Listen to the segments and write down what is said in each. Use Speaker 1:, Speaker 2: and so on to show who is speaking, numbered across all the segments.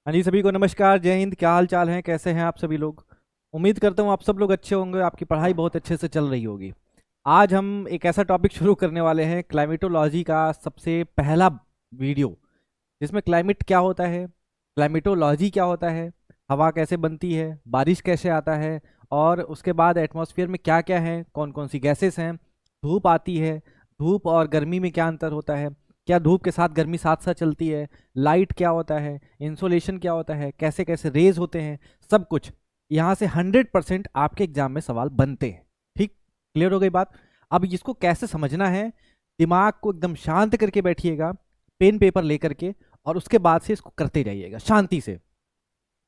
Speaker 1: हाँ जी, सभी को नमस्कार, जय हिंद। क्या हाल चाल है, कैसे हैं आप सभी लोग। उम्मीद करता हूँ आप सब लोग अच्छे होंगे, आपकी पढ़ाई बहुत अच्छे से चल रही होगी। आज हम एक ऐसा टॉपिक शुरू करने वाले हैं, क्लाइमेटोलॉजी का सबसे पहला वीडियो, जिसमें क्लाइमेट क्या होता है, क्लाइमेटोलॉजी क्या होता है, हवा कैसे बनती है, बारिश कैसे आता है, और उसके बाद एटमॉस्फेयर में क्या क्या है, कौन कौन सी गैसेस हैं, धूप आती है, धूप और गर्मी में क्या अंतर होता है, क्या धूप के साथ गर्मी साथ साथ चलती है, लाइट क्या होता है, इंसोलेशन क्या होता है, कैसे कैसे रेज होते हैं, सब कुछ यहाँ से 100% आपके एग्जाम में सवाल बनते हैं। ठीक, क्लियर हो गई बात। अब इसको कैसे समझना है, दिमाग को एकदम शांत करके बैठिएगा, पेन पेपर लेकर के, और उसके बाद से इसको करते जाइएगा शांति से।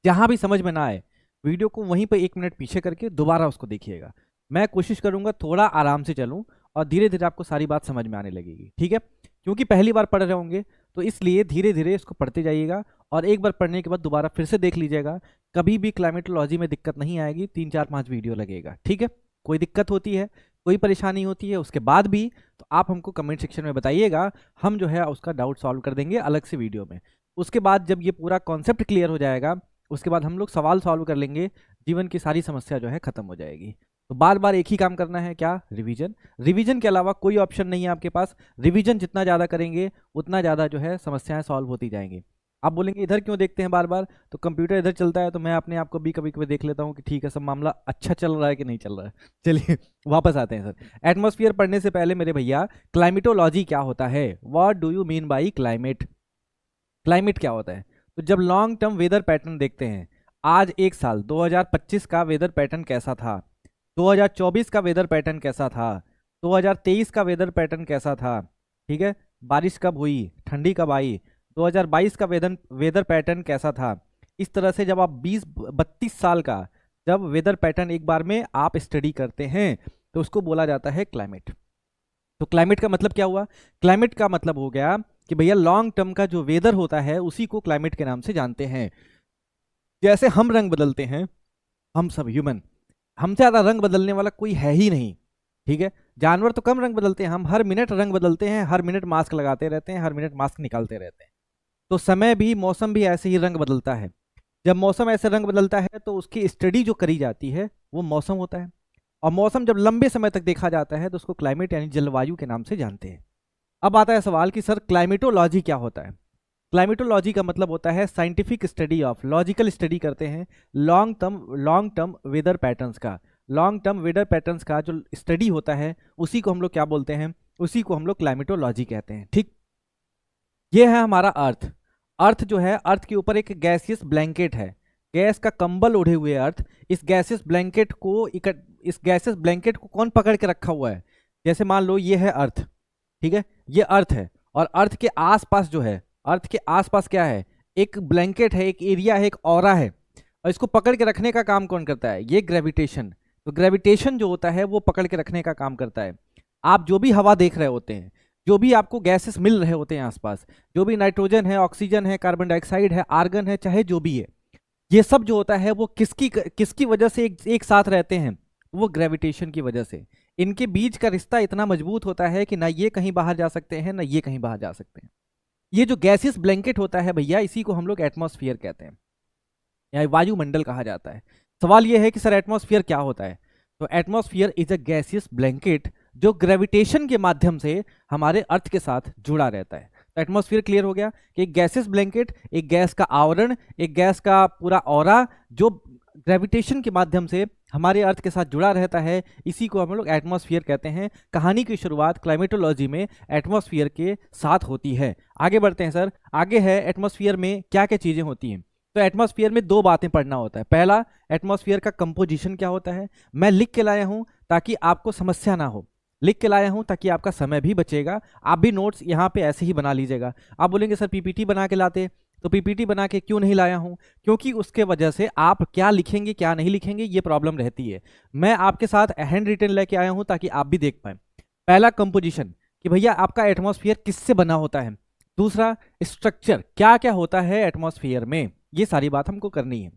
Speaker 1: जहां भी समझ में ना आए, वीडियो को वहीं पर 1 मिनट पीछे करके दोबारा उसको देखिएगा। मैं कोशिश करूंगा थोड़ा आराम से चलूं, और धीरे धीरे आपको सारी बात समझ में आने लगेगी। ठीक है, क्योंकि पहली बार पढ़ रहे होंगे, तो इसलिए धीरे धीरे इसको पढ़ते जाइएगा, और एक बार पढ़ने के बाद दोबारा फिर से देख लीजिएगा। कभी भी क्लाइमेटोलॉजी में दिक्कत नहीं आएगी, 3 4 5 वीडियो लगेगा। ठीक है, कोई दिक्कत होती है, कोई परेशानी होती है उसके बाद भी, तो आप हमको कमेंट सेक्शन में बताइएगा, हम जो है उसका डाउट सॉल्व कर देंगे अलग से वीडियो में। उसके बाद जब ये पूरा कॉन्सेप्ट क्लियर हो जाएगा, उसके बाद हम लोग सवाल सॉल्व कर लेंगे, जीवन की सारी समस्या जो है खत्म हो जाएगी। तो बार बार एक ही काम करना है, क्या, रिवीजन। रिवीजन के अलावा कोई ऑप्शन नहीं है आपके पास। रिवीजन जितना ज़्यादा करेंगे उतना ज़्यादा जो है समस्याएं सॉल्व होती जाएंगी। आप बोलेंगे इधर क्यों देखते हैं बार बार, तो कंप्यूटर इधर चलता है, तो मैं अपने आप को भी कभी कभी देख लेता हूँ कि ठीक है, सब मामला अच्छा चल रहा है कि नहीं चल रहा है। चलिए वापस आते हैं सर। एटमॉस्फेयर पढ़ने से पहले मेरे भैया, क्लाइमेटोलॉजी क्या होता है, what do you mean by climate. Climate क्या होता है, तो जब लॉन्ग टर्म वेदर पैटर्न देखते हैं, आज एक साल 2025 का वेदर पैटर्न कैसा था, 2024 का वेदर पैटर्न कैसा था, 2023 का वेदर पैटर्न कैसा था, ठीक है, बारिश कब हुई, ठंडी कब आई, 2022 का वेदर वेदर पैटर्न कैसा था। इस तरह से जब आप 20 32 साल का जब वेदर पैटर्न एक बार में आप स्टडी करते हैं, तो उसको बोला जाता है क्लाइमेट। तो क्लाइमेट का मतलब क्या हुआ, क्लाइमेट का मतलब हो गया कि भैया लॉन्ग टर्म का जो वेदर होता है उसी को क्लाइमेट के नाम से जानते हैं। जैसे हम रंग बदलते हैं, हम सब ह्यूमन, हमसे ज़्यादा रंग बदलने वाला कोई है ही नहीं। ठीक है, जानवर तो कम रंग बदलते हैं, हम हर मिनट रंग बदलते हैं, हर मिनट मास्क लगाते रहते हैं, हर मिनट मास्क निकालते रहते हैं। तो समय भी, मौसम भी ऐसे ही रंग बदलता है। जब मौसम ऐसे रंग बदलता है तो उसकी स्टडी जो करी जाती है वो मौसम होता है। और मौसम जब लंबे समय तक देखा जाता है तो उसको क्लाइमेट यानी जलवायु के नाम से जानते हैं। अब आता है सवाल कि सर क्लाइमेटोलॉजी क्या होता है। क्लाइमेटोलॉजी का मतलब होता है scientific study of, logical study करते हैं लॉन्ग टर्म वेदर पैटर्न्स का। लॉन्ग टर्म वेदर पैटर्न्स का जो स्टडी होता है उसी को हम लोग क्या बोलते हैं, उसी को हम लोग क्लाइमेटोलॉजी कहते हैं। ठीक, ये है हमारा अर्थ। अर्थ जो है, अर्थ के ऊपर एक गैसियस ब्लैंकेट है, गैस का कंबल ओढ़े हुए अर्थ। इस गैसियस ब्लैंकेट को इस गैसियस ब्लैंकेट को कौन पकड़ के रखा हुआ है, जैसे मान लो ये है अर्थ, ठीक है, ये अर्थ है, और अर्थ के आसपास जो है, अर्थ के आसपास क्या है, एक ब्लैंकेट है, एक एरिया है, एक ऑरा है, और इसको पकड़ के रखने का काम कौन करता है, ये ग्रेविटेशन। तो ग्रेविटेशन जो होता है वो पकड़ के रखने का काम करता है। आप जो भी हवा देख रहे होते हैं, जो भी आपको गैसेस मिल रहे होते हैं आसपास, जो भी नाइट्रोजन है, ऑक्सीजन है, कार्बन डाइऑक्साइड है, आर्गन है, चाहे जो भी है, ये सब जो होता है वो किसकी किसकी वजह से एक साथ रहते हैं, वो ग्रेविटेशन की वजह से। इनके बीच का रिश्ता इतना मजबूत होता है कि ना ये कहीं बाहर जा सकते हैं, ना ये कहीं बाहर जा सकते हैं। ये जो गैसियस ब्लैंकेट होता है भैया, इसी को हम लोग एटमॉस्फेयर कहते हैं, या वायुमंडल कहा जाता है। सवाल ये है कि सर एटमॉस्फेयर क्या होता है, तो atmosphere is a gaseous blanket जो ग्रेविटेशन के माध्यम से हमारे अर्थ के साथ जुड़ा रहता है। तो एटमॉस्फेयर क्लियर हो गया कि एक गैसियस ब्लैंकेट, एक गैस का आवरण, एक गैस का पूरा ऑरा जो ग्रेविटेशन के माध्यम से हमारे अर्थ के साथ जुड़ा रहता है, इसी को हम लोग एटमॉस्फेयर कहते हैं। कहानी की शुरुआत क्लाइमेटोलॉजी में एटमॉस्फेयर के साथ होती है। आगे बढ़ते हैं सर, आगे है एटमॉस्फेयर में क्या क्या चीजें होती हैं। तो एटमॉस्फेयर में 2 बातें पढ़ना होता है। पहला, एटमॉस्फेयर का कंपोजिशन क्या होता है, मैं लिख के लाया हूं ताकि आपको समस्या ना हो, लिख के लाया हूं ताकि आपका समय भी बचेगा। आप भी नोट्स यहाँ पे ऐसे ही बना लीजिएगा। आप बोलेंगे सर पीपीटी बना के लाते, तो पीपीटी बना के क्यों नहीं लाया हूं, क्योंकि उसके वजह से आप क्या लिखेंगे क्या नहीं लिखेंगे ये प्रॉब्लम रहती है। मैं आपके साथ हैंड रिटन लेके आया हूं ताकि आप भी देख पाए। पहला कंपोजिशन, कि भैया आपका एटमॉस्फेयर किससे बना होता है। दूसरा, स्ट्रक्चर, क्या क्या होता है एटमॉस्फेयर में, ये सारी बात हमको करनी है।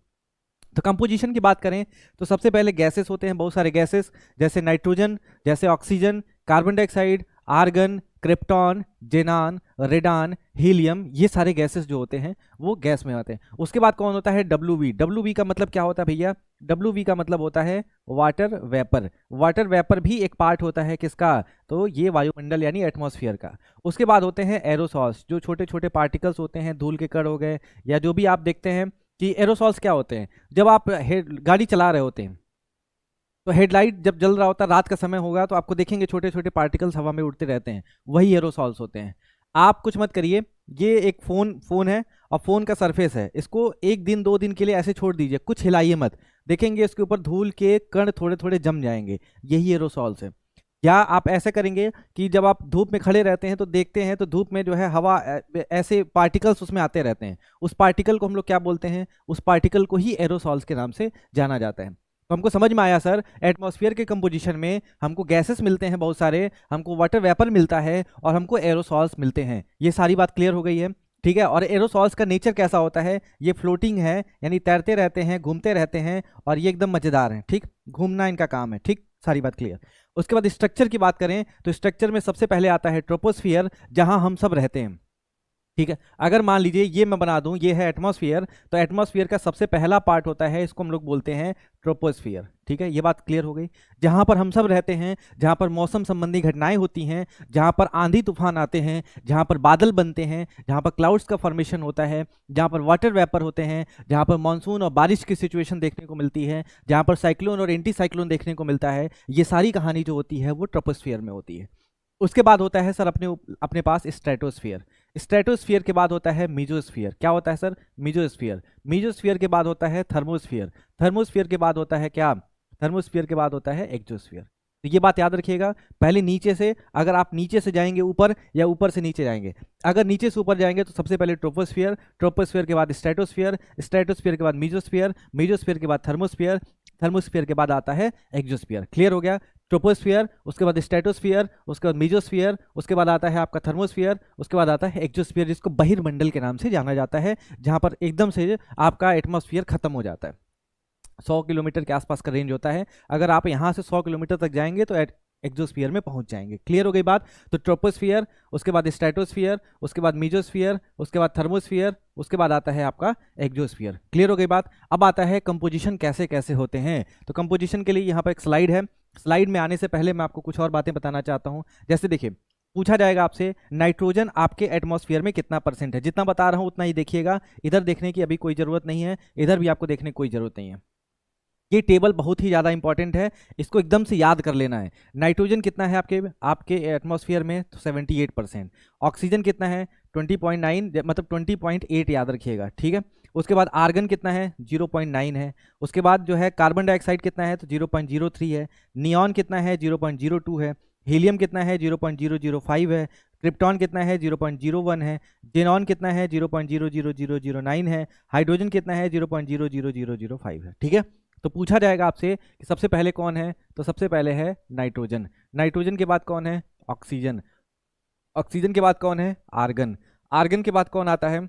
Speaker 1: तो कंपोजिशन की बात करें तो सबसे पहले गैसेस होते हैं, बहुत सारे गैसेस, जैसे नाइट्रोजन, जैसे oxygen, carbon dioxide, argon, krypton, xenon, radon, helium, ये सारे गैसेस जो होते हैं वो गैस में आते हैं। उसके बाद कौन होता है? डब्ल्यू वी का मतलब क्या होता है भैया? डब्ल्यू का मतलब होता है वाटर वेपर। वाटर वेपर भी एक पार्ट होता है किसका? तो ये वायुमंडल यानी एटमॉस्फेयर का। उसके बाद होते हैं एरोसॉल्स, जो छोटे छोटे पार्टिकल्स होते हैं, धूल के कण हो गए, या जो भी आप देखते हैं कि एरोसॉल्स क्या होते हैं, जब आप गाड़ी चला रहे होते हैं तो हेडलाइट जब जल रहा होता है, रात का समय होगा, तो आपको देखेंगे छोटे छोटे पार्टिकल्स हवा में उड़ते रहते हैं, वही एरोसॉल्स होते हैं। आप कुछ मत करिए, ये एक फोन है और फोन का सरफेस है, इसको एक दिन 2 दिन के लिए ऐसे छोड़ दीजिए, कुछ हिलाइए मत, देखेंगे इसके ऊपर धूल के कण थोड़े थोड़े जम जाएंगे, यही एरोसॉल्स है। या आप ऐसे करेंगे कि जब आप धूप में खड़े रहते हैं तो देखते हैं तो धूप में जो है हवा ऐसे पार्टिकल्स उसमें आते रहते हैं, उस पार्टिकल को हम लोग क्या बोलते हैं? उस पार्टिकल को ही एरोसॉल्स के नाम से जाना जाता है। तो हमको समझ में आया सर, एटमॉस्फेयर के कंपोजिशन में हमको गैसेस मिलते हैं बहुत सारे, हमको वाटर वेपर मिलता है और हमको एरोसॉल्स मिलते हैं। ये सारी बात क्लियर हो गई है, ठीक है। और एरोसॉल्स का नेचर कैसा होता है? ये फ्लोटिंग है, यानी तैरते रहते हैं, घूमते रहते हैं, और ये एकदम मजेदार हैं, ठीक, घूमना इनका काम है, ठीक, सारी बात क्लियर। उसके बाद स्ट्रक्चर की बात करें तो स्ट्रक्चर में सबसे पहले आता है ट्रोपोस्फियर, जहां हम सब रहते हैं, ठीक है। अगर मान लीजिए ये मैं बना दूं, ये है एटमॉस्फेयर, तो एटमॉस्फेयर का सबसे पहला पार्ट होता है, इसको हम लोग बोलते हैं ट्रोपोस्फियर, ठीक है। ये बात क्लियर हो गई, जहां पर हम सब रहते हैं, जहां पर मौसम संबंधी घटनाएं होती हैं, जहां पर आंधी तूफान आते हैं, जहां पर बादल बनते हैं, जहां पर क्लाउड्स का फॉर्मेशन होता है, जहां पर वाटर वेपर होते हैं, जहां पर मानसून और बारिश की सिचुएशन देखने को मिलती है, जहां पर साइक्लोन और एंटी साइक्लोन देखने को मिलता है, ये सारी कहानी जो होती है वो ट्रोपोस्फियर में होती है। उसके बाद होता है सर अपने अपने पास स्ट्रेटोस्फियर। स्ट्रेटोस्फियर के बाद होता है मीजोस्फियर। क्या होता है सर? मीजोस्फियर। मीजोस्फियर के बाद होता है थर्मोस्फियर। थर्मोस्फियर के बाद होता है क्या? थर्मोस्फियर के बाद होता है एक्सोस्फियर। तो ये बात याद रखिएगा, पहले नीचे से, अगर आप नीचे से जाएंगे ऊपर या ऊपर से नीचे जाएंगे, अगर नीचे से ऊपर जाएंगे तो सबसे पहले ट्रोपोस्फियर, ट्रोपोस्फियर के बाद स्ट्रेटोस्फियर, स्ट्रेटोस्फियर के बाद मीजोस्फियर, मीजोस्फियर के बाद थर्मोस्फियर, थर्मोस्फियर के बाद आता है एक्सोस्फियर। क्लियर हो गया? ट्रोपोस्फियर, उसके बाद स्ट्रेटोस्फियर, उसके बाद मीजोस्फियर, उसके बाद आता है आपका थर्मोस्फियर, उसके बाद आता है एक्सोस्फियर, जिसको बहिर्मंडल के नाम से जाना जाता है, जहां पर एकदम से आपका एटमॉस्फियर खत्म हो जाता है। 100 किलोमीटर के आसपास का रेंज होता है, अगर आप यहाँ से 100 किलोमीटर तक जाएंगे तो एक्सोस्फियर में पहुंच जाएंगे। क्लियर हो गई बात? तो ट्रोपोस्फियर, उसके बाद स्ट्रेटोस्फियर, उसके बाद मीजोस्फियर, उसके बाद थर्मोस्फियर, उसके बाद आता है आपका एक्सोस्फियर। क्लियर हो गई बात? अब आता है कंपोजिशन कैसे कैसे होते हैं। तो कंपोजिशन के लिए यहाँ पर एक स्लाइड है, स्लाइड में आने से पहले मैं आपको कुछ और बातें बताना चाहता हूँ। जैसे देखिए, पूछा जाएगा आपसे नाइट्रोजन आपके एटमॉस्फेयर में कितना परसेंट है, जितना बता रहा हूँ उतना ही देखिएगा, इधर देखने की अभी कोई ज़रूरत नहीं है, इधर भी आपको देखने की कोई ज़रूरत नहीं है। ये टेबल बहुत ही ज़्यादा इंपॉर्टेंट है, इसको एकदम से याद कर लेना है। नाइट्रोजन कितना है आपके आपके एटमॉस्फेयर में? तो 78%। ऑक्सीजन कितना है? 20.9, मतलब 20.8 याद रखिएगा, ठीक है। उसके बाद आर्गन कितना है? 0.9 है। उसके बाद जो है कार्बन डाइऑक्साइड कितना है? तो 0.03 है। नियॉन कितना है? 0.02 है। हीलियम कितना है? 0.005 है। क्रिप्टॉन कितना है? 0.01 है। जेनॉन कितना है? 0.00009 है। हाइड्रोजन कितना है? 0.00005 है, ठीक है। तो पूछा जाएगा आपसे कि सबसे पहले कौन है, तो सबसे पहले है नाइट्रोजन। नाइट्रोजन के बाद कौन है? ऑक्सीजन। ऑक्सीजन के बाद कौन है? आर्गन। आर्गन के बाद कौन आता है?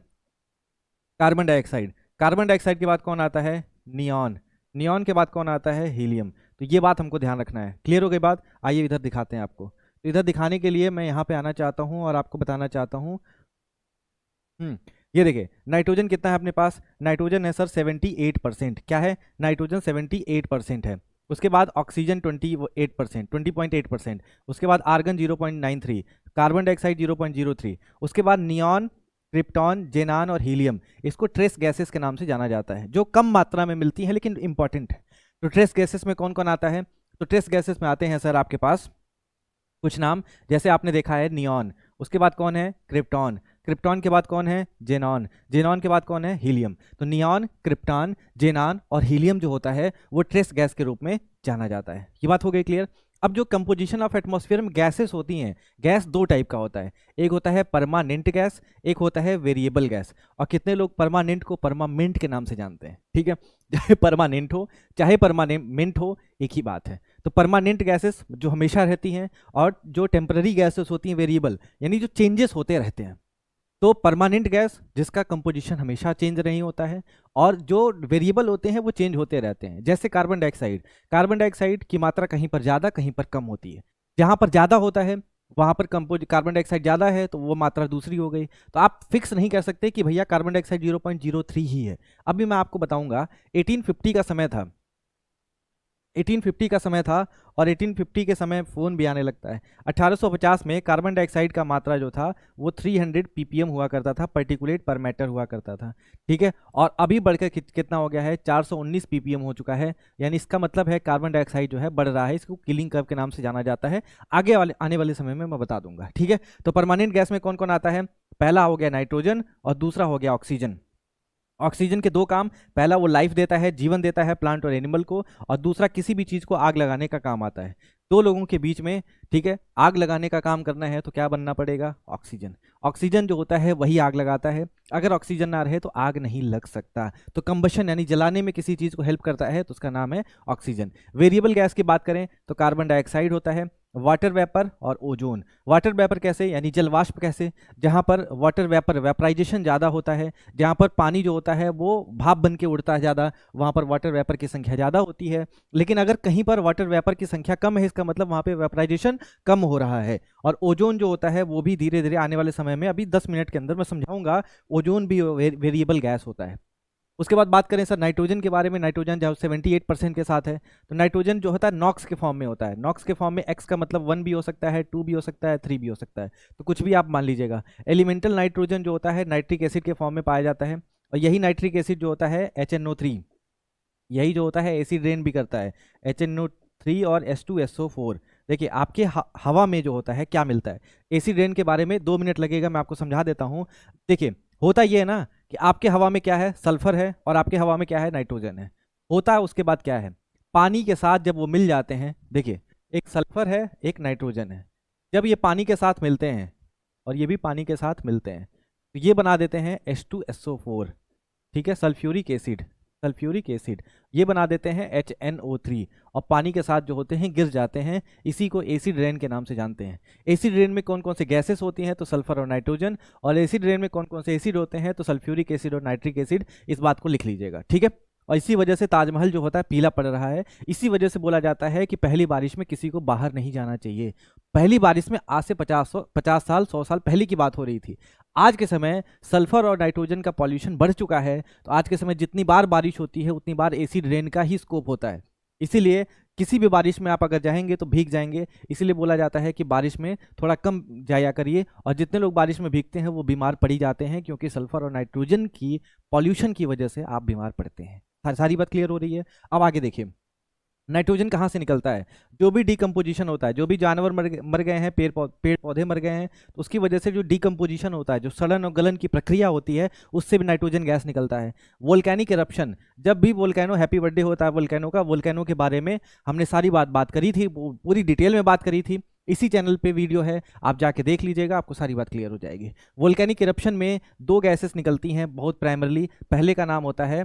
Speaker 1: Carbon dioxide. कार्बन डाइऑक्साइड के बाद कौन आता है? नियॉन। नियॉन के बाद कौन आता है? हीलियम। तो ये बात हमको ध्यान रखना है। क्लियर हो गई बात? आइए इधर दिखाते हैं आपको। तो इधर दिखाने के लिए मैं यहाँ पे आना चाहता हूँ और आपको बताना चाहता हूँ। ये देखिए, नाइट्रोजन कितना है अपने पास? नाइट्रोजन है सर 78%। क्या है? नाइट्रोजन 78% है। उसके बाद ऑक्सीजन 28%, 20.8%। उसके बाद आर्गन 0.93, कार्बन डाइऑक्साइड 0.03। उसके बाद नियॉन, क्रिप्टॉन, जेनान और हीलियम, इसको ट्रेस गैसेस के नाम से जाना जाता है, जो कम मात्रा में मिलती है लेकिन इंपॉर्टेंट है। तो ट्रेस गैसेस में कौन कौन आता है? तो ट्रेस गैसेस में आते हैं सर आपके पास कुछ नाम, जैसे आपने देखा है नियॉन, उसके बाद कौन है? क्रिप्टॉन। क्रिप्टॉन के बाद कौन है? जेनॉन। जेनॉन के बाद कौन है? हीलियम। तो नियॉन, क्रिप्टॉन, जेनान और हीलियम जो होता है वो ट्रेस गैस के रूप में जाना जाता है। ये बात हो गई क्लियर? अब जो कंपोजिशन ऑफ एटमॉस्फेयर में गैसेस होती हैं, गैस 2 टाइप का होता है, एक होता है परमानेंट गैस, एक होता है वेरिएबल गैस। और कितने लोग परमानेंट को परमामेंट के नाम से जानते हैं, ठीक है। चाहे परमानेंट हो चाहे परमानेंट हो, एक ही बात है। तो परमानेंट गैसेस जो हमेशा रहती हैं, और जो टेम्पररी गैसेस होती हैं वेरिएबल, यानी जो चेंजेस होते रहते हैं। तो परमानेंट गैस जिसका कंपोजिशन हमेशा चेंज नहीं होता है, और जो वेरिएबल होते हैं वो चेंज होते रहते हैं। जैसे कार्बन डाइऑक्साइड, कार्बन डाइऑक्साइड की मात्रा कहीं पर ज़्यादा कहीं पर कम होती है। जहाँ पर ज़्यादा होता है वहाँ पर कार्बन डाइऑक्साइड ज़्यादा है तो वो मात्रा दूसरी हो गई। तो आप फिक्स नहीं कर सकते कि भैया कार्बन डाइऑक्साइड 0.03 ही है। अभी मैं आपको बताऊंगा, 1850 का समय था, 1850 का समय था, और 1850 के समय फ़ोन भी आने लगता है। 1850 में कार्बन डाइऑक्साइड का मात्रा जो था वो 300 ppm हुआ करता था, पार्टिकुलेट पर मैटर हुआ करता था, ठीक है। और अभी बढ़कर कितना हो गया है, 419 ppm हो चुका है। यानी इसका मतलब है कार्बन डाइऑक्साइड जो है बढ़ रहा है। इसको किलिंग कर्व के नाम से जाना जाता है। आगे वाले आने वाले समय में मैं बता दूंगा, ठीक है। तो परमानेंट गैस में कौन कौन आता है? पहला हो गया नाइट्रोजन और दूसरा हो गया ऑक्सीजन। ऑक्सीजन के दो काम, पहला वो लाइफ देता है, जीवन देता है प्लांट और एनिमल को, और दूसरा किसी भी चीज को आग लगाने का काम आता है। दो लोगों के बीच में, ठीक है, आग लगाने का काम करना है तो क्या बनना पड़ेगा? ऑक्सीजन। ऑक्सीजन जो होता है वही आग लगाता है। अगर ऑक्सीजन ना रहे तो आग नहीं लग सकता। तो कंबशन यानी जलाने में किसी चीज को हेल्प करता है तो उसका नाम है ऑक्सीजन। वेरिएबल गैस की बात करें तो कार्बन डाइऑक्साइड होता है, वाटर वेपर और ओजोन। वाटर वेपर कैसे? यानी जलवाष्प कैसे? जहां पर वाटर वेपर वेपराइजेशन ज़्यादा होता है, जहां पर पानी जो होता है वो भाप बन के उड़ता है ज़्यादा, वहां पर वाटर वेपर की संख्या ज़्यादा होती है। लेकिन अगर कहीं पर वाटर वेपर की संख्या कम है, इसका मतलब वहां पे वेपराइजेशन कम हो रहा है। और ओजोन जो होता है वो भी धीरे धीरे आने वाले समय में, अभी 10 मिनट के अंदर मैं समझाऊंगा, ओजोन भी वेरिएबल गैस होता है। उसके बाद बात करें सर नाइट्रोजन के बारे में, नाइट्रोजन जो 78% के साथ है। तो नाइट्रोजन जो होता है नॉक्स के फॉर्म में होता है। नॉक्स के फॉर्म में एक्स का मतलब 1 भी हो सकता है, 2 भी हो सकता है, 3 भी हो सकता है, तो कुछ भी आप मान लीजिएगा। एलिमेंटल नाइट्रोजन जो होता है नाइट्रिक एसिड के फॉर्म में पाया जाता है, और यही नाइट्रिक एसिड जो होता है HNO3, यही जो होता है एसिड रेन भी करता है, HNO3 और H2SO4। देखिए आपके हवा में जो होता है क्या मिलता है। एसिड रेन के बारे में 2 मिनट लगेगा, मैं आपको समझा देता हूँ। देखिए होता ये है ना कि आपके हवा में क्या है? सल्फर है, और आपके हवा में क्या है? नाइट्रोजन है। होता है उसके बाद क्या है? पानी के साथ जब वो मिल जाते हैं, देखिए एक सल्फर है, एक नाइट्रोजन है, जब ये पानी के साथ मिलते हैं और ये भी पानी के साथ मिलते हैं तो ये बना देते हैं H2SO4, ठीक है, सल्फ्यूरिक एसिड। सल्फ्यूरिक एसिड ये बना देते हैं HNO3, और पानी के साथ जो होते हैं गिर जाते हैं। इसी को एसिड रेन के नाम से जानते हैं। एसिड रेन में कौन कौन से गैसेस होती हैं? तो सल्फर और नाइट्रोजन। और एसिड रेन में कौन कौन से एसिड होते हैं? तो सल्फ्यूरिक एसिड और नाइट्रिक एसिड। इस बात को लिख लीजिएगा, ठीक है। और इसी वजह से ताजमहल जो होता है पीला पड़ रहा है। इसी वजह से बोला जाता है कि पहली बारिश में किसी को बाहर नहीं जाना चाहिए। पहली बारिश में आज से 50 साल 100 साल पहले की बात हो रही थी। आज के समय सल्फर और नाइट्रोजन का पॉल्यूशन बढ़ चुका है, तो आज के समय जितनी बार बारिश होती है उतनी बार एसिड रेन का ही स्कोप होता है। इसीलिए किसी भी बारिश में आप अगर जाएंगे तो भीग जाएंगे। इसीलिए बोला जाता है कि बारिश में थोड़ा कम जाया करिए, और जितने लोग बारिश में भीगते हैं वो बीमार पड़ ही जाते हैं, क्योंकि सल्फर और नाइट्रोजन की पॉल्यूशन की वजह से आप बीमार पड़ते हैं। सारी बात क्लियर हो रही है? अब आगे देखिए, नाइट्रोजन कहाँ से निकलता है? जो भी डिकम्पोजिशन होता है, जो भी जानवर मर गए हैं, पेड़ पौधे मर गए हैं, तो उसकी वजह से जो डिकम्पोजिशन होता है, जो सड़न और गलन की प्रक्रिया होती है, उससे भी नाइट्रोजन गैस निकलता है। वोल्केनिक इरप्शन, जब भी वोल्केनो, हैप्पी बर्थडे होता है वोल्केनो का, वोल्केनो के बारे में हमने सारी बात करी थी, पूरी डिटेल में बात करी थी। इसी चैनल पे वीडियो है, आप जाके देख लीजिएगा, आपको सारी बात क्लियर हो जाएगी। वोल्केनिक इरप्शन में दो गैसेस निकलती हैं बहुत प्राइमरली। पहले का नाम होता है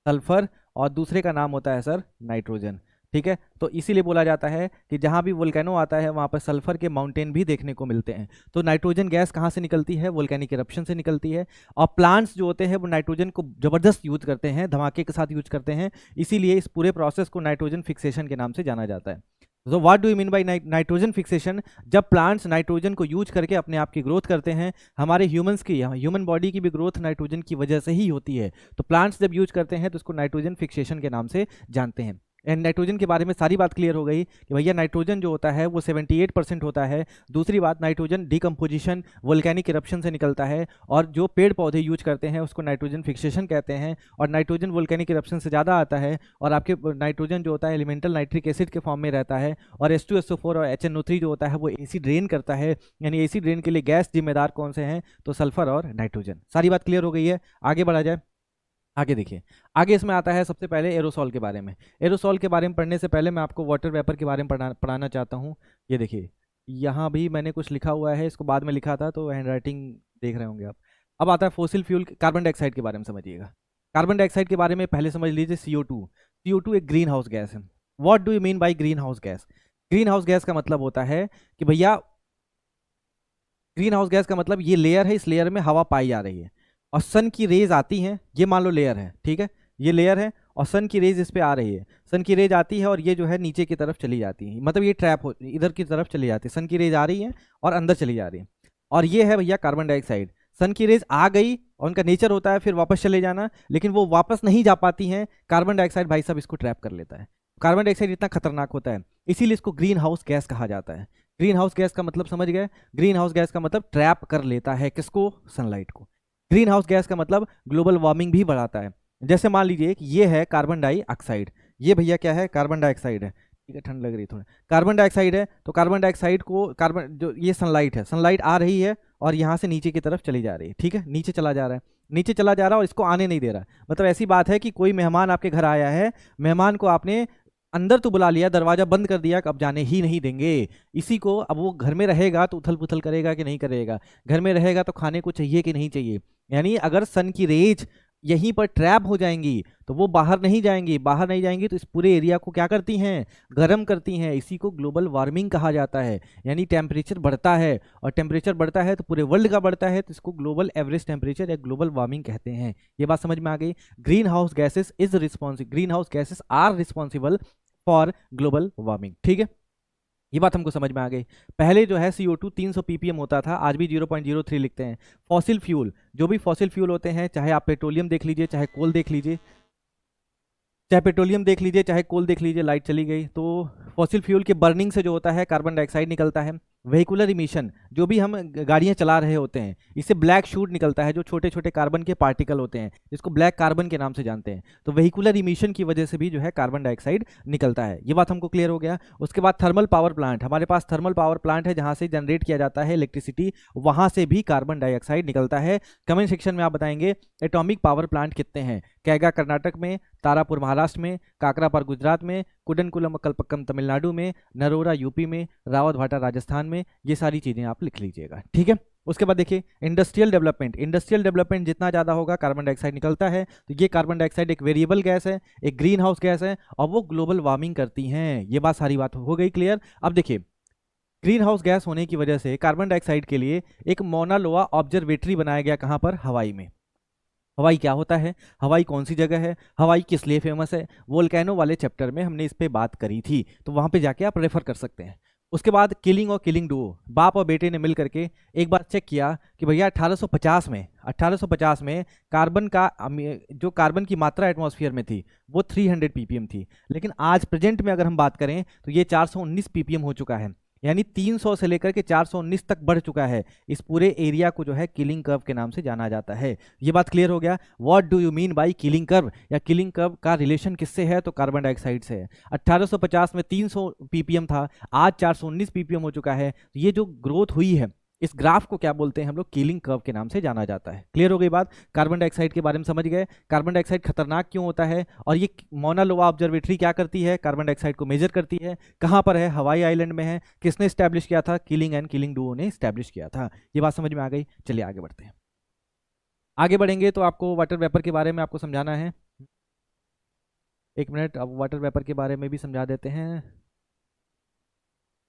Speaker 1: सल्फर और दूसरे का नाम होता है सर नाइट्रोजन, ठीक है। तो इसीलिए बोला जाता है कि जहां भी वोल्केनो आता है वहां पर सल्फर के माउंटेन भी देखने को मिलते हैं। तो नाइट्रोजन गैस कहां से निकलती है? वोल्केनिक इरप्शन से निकलती है। और प्लांट्स जो होते हैं वो नाइट्रोजन को जबरदस्त यूज करते हैं, धमाके के साथ यूज करते हैं। इसीलिए इस पूरे प्रोसेस को नाइट्रोजन फिक्सेशन के नाम से जाना जाता है। तो what do you mean by nitrogen fixation? जब प्लांट्स नाइट्रोजन को यूज करके अपने आप की ग्रोथ करते हैं, हमारे ह्यूमंस की, ह्यूमन बॉडी की भी ग्रोथ नाइट्रोजन की वजह से ही होती है। तो प्लांट्स जब यूज करते हैं तो उसको नाइट्रोजन फिक्सेशन के नाम से जानते हैं। एंड नाइट्रोजन के बारे में सारी बात क्लियर हो गई कि भैया नाइट्रोजन जो होता है वो 78% होता है। दूसरी बात, नाइट्रोजन डिकम्पोजिशन वोल्केनिक इरप्शन से निकलता है, और जो पेड़ पौधे यूज करते हैं उसको नाइट्रोजन फिक्सेशन कहते हैं। और नाइट्रोजन वोल्केनिक इरप्शन से ज़्यादा आता है, और आपके नाइट्रोजन जो होता है एलिमेंटल नाइट्रिक एसिड के फॉर्म में रहता है। और H2SO4 और HNO3 जो होता है वो एसिड रेन करता है। यानी एसिड रेन के लिए गैस जिम्मेदार कौन से हैं? तो सल्फर और नाइट्रोजन। सारी बात क्लियर हो गई है? आगे बढ़ा जाए। आगे देखिए, आगे इसमें आता है सबसे पहले एरोसॉल के बारे में। एरोसॉल के बारे में पढ़ने से पहले मैं आपको वाटर वेपर के बारे में पढ़ाना चाहता हूँ। ये देखिए, यहाँ भी मैंने कुछ लिखा हुआ है, इसको बाद में लिखा था तो हैंड राइटिंग देख रहे होंगे आप। अब आता है फोसिल फ्यूल, कार्बन डाइऑक्साइड के बारे में समझिएगा। कार्बन डाइऑक्साइड के बारे में पहले समझ लीजिए CO2। CO2 एक ग्रीन हाउस गैस है। What do you mean by green house gas? Green house gas का मतलब होता है कि भैया, ग्रीन हाउस गैस का मतलब ये लेयर है, इस लेयर में हवा पाई जा रही है, और सन की रेज आती हैं, ये मान लो लेयर है, ठीक है, ये लेयर है, और सन की रेज इस पे आ रही है, सन की रेज आती है और ये जो है नीचे की तरफ चली जाती है, मतलब ये ट्रैप हो इधर की तरफ चली जाती है, सन की रेज आ रही है और अंदर चली जा रही है। और ये है भैया कार्बन डाइऑक्साइड, सन की रेज आ गई और उनका नेचर होता है फिर वापस चले जाना, लेकिन वो वापस नहीं जा पाती हैं, कार्बन डाइऑक्साइड भाई साहब इसको ट्रैप कर लेता है। कार्बन डाइऑक्साइड इतना खतरनाक होता है, इसीलिए इसको ग्रीन हाउस गैस कहा जाता है। ग्रीन हाउस गैस का मतलब समझ गए, ग्रीन हाउस गैस का मतलब ट्रैप कर लेता है किसको, सनलाइट को। ग्रीन हाउस गैस का मतलब ग्लोबल वार्मिंग भी बढ़ाता है। जैसे मान लीजिए कि ये है कार्बन डाइऑक्साइड, ये भैया क्या है, कार्बन डाइऑक्साइड है, ठीक है, ठंड लग रही थोड़ी, कार्बन डाइऑक्साइड है, तो कार्बन डाइऑक्साइड को कार्बन जो ये सनलाइट है, सनलाइट आ रही है और यहाँ से नीचे की तरफ चली जा रही है, ठीक है, नीचे चला जा रहा है, नीचे चला जा रहा है और इसको आने नहीं दे रहा। मतलब ऐसी बात है कि कोई मेहमान आपके घर आया है, मेहमान को आपने अंदर तो बुला लिया, दरवाजा बंद कर दिया, अब जाने ही नहीं देंगे इसी को। अब वो घर में रहेगा तो उथल पुथल करेगा कि नहीं करेगा, घर में रहेगा तो खाने को चाहिए कि नहीं चाहिए। यानी अगर सन की रेज यहीं पर ट्रैप हो जाएंगी तो वो बाहर नहीं जाएंगी, बाहर नहीं जाएंगी तो इस पूरे एरिया को क्या करती हैं, गर्म करती हैं। इसी को ग्लोबल वार्मिंग कहा जाता है, यानी टेम्परेचर बढ़ता है, और टेम्परेचर बढ़ता है तो पूरे वर्ल्ड का बढ़ता है, तो इसको ग्लोबल एवरेज टेम्परेचर या ग्लोबल वार्मिंग कहते हैं। ये बात समझ में आ गई। Greenhouse gases is responsible, greenhouse gases are responsible for global warming, ठीक है, ये बात हमको समझ में आ गई। पहले जो है CO2 300 ppm होता था, आज भी 0.03 लिखते हैं। फॉसिल फ्यूल, जो भी फॉसिल फ्यूल होते हैं, चाहे आप पेट्रोलियम देख लीजिए, चाहे कोल देख लीजिए, चाहे पेट्रोलियम देख लीजिए, चाहे कोल देख लीजिए, लाइट चली गई, तो फॉसिल फ्यूल के बर्निंग से जो होता है कार्बन डाइऑक्साइड निकलता है। वेहिकुलर इमिशन, जो भी हम गाड़ियां चला रहे होते हैं, इससे ब्लैक शूट निकलता है, जो छोटे छोटे कार्बन के पार्टिकल होते हैं, जिसको ब्लैक कार्बन के नाम से जानते हैं। तो वेहिकुलर इमिशन की वजह से भी जो है कार्बन डाइऑक्साइड निकलता है। ये बात हमको क्लियर हो गया। उसके बाद थर्मल पावर प्लांट, हमारे पास थर्मल पावर प्लांट है जहां से जनरेट किया जाता है इलेक्ट्रिसिटी, वहां से भी कार्बन डाइऑक्साइड निकलता है। कमेंट सेक्शन में आप बताएंगे एटॉमिक पावर प्लांट कितने हैं। कैगा कर्नाटक में, तारापुर महाराष्ट्र में, काकरापार गुजरात में, कुडनकुलम कल्पक्कम तमिलनाडु में, नरोरा यूपी में, रावतभाटा राजस्थान में, ये सारी चीजें आप लिख लीजिएगा, ठीक है। उसके बाद देखिए इंडस्ट्रियल डेवलपमेंट, इंडस्ट्रियल डेवलपमेंट जितना ज़्यादा होगा कार्बन डाइऑक्साइड निकलता है। तो ये कार्बन डाइऑक्साइड एक वेरिएबल गैस है, एक ग्रीन हाउस गैस है, और वो ग्लोबल वार्मिंग करती हैं। ये बात सारी बात हो गई क्लियर। अब देखिए ग्रीन हाउस गैस होने की वजह से कार्बन डाइऑक्साइड के लिए एक मौना लोआ ऑब्जर्वेटरी बनाया गया, कहाँ पर, हवाई में। हवाई क्या होता है, हवाई कौन सी जगह है, हवाई किस लिए फेमस है, वोल्केनो वाले चैप्टर में हमने इस पे बात करी थी, तो वहां पे जाके आप रेफर कर सकते हैं। उसके बाद किलिंग और किलिंग डुओ, बाप और बेटे ने मिल करके एक बार चेक किया कि भैया 1850 में कार्बन का जो कार्बन की मात्रा एटमॉस्फेयर में थी वो 300 ppm थी, लेकिन आज प्रेजेंट में अगर हम बात करें तो ये 419 ppm हो चुका है, यानी 300 से लेकर के 419 तक बढ़ चुका है। इस पूरे एरिया को जो है किलिंग कर्व के नाम से जाना जाता है। ये बात क्लियर हो गया। What do you mean by killing curve, या किलिंग कर्व का रिलेशन किससे है, तो कार्बन डाइऑक्साइड से है। 1850 में 300 ppm था, आज 419 ppm हो चुका है। ये जो ग्रोथ हुई है, इस ग्राफ को क्या बोलते हैं हम लोग, किलिंग कर्व के नाम से जाना जाता है। क्लियर हो गई बात। कार्बन डाइऑक्साइड के बारे में समझ गए, कार्बन डाइऑक्साइड खतरनाक क्यों होता है, और ये मौना लोआ ऑब्जर्वेटरी क्या करती है, कार्बन डाइऑक्साइड को मेजर करती है। कहाँ पर है, हवाई आइलैंड में है। किसने स्टैब्लिश किया था, किलिंग एंड किलिंग डुओ ने स्टैब्लिश किया था। ये बात समझ में आ गई। चलिए आगे बढ़ते हैं। आगे बढ़ेंगे तो आपको वाटर वेपर के बारे में आपको समझाना है। एक मिनट, अब वाटर वेपर के बारे में भी समझा देते हैं,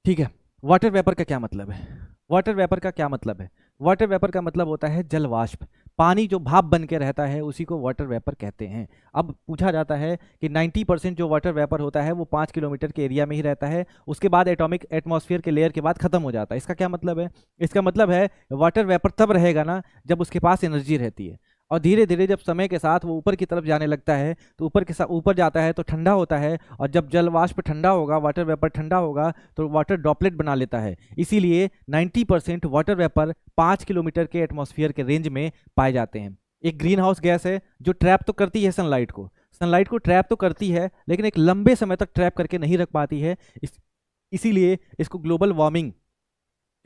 Speaker 1: ठीक है। वाटर वेपर का क्या मतलब है, वाटर वेपर का क्या मतलब है, वाटर वेपर का मतलब होता है जल वाष्प। पानी जो भाप बन के रहता है उसी को वाटर वेपर कहते हैं। अब पूछा जाता है कि 90% जो वाटर वेपर होता है वो 5 किलोमीटर के एरिया में ही रहता है, उसके बाद एटॉमिक एटमॉस्फेयर के लेयर के बाद खत्म हो जाता है। इसका क्या मतलब है, इसका मतलब है वाटर वेपर तब रहेगा ना जब उसके पास एनर्जी रहती है, और धीरे धीरे जब समय के साथ वो ऊपर की तरफ जाने लगता है तो ऊपर के साथ ऊपर जाता है तो ठंडा होता है, और जब जल वाष्प ठंडा होगा, वाटर वेपर ठंडा होगा, तो वाटर ड्रॉपलेट बना लेता है। इसीलिए 90% वाटर वेपर 5 किलोमीटर के एटमॉस्फेयर के रेंज में पाए जाते हैं। एक ग्रीन हाउस गैस है जो ट्रैप तो करती है सनलाइट को ट्रैप तो करती है, लेकिन एक लंबे समय तक ट्रैप करके नहीं रख पाती है। इसीलिए इसको ग्लोबल वार्मिंग,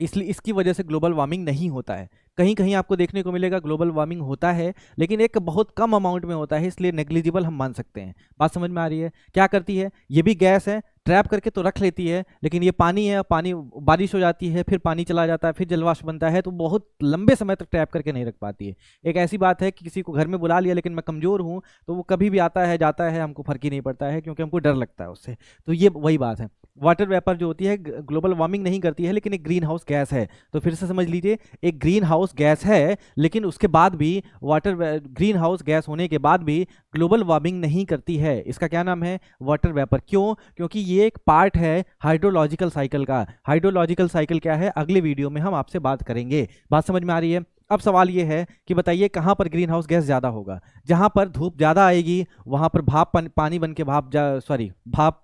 Speaker 1: इसलिए इसकी वजह से ग्लोबल वार्मिंग नहीं होता है। कहीं कहीं आपको देखने को मिलेगा ग्लोबल वार्मिंग होता है, लेकिन एक बहुत कम अमाउंट में होता है, इसलिए नेग्लिजिबल हम मान सकते हैं। बात समझ में आ रही है। क्या करती है, ये भी गैस है, ट्रैप करके तो रख लेती है, लेकिन ये पानी है, पानी बारिश हो जाती है, फिर पानी चला जाता है, फिर जलवाष्प बनता है, तो बहुत लंबे समय तक ट्रैप करके नहीं रख पाती है। एक ऐसी बात है कि किसी को घर में बुला लिया, लेकिन मैं कमज़ोर हूँ, तो वो कभी भी आता है जाता है, हमको फर्क ही नहीं पड़ता है, क्योंकि हमको डर लगता है उससे। तो ये वही बात है। वाटर वेपर जो होती है ग्लोबल वार्मिंग नहीं करती है, लेकिन एक ग्रीन हाउस गैस है। तो फिर से समझ लीजिए, एक ग्रीन हाउस गैस है, लेकिन उसके बाद भी ग्रीन हाउस गैस होने के बाद भी ग्लोबल वार्मिंग नहीं करती है। इसका क्या नाम है? Water vapour. क्यों? क्योंकि ये एक पार्ट है हाइड्रोलॉजिकल साइकिल का। हाइड्रोलॉजिकल साइकिल क्या है, अगले वीडियो में हम आपसे बात करेंगे। बात समझ में आ रही है? अब सवाल ये है कि बताइए कहाँ पर ग्रीन हाउस गैस ज़्यादा होगा? जहाँ पर धूप ज़्यादा आएगी वहाँ पर भाप पानी बन के भाप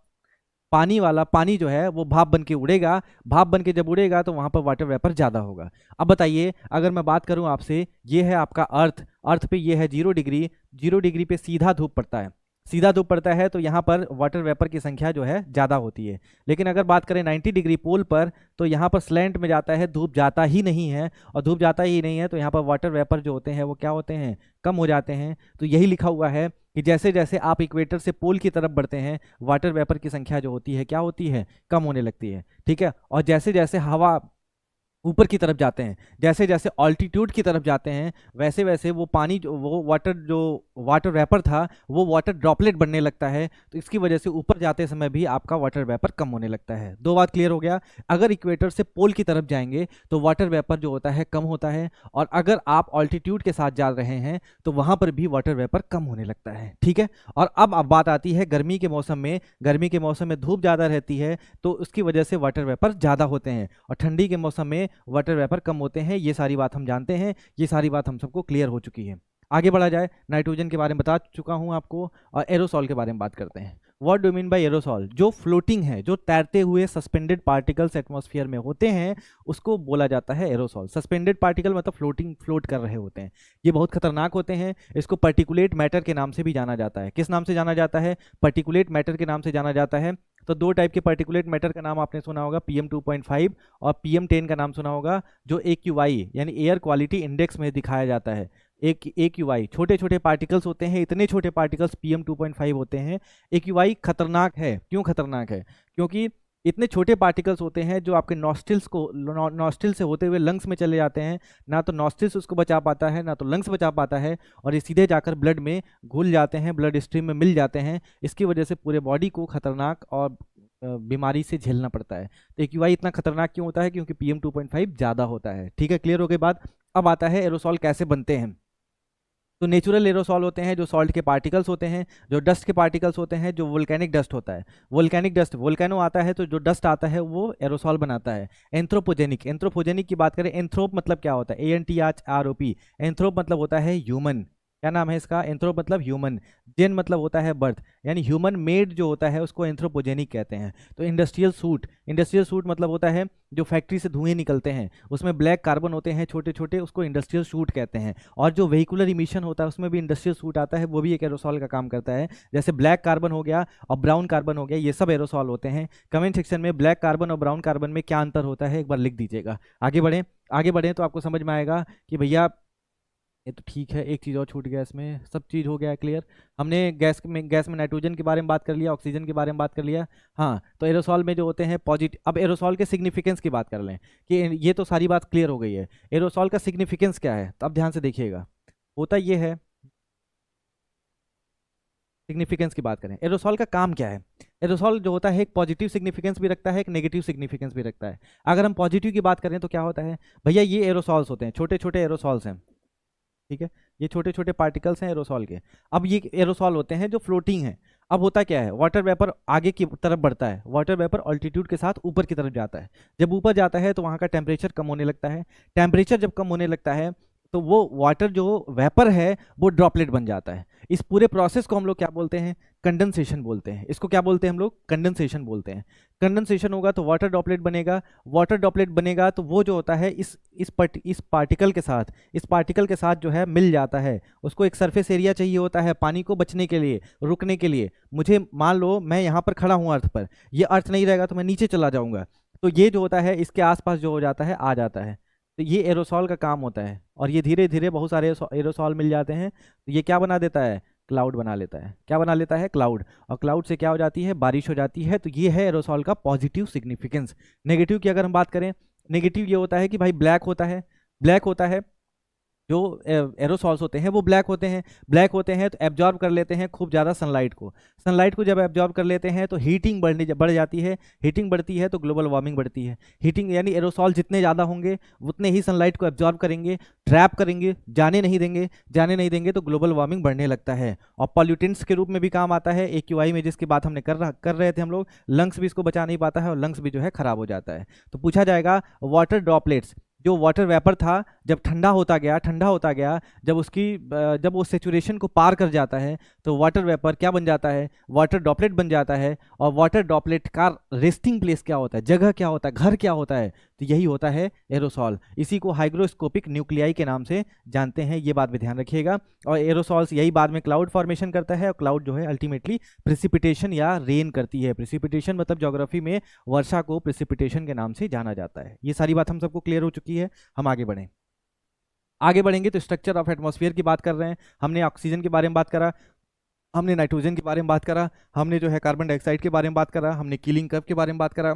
Speaker 1: पानी वाला पानी जो है वो भाप बन के उड़ेगा। भाप बन के जब उड़ेगा तो वहां पर वाटर वेपर ज्यादा होगा। अब बताइए अगर मैं बात करूं आपसे, ये है आपका अर्थ। अर्थ पे ये है 0 डिग्री। 0 डिग्री पे सीधा धूप पड़ता है। सीधा धूप पड़ता है तो यहाँ पर वाटर वेपर की संख्या जो है ज़्यादा होती है। लेकिन अगर बात करें 90 डिग्री पोल पर, तो यहाँ पर स्लैंट में जाता है, धूप जाता ही नहीं है। और धूप जाता ही नहीं है तो यहाँ पर वाटर वेपर जो होते हैं वो क्या होते हैं? कम हो जाते हैं। तो यही लिखा हुआ है कि जैसे जैसे आप इक्वेटर से पोल की तरफ बढ़ते हैं, वाटर वेपर की संख्या जो होती है क्या होती है? कम होने लगती है। ठीक है। और जैसे जैसे हवा ऊपर की तरफ जाते हैं, जैसे जैसे ऑल्टीट्यूड की तरफ जाते हैं, वैसे वैसे वो पानी जो वाटर वेपर था वो वाटर ड्रॉपलेट बनने लगता है। तो इसकी वजह से ऊपर जाते समय भी आपका वाटर वेपर कम होने लगता है। दो बात क्लियर हो गया। अगर इक्वेटर से पोल की तरफ जाएंगे तो वाटर वेपर जो होता है कम होता है, और अगर आप ऑल्टीट्यूड के साथ जा रहे हैं तो वहां पर भी वाटर वेपर कम होने लगता है। ठीक है। और अब बात आती है गर्मी के मौसम में। गर्मी के मौसम में धूप ज़्यादा रहती है तो उसकी वजह से वाटर वेपर ज़्यादा होते हैं, और ठंडी के मौसम में वाटर वेपर कम होते हैं। ये सारी बात हम जानते हैं, ये सारी बात हम सबको क्लियर हो चुकी है। आगे बढ़ा जाए। नाइट्रोजन के बारे में बता चुका हूं आपको, और एरोसॉल के बारे में बात करते हैं। What do mean by aerosol? जो फ्लोटिंग है, जो तैरते हुए सस्पेंडेड पार्टिकल्स एटमॉस्फेयर में होते हैं उसको बोला जाता है एरोसॉल। सस्पेंडेड पार्टिकल मतलब फ्लोट कर रहे होते हैं। ये बहुत खतरनाक होते हैं। इसको पर्टिकुलेट मैटर के नाम से भी जाना जाता है। किस नाम से जाना जाता है? पर्टिकुलेट मैटर के नाम से जाना जाता है। तो दो टाइप के पार्टिकुलेट मैटर का नाम आपने सुना होगा, PM2.5 और PM10 का नाम सुना होगा, जो AQI यानी एयर क्वालिटी इंडेक्स में दिखाया जाता है। एक AQI छोटे छोटे पार्टिकल्स होते हैं, इतने छोटे पार्टिकल्स PM2.5 होते हैं। AQI खतरनाक है। क्यों खतरनाक है? क्योंकि इतने छोटे पार्टिकल्स होते हैं जो आपके नॉस्ट्रिल से होते हुए लंग्स में चले जाते हैं। ना तो नॉस्ट्रिल्स उसको बचा पाता है, ना तो लंग्स बचा पाता है, और ये सीधे जाकर ब्लड में घुल जाते हैं, ब्लड स्ट्रीम में मिल जाते हैं। इसकी वजह से पूरे बॉडी को खतरनाक और बीमारी से झेलना पड़ता है। तो AQI इतना खतरनाक क्यों होता है? क्योंकि PM2.5 ज़्यादा होता है। ठीक है, क्लियर हो गई बात। अब आता है एरोसॉल कैसे बनते हैं। तो नेचुरल एरोसॉल होते हैं जो सॉल्ट के पार्टिकल्स होते हैं, जो डस्ट के पार्टिकल्स होते हैं, जो वोल्केनिक डस्ट होता है। वोल्केनिक डस्ट, वोल्केनो आता है तो जो डस्ट आता है वो एरोसॉल बनाता है। एंथ्रोपोजेनिक, एंथ्रोपोजेनिक की बात करें, एंथ्रोप मतलब क्या होता है? ANTHROP। एंथ्रोप मतलब होता है ह्यूमन। क्या नाम है इसका? एंथ्रोप मतलब ह्यूमन। जेन मतलब होता है बर्थ, यानी ह्यूमन मेड जो होता है उसको एंथ्रोपोजेनिक कहते हैं। तो इंडस्ट्रियल सूट मतलब होता है जो फैक्ट्री से धुएं निकलते हैं उसमें ब्लैक कार्बन होते हैं छोटे छोटे, उसको इंडस्ट्रियल सूट कहते हैं। और जो व्हीकुलर इमिशन होता है उसमें भी इंडस्ट्रियल सूट आता है, वो भी एक एरोसॉल का काम करता है। जैसे ब्लैक कार्बन हो गया और ब्राउन कार्बन हो गया, ये सब एरोसॉल होते हैं। कमेंट सेक्शन में ब्लैक कार्बन और ब्राउन कार्बन में क्या अंतर होता है एक बार लिख दीजिएगा। आगे बढ़ें तो आपको समझ में आएगा कि भैया ये तो ठीक है, एक चीज़ और छूट गया इसमें, सब चीज़ हो गया है क्लियर। हमने गैस में नाइट्रोजन के बारे में बात कर लिया, ऑक्सीजन के बारे में बात कर लिया। हाँ, तो एरोसॉल में जो होते हैं पॉजिटिव। अब एरोसॉल के सिग्निफिकेंस की बात कर लें कि ये तो सारी बात क्लियर हो गई है। एरोसॉल का सिग्निफिकेंस क्या है? तो अब ध्यान से देखिएगा। होता ये है, सिग्निफिकेंस की बात करें, एरोसॉल का काम क्या है। एरोसॉल जो होता है एक पॉजिटिव सिग्निफिकेंस भी रखता है, एक नेगेटिव सिग्निफिकेंस भी रखता है। अगर हम पॉजिटिव की बात करें तो क्या होता है भैया, ये एरोसॉल्स होते हैं, छोटे छोटे एरोसॉल्स हैं। ठीक है, ये छोटे छोटे पार्टिकल्स हैं एरोसॉल के। अब ये एरोसॉल होते हैं जो फ्लोटिंग है। अब होता क्या है, वाटर वेपर आगे की तरफ बढ़ता है, वाटर वेपर ऑल्टीट्यूड के साथ ऊपर की तरफ जाता है। जब ऊपर जाता है तो वहाँ का टेम्परेचर कम होने लगता है। टेम्परेचर जब कम होने लगता है तो वो वाटर जो वेपर है वो ड्रॉपलेट बन जाता है। इस पूरे प्रोसेस को हम लोग क्या बोलते हैं? कंडेंसेशन बोलते हैं। इसको क्या बोलते हैं हम लोग? कंडेंसेशन बोलते हैं। कंडेंसेशन होगा तो वाटर ड्रॉपलेट बनेगा। वाटर ड्रॉपलेट बनेगा तो वो जो होता है इस पार्टिकल के साथ जो है मिल जाता है। उसको एक सरफेस एरिया चाहिए होता है पानी को बचने के लिए, रुकने के लिए। मुझे मान लो मैं यहाँ पर खड़ा हूँ अर्थ पर, ये अर्थ नहीं रहेगा तो मैं नीचे चला जाऊँगा, तो ये जो होता है इसके आसपास जो हो जाता है आ जाता है। तो ये एरोसॉल का काम होता है, और ये धीरे धीरे बहुत सारे एरोसॉल मिल जाते हैं तो ये क्या बना देता है? क्लाउड बना लेता है। क्या बना लेता है? क्लाउड। और क्लाउड से क्या हो जाती है? बारिश हो जाती है। तो ये है एरोसॉल का पॉजिटिव सिग्निफिकेंस। नेगेटिव की अगर हम बात करें, नेगेटिव ये होता है कि भाई ब्लैक होता है जो एरोसॉल्स होते हैं वो ब्लैक होते हैं। ब्लैक होते हैं तो एब्जॉर्ब कर लेते हैं खूब ज़्यादा सनलाइट को। सनलाइट को जब एब्जॉर्ब कर लेते हैं तो हीटिंग बढ़ जाती है। हीटिंग बढ़ती है तो ग्लोबल वार्मिंग बढ़ती है। हीटिंग यानी एरोसॉल जितने ज़्यादा होंगे उतने ही सनलाइट को एब्जॉर्ब करेंगे, ट्रैप करेंगे, जाने नहीं देंगे। जाने नहीं देंगे तो ग्लोबल वार्मिंग बढ़ने लगता है और पॉल्यूटेंट्स के रूप में भी काम आता है। AQI में जिसकी बात हमने कर रहे थे हम लोग, लंग्स भी इसको बचा नहीं पाता है और लंग्स भी जो है खराब हो जाता है। तो पूछा जाएगा वाटर ड्रॉपलेट्स, जो वाटर वेपर था जब ठंडा होता गया, जब वो सेचुरेशन को पार कर जाता है तो वाटर वेपर क्या बन जाता है, वाटर ड्रॉपलेट बन जाता है। और वाटर ड्रॉपलेट का रेस्टिंग प्लेस क्या होता है, जगह क्या होता है, घर क्या होता है, तो यही होता है एरोसॉल। इसी को हाइग्रोस्कोपिक न्यूक्लियाई के नाम से जानते हैं, ये बात भी ध्यान रखिएगा। और एरोसॉल्स यही बाद में क्लाउड फॉर्मेशन करता है और क्लाउड जो है अल्टीमेटली प्रिसिपिटेशन या रेन करती है। प्रिसिपिटेशन मतलब ज्योग्राफी में वर्षा को प्रिसिपिटेशन के नाम से जाना जाता है। ये सारी बात हम सबको क्लियर हो चुकी है। हम आगे बढ़ेंगे तो स्ट्रक्चर ऑफ एटमॉस्फेयर की बात कर रहे हैं। हमने ऑक्सीजन के बारे में बात करा, हमने नाइट्रोजन के बारे में बात करा, हमने जो है कार्बन डाइऑक्साइड के बारे में बात करा, हमने कीलिंग कर्व के बारे में बात करा।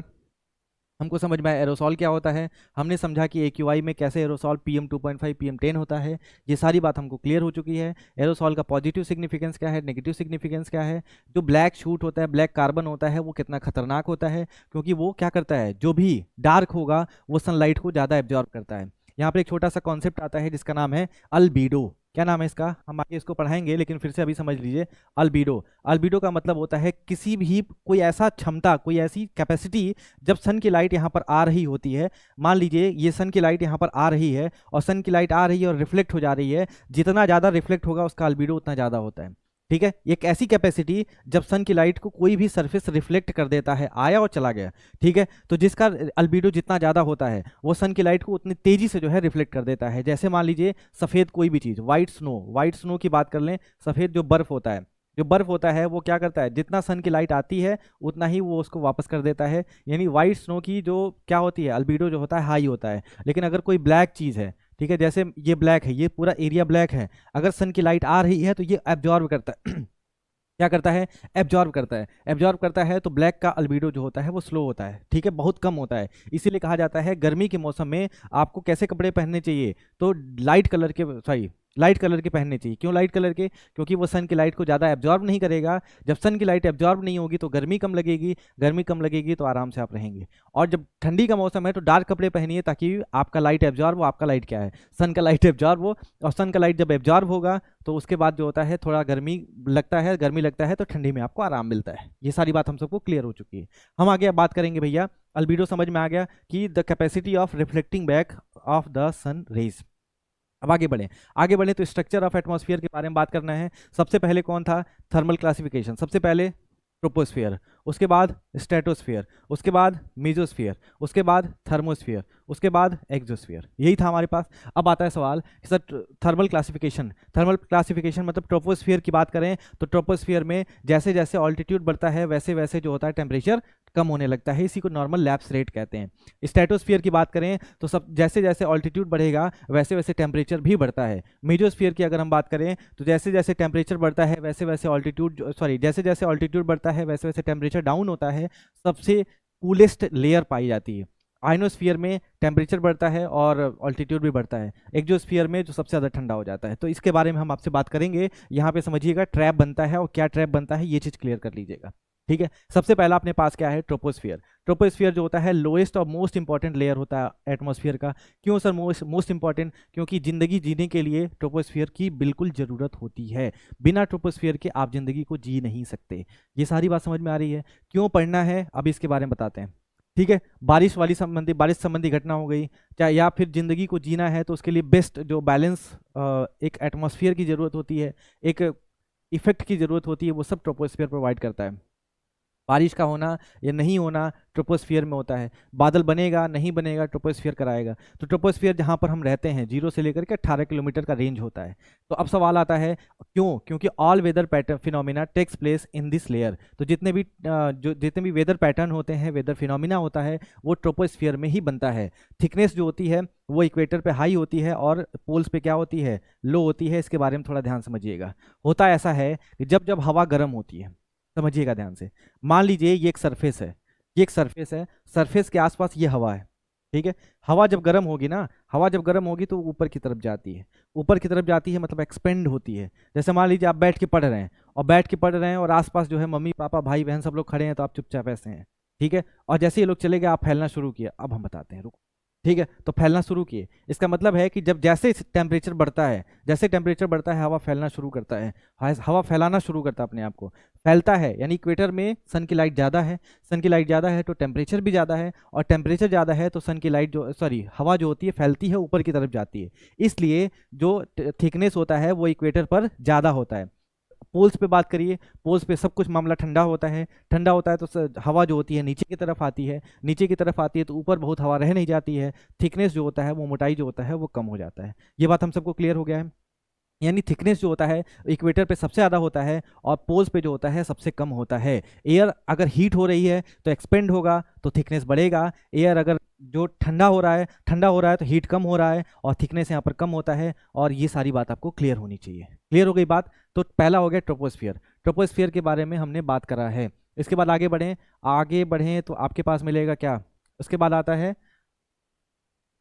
Speaker 1: हमको समझ में आया एरोसॉल क्या होता है। हमने समझा कि AQI में कैसे एरोसॉल PM2.5 PM10 होता है। ये सारी बात हमको क्लियर हो चुकी है। एरोसॉल का पॉजिटिव सिग्निफिकेंस क्या है, नेगेटिव सिग्निफिकेंस क्या है, जो ब्लैक शूट होता है, ब्लैक कार्बन होता है, वो कितना खतरनाक होता है, क्योंकि वो क्या करता है, जो भी डार्क होगा वो सनलाइट को ज़्यादा एब्जॉर्ब करता है। यहाँ पर एक छोटा सा कॉन्सेप्ट आता है जिसका नाम है अल्बीडो। क्या नाम है इसका, हम आगे इसको पढ़ाएंगे, लेकिन फिर से अभी समझ लीजिए। अल्बीडो, अल्बीडो का मतलब होता है किसी भी कोई ऐसा क्षमता, कोई ऐसी कैपेसिटी, जब सन की लाइट यहाँ पर आ रही होती है, मान लीजिए ये सन की लाइट यहाँ पर आ रही है और सन की लाइट आ रही है और रिफ्लेक्ट हो जा रही है, जितना ज़्यादा रिफ्लेक्ट होगा उसका अल्बीडो उतना ज़्यादा होता है। ठीक है, एक ऐसी कैपेसिटी जब सन की लाइट को कोई भी सरफेस रिफ्लेक्ट कर देता है, आया और चला गया, ठीक है, तो जिसका अल्बीडो जितना ज़्यादा होता है वो सन की लाइट को उतनी तेज़ी से जो है रिफ्लेक्ट कर देता है। जैसे मान लीजिए सफ़ेद कोई भी चीज़, व्हाइट स्नो की बात कर लें, सफ़ेद जो बर्फ़ होता है, जो बर्फ होता है वो क्या करता है, जितना सन की लाइट आती है उतना ही वो उसको वापस कर देता है। यानी व्हाइट स्नो की जो क्या होती है, अल्बीडो जो होता है हाई होता है। लेकिन अगर कोई ब्लैक चीज़ है, ठीक है, जैसे ये ब्लैक है, ये पूरा एरिया ब्लैक है, अगर सन की लाइट आ रही है तो ये एब्जॉर्ब करता है क्या करता है, एब्जॉर्ब करता है। एब्जॉर्ब करता है तो ब्लैक का अल्बीडो जो होता है वो स्लो होता है, ठीक है, बहुत कम होता है। इसीलिए कहा जाता है गर्मी के मौसम में आपको कैसे कपड़े पहनने चाहिए, तो लाइट कलर के पहनने चाहिए। क्यों लाइट कलर के, क्योंकि वो सन की लाइट को ज़्यादा एब्जॉर्ब नहीं करेगा। जब सन की लाइट एब्जॉर्ब नहीं होगी तो गर्मी कम लगेगी, गर्मी कम लगेगी तो आराम से आप रहेंगे। और जब ठंडी का मौसम है तो डार्क कपड़े पहनिए ताकि आपका लाइट एब्जॉर्ब हो, आपका लाइट क्या है, सन का लाइट एब्जॉर्ब हो। और सन का लाइट जब एब्जॉर्ब होगा तो उसके बाद जो होता है थोड़ा गर्मी लगता है तो ठंडी में आपको आराम मिलता है। ये सारी बात हम सबको क्लियर हो चुकी है। हम आगे अब बात करेंगे भैया, अल्बीडो समझ में आ गया कि the capacity of reflecting back of the sun rays. अब आगे बढ़ें तो स्ट्रक्चर ऑफ एटमॉस्फेयर के बारे में बात करना है। सबसे पहले कौन था, थर्मल क्लासिफिकेशन। सबसे पहले ट्रोपोस्फियर, उसके बाद स्ट्रेटोस्फियर, उसके बाद मेजोस्फियर, उसके बाद थर्मोस्फियर, उसके बाद एक्सोस्फियर, यही था हमारे पास। अब आता है सवाल कि सर थर्मल क्लासिफिकेशन मतलब ट्रोपोस्फियर की बात करें तो ट्रोपोस्फियर में जैसे जैसे ऑल्टीट्यूड बढ़ता है वैसे वैसे जो होता है टेम्परेचर कम होने लगता है, इसी को नॉर्मल लैप्स रेट कहते हैं। स्ट्रेटोस्फियर की बात करें तो सब जैसे जैसे ऑल्टीट्यूड बढ़ेगा वैसे वैसे टेम्परेचर भी बढ़ता है। मेजोस्फियर की अगर हम बात करें तो जैसे जैसे टेम्परेचर बढ़ता है वैसे वैसे जैसे जैसे ऑल्टीट्यूड बढ़ता है वैसे वैसे टेम्परेचर डाउन होता है। सबसे कूलेस्ट लेयर पाई जाती है। आइनोस्फियर में टेम्परेचर बढ़ता है और ऑल्टीट्यूड भी बढ़ता है। एक्सोस्फियर में जो सबसे ज़्यादा ठंडा हो जाता है। तो इसके बारे में हम आपसे बात करेंगे। यहाँ पे समझिएगा ट्रैप बनता है और क्या ट्रैप बनता है ये चीज़ क्लियर कर लीजिएगा, ठीक है। सबसे पहला अपने पास क्या है, ट्रोपोस्फियर। ट्रोपोस्फियर जो होता है लोएस्ट और मोस्ट इंपॉर्टेंट लेयर होता है एटमॉस्फेयर का। क्यों सर मोस्ट इंपॉर्टेंट, क्योंकि ज़िंदगी जीने के लिए ट्रोपोस्फियर की बिल्कुल ज़रूरत होती है। बिना ट्रोपोस्फियर के आप ज़िंदगी को जी नहीं सकते। ये सारी बात समझ में आ रही है। क्यों पढ़ना है अब इसके बारे में बताते हैं, ठीक है। बारिश संबंधी घटना हो गई, चाहे या फिर ज़िंदगी को जीना है तो उसके लिए बेस्ट जो बैलेंस एक एटमॉस्फेयर की ज़रूरत होती है, एक इफेक्ट की ज़रूरत होती है, वो सब ट्रोपोस्फियर प्रोवाइड करता है। बारिश का होना या नहीं होना ट्रोपोस्फियर में होता है। बादल बनेगा नहीं बनेगा ट्रोपोस्फियर कराएगा। तो ट्रोपोस्फियर जहाँ पर हम रहते हैं 0 से लेकर के 18 किलोमीटर का रेंज होता है। तो अब सवाल आता है क्यों, क्योंकि all weather pattern phenomena takes place in this layer. तो जितने भी वेदर पैटर्न होते हैं, वेदर फिनोमिना होता है, वो ट्रोपोस्फियर में ही बनता है। थिकनेस जो होती है वो इक्वेटर पे हाई होती है और पोल्स पे क्या होती है, लो होती है। इसके बारे में थोड़ा ध्यान समझिएगा। होता ऐसा है कि जब हवा गर्म होती है, समझिएगा ध्यान से, मान लीजिए ये एक सरफेस है, सरफेस के आसपास ये हवा है, ठीक है। हवा जब गर्म होगी ना, हवा जब गर्म होगी तो ऊपर की तरफ जाती है, ऊपर की तरफ जाती है मतलब एक्सपेंड होती है। जैसे मान लीजिए आप बैठ के पढ़ रहे हैं, और बैठ के पढ़ रहे हैं और आसपास जो है मम्मी पापा भाई बहन सब लोग खड़े हैं, तो आप चुपचाप ऐसे हैं, ठीक है। और जैसे ये लोग चले गए, आप फैलना शुरू किया, अब हम बताते हैं, रुको, ठीक है। तो फैलना शुरू किए, इसका मतलब है कि जब जैसे टेम्परेचर बढ़ता है, जैसे टेम्परेचर बढ़ता है, हवा फैलना शुरू करता है, हवा फैलाना शुरू करता है अपने आप को, फैलता है। यानी इक्वेटर में सन की लाइट ज़्यादा है, सन की लाइट ज़्यादा है तो टेम्परेचर भी ज़्यादा है, और टेम्परेचर ज़्यादा है तो सन की लाइट जो सॉरी हवा जो होती है फैलती है, ऊपर की तरफ जाती है। इसलिए जो थिकनेस होता है वो इक्वेटर पर ज़्यादा होता है। पोल्स पे बात करिए, पोल्स पे सब कुछ मामला ठंडा होता है, ठंडा होता है तो हवा जो होती है नीचे की तरफ आती है, नीचे की तरफ आती है तो ऊपर बहुत हवा रह नहीं जाती है, थिकनेस जो होता है वो मोटाई जो होता है वो कम हो जाता है। ये बात हम सबको क्लियर हो गया है। यानी थिकनेस जो होता है इक्वेटर पे सबसे ज़्यादा होता है, और पोल्स पे जो होता है सबसे कम होता है। एयर अगर हीट हो रही है तो एक्सपेंड होगा तो थिकनेस बढ़ेगा, एयर अगर जो ठंडा हो रहा है तो हीट कम हो रहा है और थिकनेस यहाँ पर कम होता है। और ये सारी बात आपको क्लियर होनी चाहिए। क्लियर हो गई बात? तो पहला हो गया ट्रोपोस्फियर। ट्रोपोस्फियर के बारे में हमने बात करा है। इसके बाद आगे बढ़ें, आगे बढ़ें तो आपके पास मिलेगा क्या, उसके बाद आता है,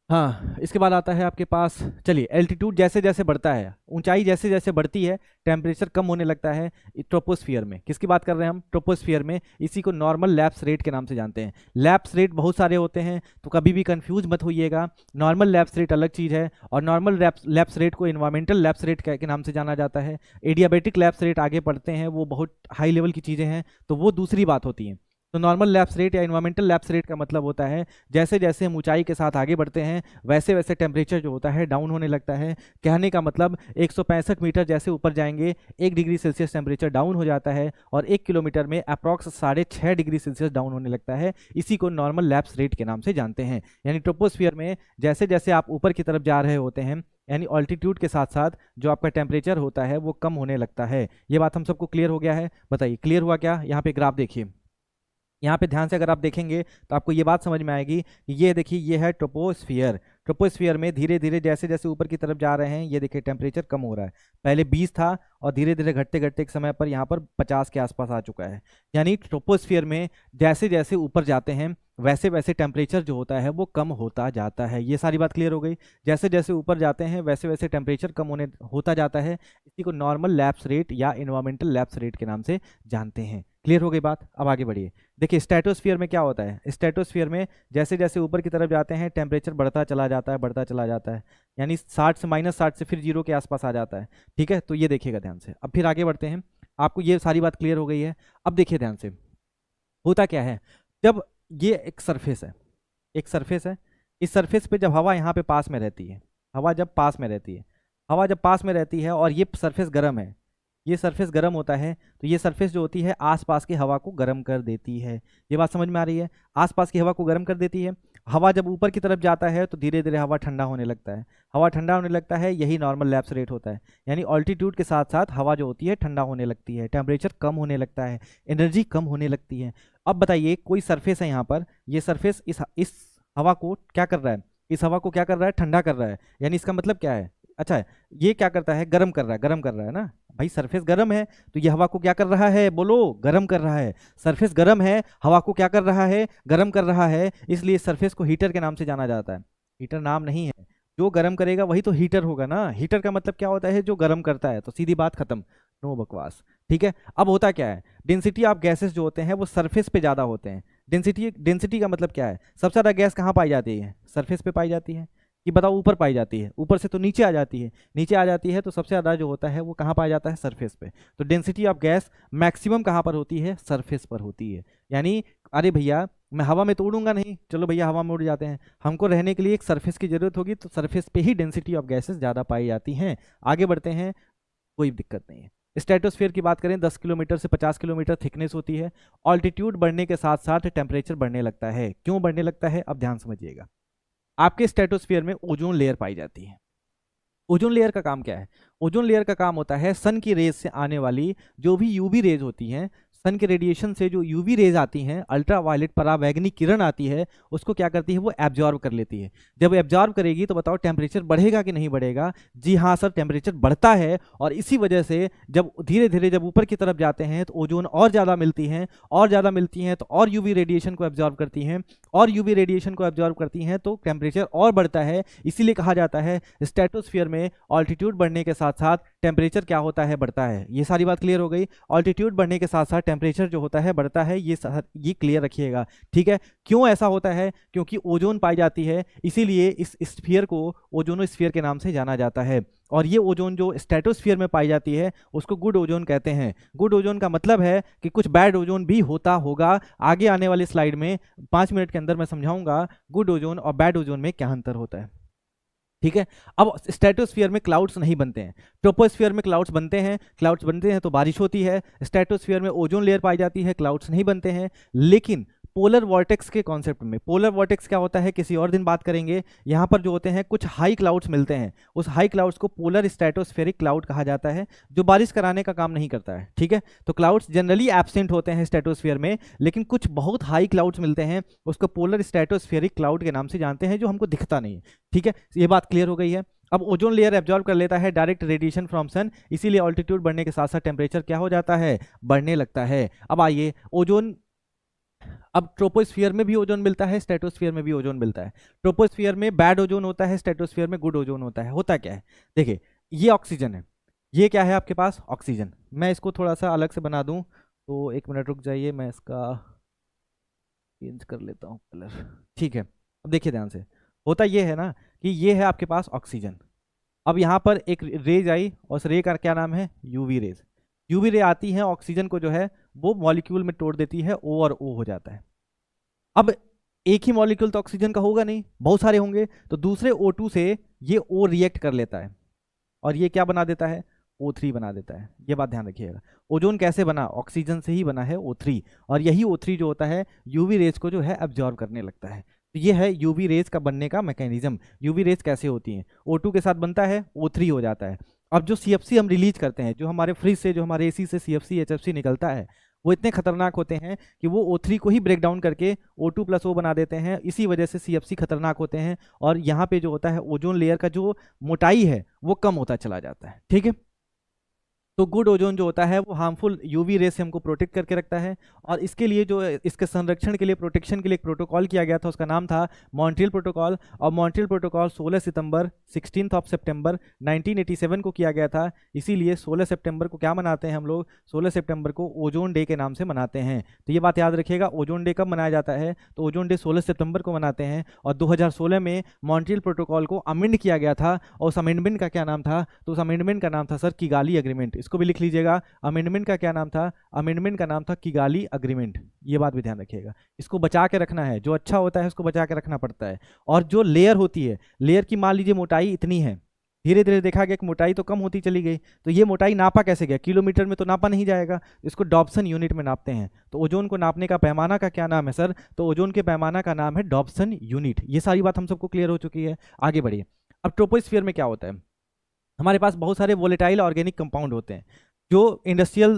Speaker 1: हाँ इसके बाद आता है आपके पास, चलिए एल्टीट्यूड जैसे जैसे बढ़ता है, ऊंचाई जैसे जैसे बढ़ती है, टेम्परेचर कम होने लगता है ट्रोपोस्फियर में। किसकी बात कर रहे हैं हम? ट्रोपोस्फियर में। इसी को नॉर्मल लैप्स रेट के नाम से जानते हैं। लैप्स रेट बहुत सारे होते हैं तो कभी भी कंफ्यूज मत होइएगा। नॉर्मल लैप्स रेट अलग चीज़ है, और नॉर्मल लैप्स रेट को इन्वायरमेंटल लैप्स रेट के नाम से जाना जाता है। एडियाबेटिक लैप्स रेट आगे पढ़ते हैं, वो बहुत हाई लेवल की चीज़ें हैं, तो वो दूसरी बात होती है। तो नॉर्मल लैप्स रेट या इन्वायरमेंटल लैप्स रेट का मतलब होता है जैसे जैसे हम ऊंचाई के साथ आगे बढ़ते हैं वैसे वैसे टेम्परेचर जो होता है डाउन होने लगता है। कहने का मतलब 165 मीटर जैसे ऊपर जाएंगे 1 डिग्री सेल्सियस टेम्परेचर डाउन हो जाता है, और 1 किलोमीटर में अप्रॉक्स 6.5 डिग्री सेल्सियस डाउन होने लगता है। इसी को नॉर्मल लैप्स रेट के नाम से जानते हैं। यानी ट्रोपोस्फियर में जैसे जैसे आप ऊपर की तरफ जा रहे होते हैं, यानी ऑल्टीट्यूड के साथ साथ जो आपका टेम्परेचर होता है वो कम होने लगता है। ये बात हम सबको क्लियर हो गया है? बताइए क्लियर हुआ क्या? यहाँ पे ग्राफ देखिए, यहाँ पे ध्यान से अगर आप देखेंगे तो आपको ये बात समझ में आएगी कि ये देखिए ये है ट्रोपोस्फियर। ट्रोपोस्फियर में धीरे धीरे जैसे जैसे ऊपर की तरफ जा रहे हैं, ये देखिए टेम्परेचर कम हो रहा है। पहले 20 था और धीरे धीरे घटते घटते एक समय पर यहाँ पर 50 के आसपास आ चुका है। यानी ट्रोपोस्फियर में जैसे जैसे ऊपर जाते हैं वैसे वैसे टेम्परेचर जो होता है वो कम होता जाता है। ये सारी बात क्लियर हो गई? जैसे जैसे ऊपर जाते हैं वैसे वैसे टेम्परेचर कम होने होता जाता है। इसी को नॉर्मल लैप्स रेट या इन्वायरमेंटल लैप्स रेट के नाम से जानते हैं। क्लियर हो गई बात? अब आगे बढ़िए। देखिए स्ट्रेटोस्फियर में क्या होता है, स्ट्रेटोस्फियर में जैसे जैसे ऊपर की तरफ जाते हैं टेम्परेचर बढ़ता चला जाता है, बढ़ता चला जाता है। यानी 60 से -60 से फिर 0 के आसपास आ जाता है। ठीक है, तो ये देखिएगा ध्यान से। अब फिर आगे बढ़ते हैं, आपको ये सारी बात क्लियर हो गई है। अब देखिए ध्यान से, होता क्या है, जब ये एक सरफेस है, एक सरफेस है, इस सरफेस पे जब हवा यहाँ पे पास में रहती है, हवा जब पास में रहती है, हवा जब पास में रहती है और ये सरफेस गर्म है, ये सरफेस गर्म होता है, तो ये सरफेस जो होती है आसपास की हवा को गर्म कर देती है। ये बात समझ में आ रही है? आसपास की हवा को गर्म कर देती है। हवा जब ऊपर की तरफ जाता है तो धीरे धीरे हवा ठंडा होने लगता है, हवा ठंडा होने लगता है, यही नॉर्मल लैप्स रेट होता है। यानी ऑल्टीट्यूड के साथ साथ हवा जो होती है ठंडा होने लगती है, टेम्परेचर कम होने लगता है, एनर्जी कम होने लगती है। अब बताइए कोई सरफेस है यहाँ पर, ये सरफेस इस हवा को क्या कर रहा है, इस हवा को क्या कर रहा है, ठंडा कर रहा है। यानी इसका मतलब क्या है, अच्छा ये क्या करता है, गर्म कर रहा है, गर्म कर रहा है ना भाई, सरफेस गर्म है तो ये हवा को क्या कर रहा है, बोलो, गर्म कर रहा है। सरफेस गर्म है, हवा को क्या कर रहा है, गर्म कर रहा है, इसलिए सरफेस को हीटर के नाम से जाना जाता है। हीटर नाम नहीं है, जो गर्म करेगा वही तो हीटर होगा ना। हीटर का मतलब क्या होता है, जो गर्म करता है, तो सीधी बात खत्म, नो बकवास। ठीक है, अब होता क्या है, डेंसिटी ऑफ गैसेस जो होते हैं वो सरफेस पे ज़्यादा होते हैं। डेंसिटी डेंसिटी का मतलब क्या है, सबसे ज़्यादा गैस कहाँ पाई जाती है, सरफेस पे पाई जाती है, कि बताओ ऊपर पाई जाती है, ऊपर से तो नीचे आ जाती है, नीचे आ जाती है तो सबसे ज़्यादा जो होता है वो कहाँ पाया जाता है, सरफेस पे। तो डेंसिटी ऑफ गैस मैक्सिमम कहाँ पर होती है, सरफेस पर होती है। यानी अरे भैया मैं हवा में तो उड़ूंगा नहीं, चलो भैया हवा में उड़ जाते हैं, हमको रहने के लिए एक सरफेस की जरूरत होगी, तो सरफेस पे ही डेंसिटी ऑफ गैसेस ज़्यादा पाई जाती हैं। आगे बढ़ते हैं, कोई दिक्कत नहीं है। स्ट्रेटोस्फीयर की बात करें, 10 किलोमीटर से 50 किलोमीटर थिकनेस होती है। ऑल्टीट्यूड बढ़ने के साथ साथ टेम्परेचर बढ़ने लगता है। क्यों बढ़ने लगता है, अब ध्यान समझिएगा। आपके स्ट्रेटोस्फीयर में ओजोन लेयर पाई जाती है। ओजोन लेयर का काम क्या है, ओजोन लेयर का काम होता है सन की रेज से आने वाली जो भी यूवी रेज होती हैं, सन के रेडिएशन से जो यूवी रेज आती हैं, अल्ट्रा वायलेट पराबैंगनी किरण आती है, उसको क्या करती है, वो एब्जॉर्ब कर लेती है। जब एब्जॉर्ब करेगी तो बताओ टेम्परेचर बढ़ेगा कि नहीं बढ़ेगा? जी हाँ सर, टेम्परेचर बढ़ता है। और इसी वजह से जब धीरे धीरे जब ऊपर की तरफ जाते हैं तो ओजोन और ज़्यादा मिलती हैं, और ज़्यादा मिलती हैं तो और यूवी रेडिएशन को एब्जॉर्ब करती हैं, और यूवी रेडिएशन को एब्जॉर्ब करती हैं तो टेम्परेचर और बढ़ता है। इसीलिए कहा जाता है स्ट्रेटोस्फीयर में ऑल्टीट्यूड बढ़ने के साथ साथ टेम्परेचर क्या होता है, बढ़ता है। ये सारी बात क्लियर हो गई। ऑल्टीट्यूड बढ़ने के साथ साथ टेम्परेचर जो होता है बढ़ता है, ये क्लियर रखिएगा, ठीक है। क्यों ऐसा होता है? क्योंकि ओजोन पाई जाती है, इसीलिए इस स्फीयर को ओजोनोस्फीयर के नाम से जाना जाता है। और ये ओजोन जो स्ट्रेटोस्फीयर में पाई जाती है उसको गुड ओजोन कहते हैं। गुड ओजोन का मतलब है कि कुछ बैड ओजोन भी होता होगा। आगे आने वाली स्लाइड में 5 मिनट के अंदर मैं समझाऊंगा गुड ओजोन और बैड ओजोन में क्या अंतर होता है, ठीक है। अब स्ट्रेटोस्फीयर में क्लाउड्स नहीं बनते हैं, ट्रोपोस्फीयर में क्लाउड्स बनते हैं। क्लाउड्स बनते हैं तो बारिश होती है। स्ट्रेटोस्फीयर में ओजोन लेयर पाई जाती है, क्लाउड्स नहीं बनते हैं। लेकिन पोलर वॉर्टेक्स के कॉन्सेप्ट में, पोलर वॉर्टेक्स क्या होता है किसी और दिन बात करेंगे। यहाँ पर जो होते हैं कुछ हाई क्लाउड्स मिलते हैं, उस हाई क्लाउड्स को पोलर स्ट्रेटोस्फेरिक क्लाउड कहा जाता है, जो बारिश कराने का काम नहीं करता है, ठीक है। तो क्लाउड्स जनरली एब्सेंट होते हैं स्ट्रेटोस्फीयर में, लेकिन कुछ बहुत हाई क्लाउड्स मिलते हैं, उसको पोलर स्ट्रेटोस्फेरिक क्लाउड के नाम से जानते हैं, जो हमको दिखता नहीं है, ठीक है। ये बात क्लियर हो गई है। अब ओजोन लेयर एब्जॉर्ब कर लेता है डायरेक्ट रेडिएशन फ्रॉम सन, इसीलिए ऑल्टीट्यूड बढ़ने के साथ साथ टेम्परेचर क्या हो जाता है, बढ़ने लगता है। अब आइए ओजोन, अब ट्रोपोस्फियर में भी ओजोन मिलता है, स्ट्रेटोस्फियर में भी ओजोन मिलता है। ट्रोपोस्फियर में बैड ओजोन होता है, स्ट्रेटोस्फियर में गुड ओजोन होता है। होता क्या है, देखिए ये ऑक्सीजन है, ये क्या है आपके पास, ऑक्सीजन। मैं इसको थोड़ा सा अलग से बना दूं, तो 1 मिनट रुक जाइए, मैं इसका चेंज कर लेता हूँ कलर, ठीक है। अब देखिए ध्यान से, होता ये है ना कि ये है आपके पास ऑक्सीजन। अब यहाँ पर एक रेज आई और उस रे का क्या नाम है, यूवी रेज। यूवी रे आती है, ऑक्सीजन को जो है वो मॉलिक्यूल में तोड़ देती है, O और O हो जाता है। अब एक ही मॉलिक्यूल तो ऑक्सीजन का होगा नहीं, बहुत सारे होंगे, तो दूसरे O2 से ये O रिएक्ट कर लेता है और ये क्या बना देता है, O3 बना देता है। ये बात ध्यान रखिएगा। ओजोन कैसे बना, ऑक्सीजन से ही बना है, O3। और यही O3 जो होता है यूवी रेज को जो है एब्जॉर्ब करने लगता है। तो ये है यूवी रेज का बनने का मैकेनिज्म। यूवी रेज कैसे होती हैं, O2 के साथ बनता है, O3 हो जाता है। अब जो CFC हम रिलीज करते हैं, जो हमारे फ्रिज से, जो हमारे AC से CFC HFC निकलता है, वो इतने खतरनाक होते हैं कि वो O3 को ही ब्रेक डाउन करके O2 + O बना देते हैं। इसी वजह से CFC खतरनाक होते हैं और यहाँ पे जो होता है ओजोन लेयर का जो मोटाई है वो कम होता चला जाता है, ठीक है। तो गुड ओजोन जो होता है वो हार्मफुल यूवी रे से हमको प्रोटेक्ट करके रखता है। और इसके लिए जो इसके संरक्षण के लिए, प्रोटेक्शन के लिए एक प्रोटोकॉल किया गया था, उसका नाम था मॉन्ट्रियल प्रोटोकॉल। और मॉन्ट्रियल प्रोटोकॉल 16 सितंबर 16 सितंबर 1987 को किया गया था। इसीलिए 16 सितंबर को क्या मनाते हैं हम लोग, 16 सितंबर को ओजोन डे के नाम से मनाते हैं। तो ये बात याद रखिएगा, ओजोन डे कब मनाया जाता है, तो ओजोन डे 16 सितंबर को मनाते हैं। और 2016 में मॉन्ट्रियल प्रोटोकॉल को अमेंड किया गया था, और उस अमेंडमेंट का क्या नाम था, तो उस अमेंडमेंट का नाम था सर किगाली एग्रीमेंट। इसको भी लिख लीजिएगा, अमेंडमेंट का क्या नाम था, अमेंडमेंट का नाम था किगाली एग्रीमेंट। ये बात भी ध्यान रखिएगा, इसको बचा के रखना है, जो अच्छा होता है उसको बचा के रखना पड़ता है। और जो लेयर होती है, लेयर की मान लीजिए मोटाई इतनी है, धीरे धीरे देखा गया कि मोटाई तो कम होती चली गई, तो ये मोटाई नापा कैसे गया, किलोमीटर में तो नापा नहीं जाएगा, इसको डॉप्सन यूनिट में नापते हैं। तो ओजोन को नापने का पैमाना का क्या नाम है सर, तो ओजोन के पैमाना का नाम है डॉप्सन यूनिट। ये सारी बात हम सबको क्लियर हो चुकी है, आगे बढ़िए। अब ट्रोपोस्फीयर में क्या होता है, हमारे पास बहुत सारे वोलेटाइल ऑर्गेनिक कंपाउंड होते हैं जो इंडस्ट्रियल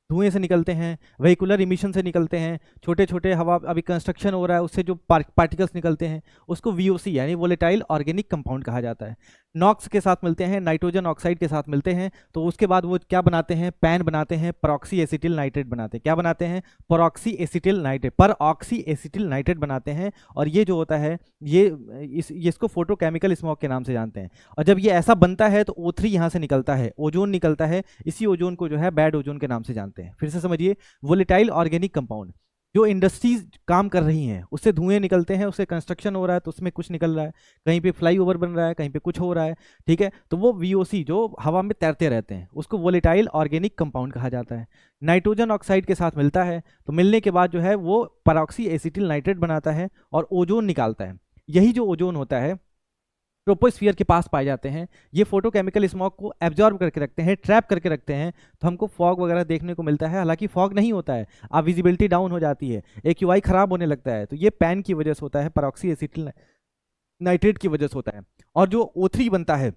Speaker 1: धुएं से निकलते हैं, वेहिकुलर इमिशन से निकलते हैं, छोटे छोटे हवा, अभी कंस्ट्रक्शन हो रहा है उससे जो पार्टिकल्स निकलते हैं उसको VOC यानी वोलेटाइल ऑर्गेनिक कंपाउंड कहा जाता है। नॉक्स के साथ मिलते हैं, नाइट्रोजन ऑक्साइड के साथ मिलते हैं, तो उसके बाद वो क्या बनाते हैं, पैन बनाते हैं, परऑक्सी एसिटिल नाइट्रेट बनाते हैं। क्या बनाते हैं, परऑक्सी एसिटिल नाइट्रेट, परऑक्सी एसिटिल नाइट्रेट बनाते हैं। और ये जो होता है ये इसको फोटोकेमिकल स्मोक के नाम से जानते हैं। और जब ये ऐसा बनता है तो O3 यहाँ से निकलता है, ओजोन निकलता है, इसी ओजोन को जो है बैड ओजोन के नाम से जानते हैं। फिर से समझिए, वोलेटाइल ऑर्गेनिक कंपाउंड जो इंडस्ट्रीज काम कर रही हैं उससे धुएं निकलते हैं, उससे कंस्ट्रक्शन हो रहा है तो उसमें कुछ निकल रहा है, कहीं पे फ्लाईओवर बन रहा है, कहीं पे कुछ हो रहा है, ठीक है। तो वो VOC जो हवा में तैरते रहते हैं उसको वोलेटाइल ऑर्गेनिक कंपाउंड कहा जाता है। नाइट्रोजन ऑक्साइड के साथ मिलता है, तो मिलने के बाद जो है वो परऑक्सी एसिटिल नाइट्रेट बनाता है और ओजोन निकालता है। यही जो ओजोन होता है ट्रोपोस्फियर के पास पाए जाते हैं। ये फोटोकेमिकल स्मॉग को एब्जॉर्ब करके रखते हैं, ट्रैप करके रखते हैं, तो हमको फॉग वगैरह देखने को मिलता है। हालांकि फॉग नहीं होता है, अब विजिबिलिटी डाउन हो जाती है, AQI खराब होने लगता है, तो ये पैन की वजह से होता है, परऑक्सी एसिटिल नाइट्रेट की वजह से होता है। और जो O3 बनता है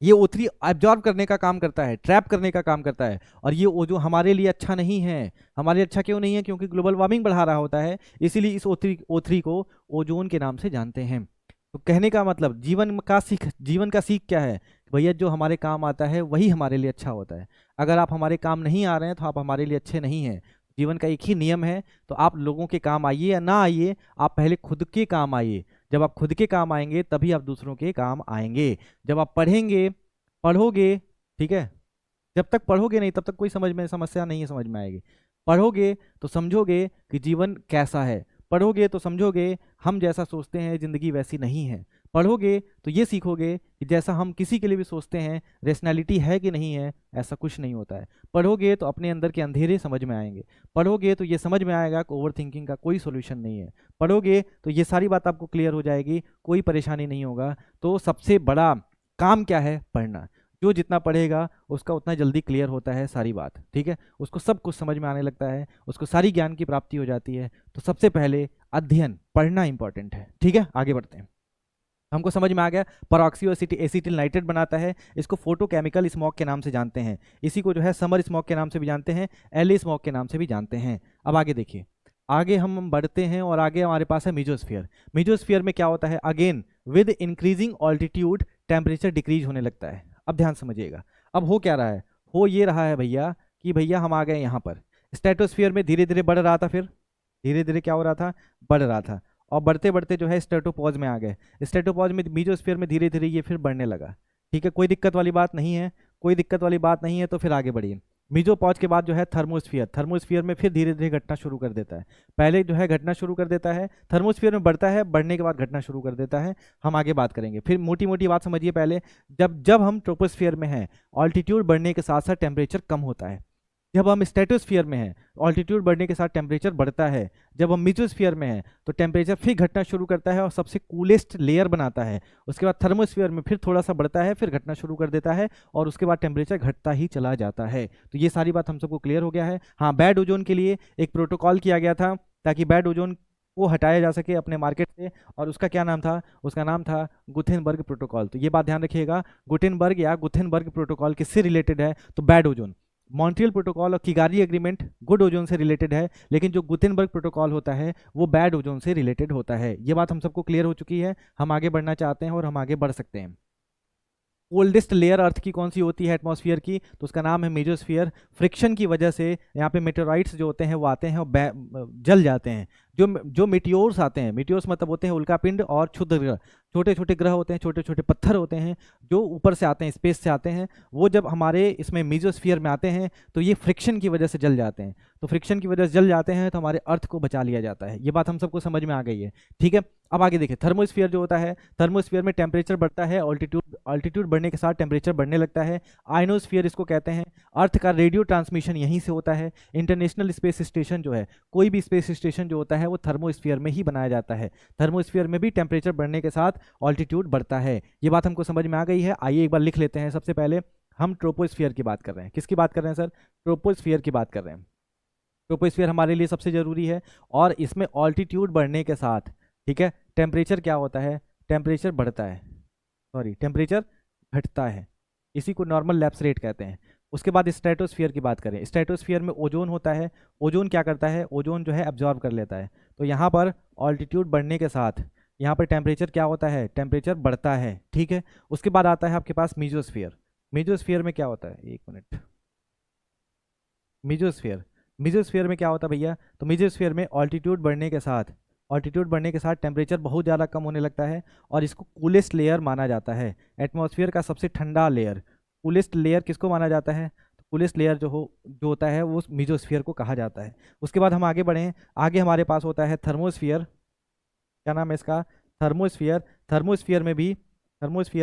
Speaker 1: ये O3 एब्जॉर्ब करने का काम करता है, ट्रैप करने का काम करता है, और ये जो हमारे लिए अच्छा नहीं है। हमारे लिए अच्छा क्यों नहीं है? क्योंकि ग्लोबल वार्मिंग बढ़ा रहा होता है, इसीलिए इस O3 को ओजोन के नाम से जानते हैं। तो कहने का मतलब जीवन का सीख क्या है? भैया जो हमारे काम आता है वही हमारे लिए अच्छा होता है। अगर आप हमारे काम नहीं आ रहे हैं तो आप हमारे लिए अच्छे नहीं हैं। जीवन का एक ही नियम है, तो आप लोगों के काम आइए या ना आइए, आप पहले खुद के काम आइए। जब आप खुद के काम आएंगे तभी आप दूसरों के काम आएंगे। जब आप पढ़ोगे, ठीक है, जब तक पढ़ोगे नहीं तब तक कोई समस्या नहीं है, समझ में आएगी। पढ़ोगे तो समझोगे कि जीवन कैसा है। पढ़ोगे तो समझोगे हम जैसा सोचते हैं जिंदगी वैसी नहीं है। पढ़ोगे तो ये सीखोगे कि जैसा हम किसी के लिए भी सोचते हैं, रेशनैलिटी है कि नहीं है, ऐसा कुछ नहीं होता है। पढ़ोगे तो अपने अंदर के अंधेरे समझ में आएंगे। पढ़ोगे तो ये समझ में आएगा कि ओवर थिंकिंग का कोई सोल्यूशन नहीं है। पढ़ोगे तो ये सारी बात आपको क्लियर हो जाएगी, कोई परेशानी नहीं होगा। तो सबसे बड़ा काम क्या है? पढ़ना। जो जितना पढ़ेगा उसका उतना जल्दी क्लियर होता है सारी बात, ठीक है, उसको सब कुछ समझ में आने लगता है, उसको सारी ज्ञान की प्राप्ति हो जाती है। तो सबसे पहले अध्ययन, पढ़ना इंपॉर्टेंट है, ठीक है। आगे बढ़ते हैं। हमको समझ में आ गया, पराक्सीओ एसिटिल नाइट्रेट बनाता है। इसको फोटोकेमिकल स्मॉग के नाम से जानते हैं। इसी को जो है समर स्मॉग के नाम से भी जानते हैं, एल स्मॉग के नाम से भी जानते हैं। अब आगे देखिए, आगे हम बढ़ते हैं और आगे हमारे पास है मीजोस्फीयर। मीजोस्फीयर में क्या होता है? Again with increasing altitude temperature decrease होने लगता है। अब ध्यान समझिएगा, अब हो क्या रहा है? हो ये रहा है भैया कि भैया हम आ गए यहाँ पर। स्ट्रेटोस्फीयर में धीरे धीरे बढ़ रहा था, फिर धीरे धीरे क्या हो रहा था? बढ़ रहा था, और बढ़ते बढ़ते जो है स्ट्रेटोपॉज में आ गए। स्ट्रेटोपॉज में, मीजोस्फीयर में धीरे धीरे ये फिर बढ़ने लगा, ठीक है, कोई दिक्कत वाली बात नहीं है, कोई दिक्कत वाली बात नहीं है। तो फिर आगे बढ़िए। मीजोपॉज के बाद जो है थर्मोस्फियर, थर्मोस्फियर में फिर धीरे धीरे घटना शुरू कर देता है। पहले जो है घटना शुरू कर देता है, थर्मोस्फियर में बढ़ता है, बढ़ने के बाद घटना शुरू कर देता है। हम आगे बात करेंगे, फिर मोटी मोटी बात समझिए पहले। जब जब हम ट्रोपोस्फियर में हैं, ऑल्टीट्यूड बढ़ने के साथ साथ टेम्परेचर कम होता है। जब हम स्ट्रेटोस्फियर में हैं, ऑल्टीट्यूड बढ़ने के साथ टेम्परेचर बढ़ता है। जब हम मीजोस्फियर में हैं तो टेम्परेचर फिर घटना शुरू करता है और सबसे कूलेस्ट लेयर बनाता है। उसके बाद थर्मोस्फियर में फिर थोड़ा सा बढ़ता है, फिर घटना शुरू कर देता है, और उसके बाद टेम्परेचर घटता ही चला जाता है। तो ये सारी बात हम सबको क्लियर हो गया है। हाँ, बैड ओजोन के लिए एक प्रोटोकॉल किया गया था ताकि बैड ओजोन को हटाया जा सके अपने मार्केट से, और उसका क्या नाम था? उसका नाम था गुथेनबर्ग प्रोटोकॉल। तो ये बात ध्यान रखिएगा, गुटेनबर्ग या गुथेनबर्ग प्रोटोकॉल किससे रिलेटेड है? तो बैड ओजोन। मॉन्ट्रियल प्रोटोकॉल और किगाली एग्रीमेंट गुड ओजोन से रिलेटेड है, लेकिन जो गुटेनबर्ग प्रोटोकॉल होता है वो बैड ओजोन से रिलेटेड होता है। ये बात हम सबको क्लियर हो चुकी है। हम आगे बढ़ना चाहते हैं और हम आगे बढ़ सकते हैं। कोल्डेस्ट लेयर अर्थ की कौन सी होती है एटमॉस्फेयर की? तो उसका नाम है मेजोस्फीयर। फ्रिक्शन की वजह से यहाँ पे मेटेराइट्स जो होते हैं वो आते हैं और जल जाते हैं। जो मेटियोर्स आते हैं, मेटियोर्स मतलब होते हैं उल्कापिंड और क्षुद्र ग्रह, छोटे छोटे ग्रह होते हैं, छोटे छोटे पत्थर होते हैं जो ऊपर से आते हैं, स्पेस से आते हैं। वो जब हमारे इसमें मेजोस्फीयर में आते हैं तो ये फ्रिक्शन की वजह से जल जाते हैं। तो फ्रिक्शन की वजह से जल जाते हैं तो हमारे अर्थ को बचा लिया जाता है। ये बात हम सबको समझ में आ गई है, ठीक है। अब आगे देखिए, थर्मोस्फीयर जो होता है, थर्मोस्फीयर में टेम्परेचर बढ़ता है, ऑल्टीट्यूड बढ़ने के साथ टेम्परेचर बढ़ने लगता है। आयनोस्फीयर इसको कहते हैं। अर्थ का रेडियो ट्रांसमिशन यहीं से होता है। इंटरनेशनल स्पेस स्टेशन जो है, कोई भी स्पेस स्टेशन जो होता है वो थर्मोस्फीयर में ही बनाया जाता है। थर्मोस्फीयर में भी टेम्परेचर बढ़ने के साथ ऑल्टीट्यूड बढ़ता है। ये बात हमको समझ में आ गई है। आइए एक बार लिख लेते हैं। सबसे पहले हम ट्रोपोस्फीयर की बात कर रहे हैं। किसकी बात कर रहे हैं सर? ट्रोपोस्फीयर की बात कर रहे हैं। ट्रोपोस्फीयर हमारे लिए सबसे जरूरी है, और इसमें ऑल्टीट्यूड बढ़ने के साथ, ठीक है, टेम्परेचर क्या होता है? टेम्परेचर बढ़ता है, सॉरी, टेम्परेचर घटता है। इसी को नॉर्मल लैप्स रेट कहते हैं। उसके बाद स्ट्रेटोस्फीयर की बात करें। स्ट्रेटोस्फीयर में ओजोन होता है। ओजोन क्या करता है? ओजोन जो है एब्जॉर्ब कर लेता है। तो यहाँ पर ऑल्टीट्यूड बढ़ने के साथ यहाँ पर टेम्परेचर क्या होता है? टेम्परेचर बढ़ता है, ठीक है। उसके बाद आता है आपके पास मीजोस्फीयर। मीजोस्फीयर में क्या होता है? एक मिनट। मीजोस्फीयर, मीजोस्फीयर में क्या होता है भैया? तो मीजोस्फीयर में ऑल्टीट्यूड बढ़ने के साथ टेम्परेचर बहुत ज़्यादा कम होने लगता है, और इसको कूलेस्ट लेयर माना जाता है। एटमॉस्फेयर का सबसे ठंडा लेयर, कूलेस्ट लेयर किसको माना जाता है? तो कूलेस्ट लेयर जो होता है वो मीजोस्फीयर को कहा जाता है। उसके बाद हम आगे बढ़ें। आगे हमारे पास होता है थर्मोस्फीयर। क्या नाम है इसका? थर्मोस्फीयर। थर्मोस्फीयर